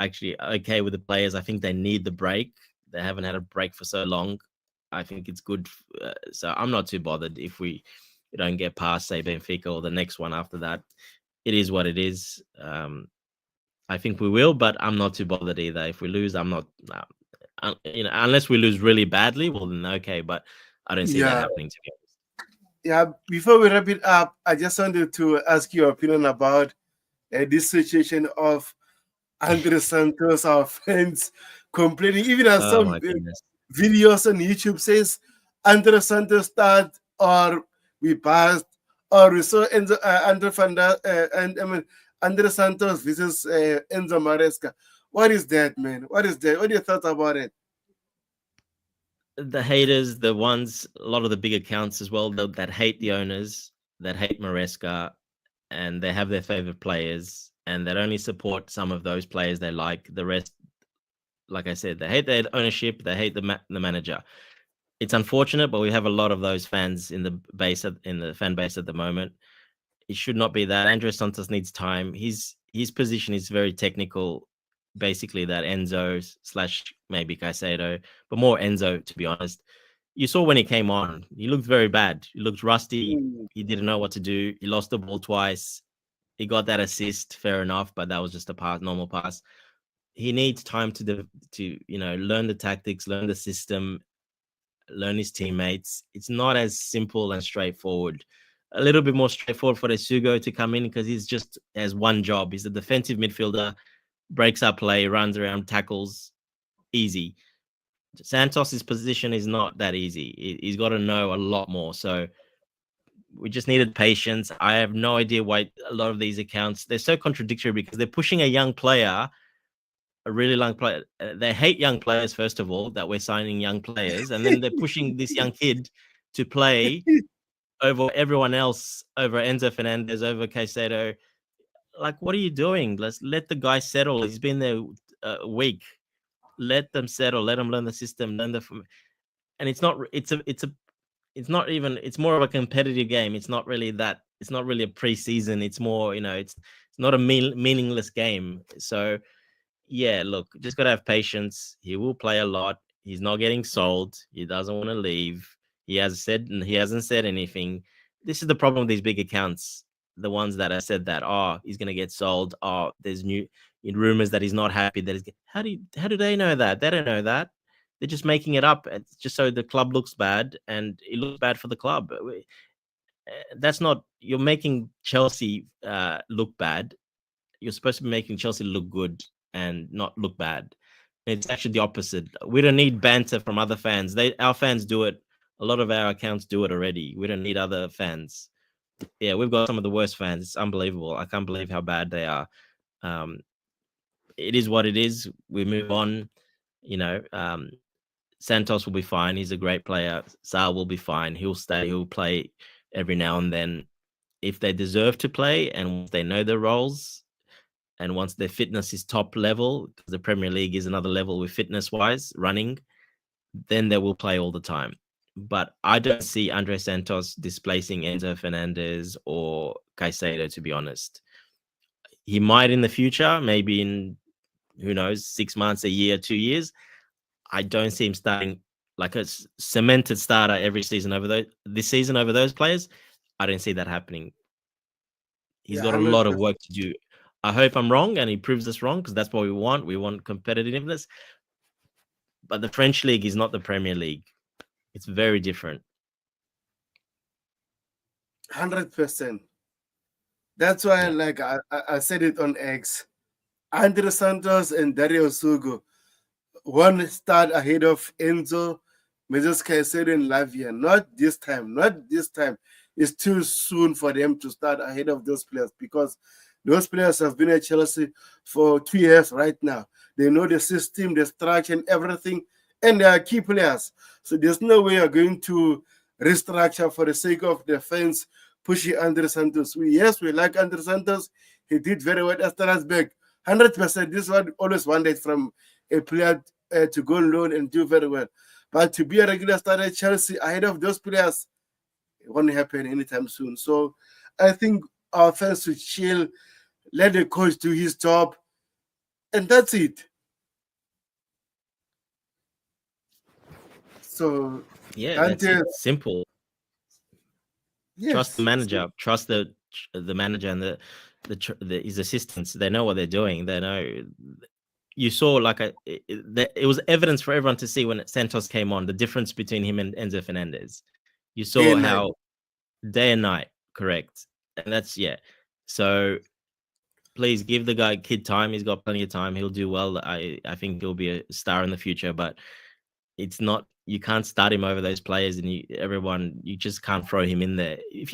okay with the players. I think they need the break. They haven't had a break for so long. I think it's good. So I'm not too bothered if we don't get past, say, Benfica or the next one after that. It is what it is. I think we will, but I'm not too bothered either. If we lose, I'm not. Unless we lose really badly, well then okay. But I don't see that happening, to be honest. Yeah. Before we wrap it up, I just wanted to ask your opinion about this situation of Andre Santos, our fans complaining. Even as some videos on YouTube says Andre Santos start or we passed or we saw Andre Santos versus Enzo Maresca. What is that, man? What is that? What are your thoughts about it? The haters, a lot of the big accounts as well, that hate the owners, that hate Maresca, and they have their favorite players, and that only support some of those players they like. The rest, like I said, they hate their ownership, they hate the manager. It's unfortunate, but we have a lot of those fans in the fan base at the moment. It should not be that. Andre Santos needs time. His position is very technical. Basically, that Enzo / maybe Caicedo, but more Enzo, to be honest. You saw when he came on, he looked very bad. He looked rusty. He didn't know what to do. He lost the ball twice. He got that assist, fair enough, but that was just a normal pass. He needs time to learn the tactics, learn the system, learn his teammates. It's not as simple and straightforward. A little bit more straightforward for Sugo to come in because he's just has one job. He's a defensive midfielder, breaks up play, runs around, tackles, easy. Santos's position is not that easy. He's got to know a lot more. So we just needed patience. I have no idea why a lot of these accounts, they're so contradictory because they're pushing a young player, a really young player. They hate young players, first of all, that we're signing young players. And then they're pushing this young kid to play over everyone else, over Enzo Fernandez, over Caicedo. Like, what are you doing? Let's let the guy settle. He's been there a week. Let them settle. Let them learn the system. And it's not. It's not even. It's more of a competitive game. It's not really that. It's not really a preseason. It's more. It's not a meaningless game. So yeah, look, just gotta have patience. He will play a lot. He's not getting sold. He doesn't want to leave. He hasn't said anything. This is the problem with these big accounts. The ones that I said that, oh, he's gonna get sold. Oh, there's new rumors that he's not happy. How do they know that? They don't know that. They're just making it up. It's just so the club looks bad, and it looks bad for the club. That's not, you're making Chelsea look bad. You're supposed to be making Chelsea look good and not look bad. It's actually the opposite. We don't need banter from other fans. Our fans do it. A lot of our accounts do it already. We don't need other fans. Yeah, we've got some of the worst fans. It's unbelievable. I can't believe how bad they are. Um, it is what it is. We move on. You know, Santos will be fine. He's a great player. Sal will be fine. He'll stay. He'll play every now and then if they deserve to play and they know their roles. And once their fitness is top level, because the Premier League is another level with fitness-wise, running, then they will play all the time. But I don't see Andre Santos displacing Enzo Fernandez or Caicedo, to be honest. He might in the future, maybe in, who knows, 6 months, a year, 2 years. I don't see him starting like a cemented starter every season this season over those players. I don't see that happening. He's got a lot of work to do. I hope I'm wrong and he proves us wrong, because that's what we want. We want competitiveness. But the French league is not the Premier League. It's very different. 100%. That's why, like I said it on X, Andre Santos and Dario Sugo, one start ahead of Enzo, Moses Caicedo and Lavia. Not this time. It's too soon for them to start ahead of those players, because those players have been at Chelsea for 2 years right now. They know the system, the structure, and everything, and they are key players. So there's no way you're going to restructure for the sake of the fans pushing Andre Santos. We like Andre Santos. He did very well at Strasbourg. 100%. This is what I always wanted from a player to go on loan and do very well. But to be a regular starter at Chelsea ahead of those players, it won't happen anytime soon. So I think our fans should chill, let the coach do his job, and that's it. So yeah, it's simple. Yes. Trust the manager. Trust the manager and his assistants. They know what they're doing. They know. You saw like it was evidence for everyone to see when Santos came on, the difference between him and Enzo Fernandez. You saw how day and night, correct, and that's So please give the kid time. He's got plenty of time. He'll do well. I think he'll be a star in the future, but it's not. You can't start him over those players, and you just can't throw him in there. If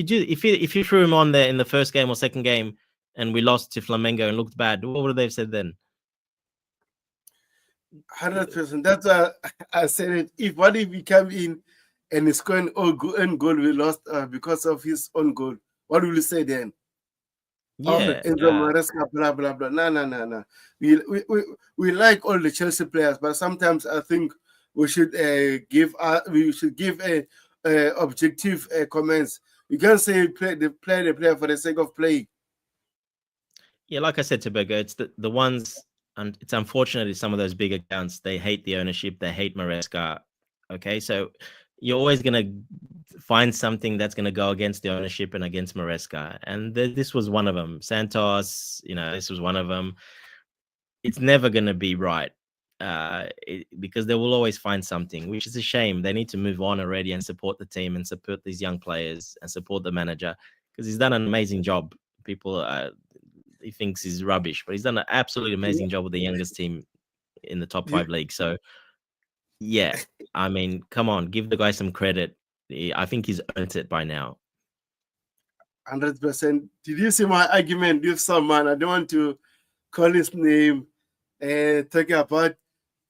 you threw him on there in the first game or second game, and we lost to Flamengo and looked bad, what would they have said then? 100%. That's why I said it. What if he come in and he's scoring own goal we lost because of his own goal? What will you say then? Yeah, blah blah blah. No. We like all the Chelsea players, but sometimes I think we should give a objective comments. You can't say play the player for the sake of playing. Yeah, like I said to Berger, it's the ones, and it's unfortunate some of those big accounts, they hate the ownership, they hate Maresca. Okay, so you're always going to find something that's going to go against the ownership and against Maresca. And this was one of them. Santos, this was one of them. It's never going to be right because they will always find something, which is a shame. They need to move on already and support the team and support these young players and support the manager, because he's done an amazing job. People, he thinks he's rubbish, but he's done an absolutely amazing job with the youngest team in the top 5 league. So, yeah, I mean, come on, give the guy some credit. I think he's earned it by now. 100%. Did you see my argument with someone? I don't want to call his name. Talking about,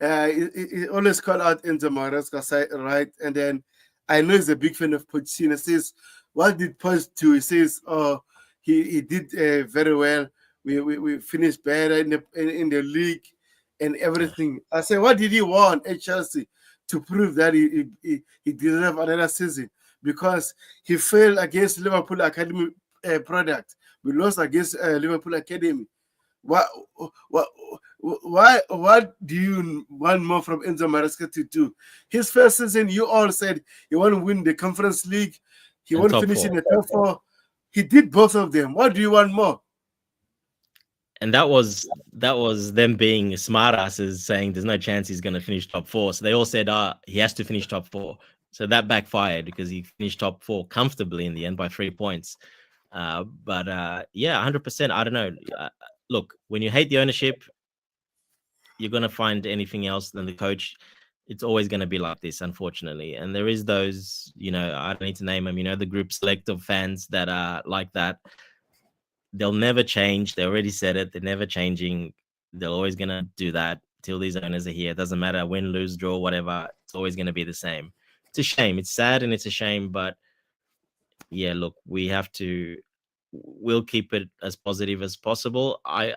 he always call out Enzo Maresca, right? And then I know he's a big fan of Pochettino. He says, what did Poch do? He says, oh, he did very well. We finished better in the league and everything. I said, what did he want at Chelsea to prove that he deserved another season? Because he failed against Liverpool Academy product. We lost against Liverpool Academy. Why? What do you want more from Enzo Maresca to do? His first season, you all said he want to win the Conference League. He And want to top finish four. in the top four. He did both of them. What do you want more? And that was them being smart asses saying there's no chance he's going to finish top four. So they all said, he has to finish top four. So that backfired because he finished top four comfortably in the end by 3 points. But yeah, 100%. I don't know. Look, when you hate the ownership, you're going to find anything else than the coach. It's always going to be like this, unfortunately. And there is those, I don't need to name them, the group select of fans that are like that. They'll never change. They already said it. They're never changing. They're always going to do that till these owners are here. It doesn't matter win, lose, draw, whatever. It's always going to be the same. It's a shame. It's sad and it's a shame. But yeah, look, we'll keep it as positive as possible. I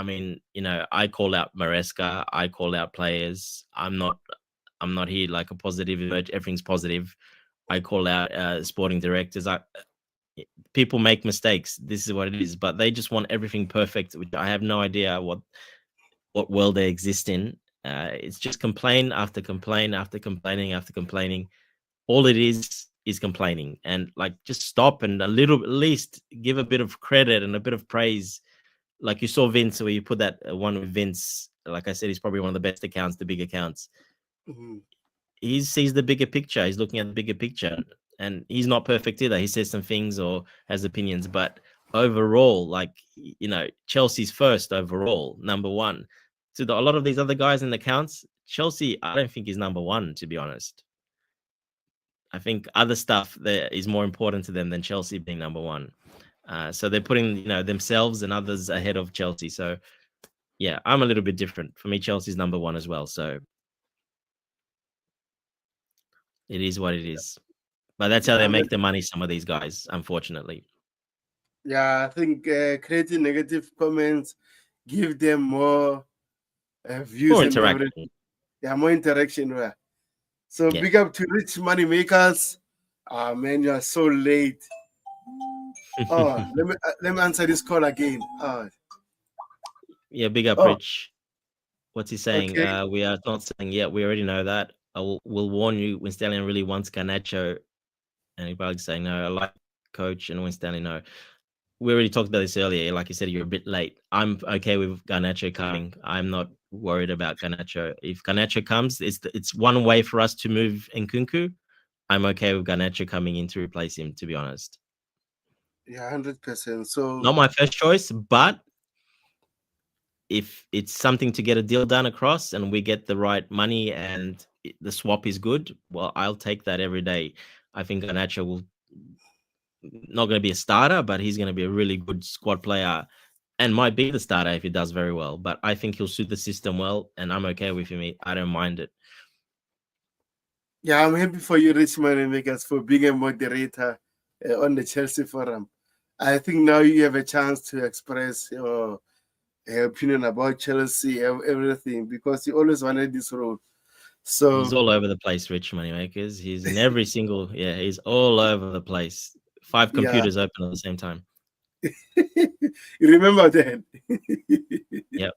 mean, I call out Maresca. I call out players. I'm not here like a positive. Everything's positive. I call out sporting directors. People make mistakes. This is what it is, but they just want everything perfect, which I have no idea what world they exist in. It's just complain after complain after complaining after complaining. All it is complaining, and like just stop and at least give a bit of credit and a bit of praise. Like you saw Vince, where you put that one with Vince. Like I said, he's probably one of the best accounts, the big accounts. Mm-hmm. He sees the bigger picture. He's looking at the bigger picture. And he's not perfect either. He says some things or has opinions, but overall, like, Chelsea's first overall, number one. To a lot of these other guys in the counts, Chelsea, I don't think is number one, to be honest. I think other stuff that is more important to them than Chelsea being number one. So they're putting, themselves and others ahead of Chelsea. So yeah, I'm a little bit different. For me, Chelsea's number one as well. So it is what it is. But that's how they make the money, some of these guys, unfortunately. Yeah, I think creating negative comments give them more views More and interaction. everything. Yeah, more interaction. Right? So Yeah. big up to rich money makers. Man, you are so late. Oh, let me answer this call again. Yeah, big up, Rich. What's he saying? Okay. We are not saying yet. We already know that. We'll warn you when Stallion really wants Garnacho. And he probably saying, no, I like coach. And when Stanley, no. We already talked about this earlier. Like you said, you're a bit late. I'm okay with Garnacho coming. I'm not worried about Garnacho. If Garnacho comes, it's one way for us to move Nkunku. I'm okay with Garnacho coming in to replace him, to be honest. Yeah, 100%. So not my first choice, but if it's something to get a deal done across and we get the right money and the swap is good, well, I'll take that every day. I think Garnacho will not going to be a starter, but he's going to be a really good squad player and might be the starter if he does very well. But I think he'll suit the system well, and I'm okay with him. I don't mind it. Yeah, I'm happy for you, Rich Money Makers, for being a moderator on the Chelsea forum. I think now you have a chance to express your opinion about Chelsea, everything, because you always wanted this role. So he's all over the place, Rich Moneymakers. He's in every single, he's all over the place. 5 computers open at the same time. You remember that? Yep.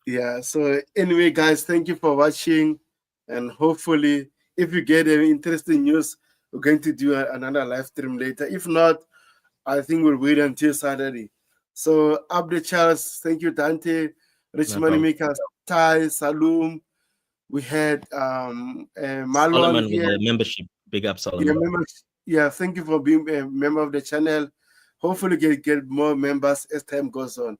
Yeah. So anyway, guys, thank you for watching, and hopefully, if you get any interesting news, we're going to do another live stream later. If not, I think we'll wait until Saturday. So, Abde Charles, thank you, Dante, Rich Moneymaker, Ty, Salum. We had Marlon Solomon here. with the membership. Big up, Solomon. Yeah, thank you for being a member of the channel. Hopefully, get more members as time goes on.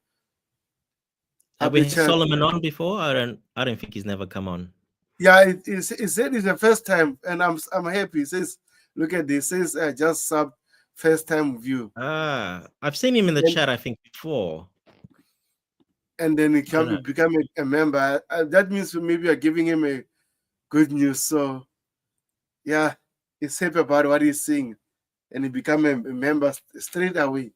Have we had Solomon on before? I don't think he's never come on. Yeah, it said it's the first time, and I'm happy. It says, look at this. It says just sub first time view. I've seen him in the chat, I think, before. And then he can become a member. That means maybe you're giving him a good news. So yeah, he's happy about what he's seeing, and he become a member straight away.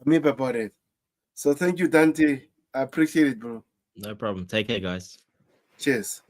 I'm happy about it. So thank you, Dante. I appreciate it, bro. No problem. Take care, guys. Cheers.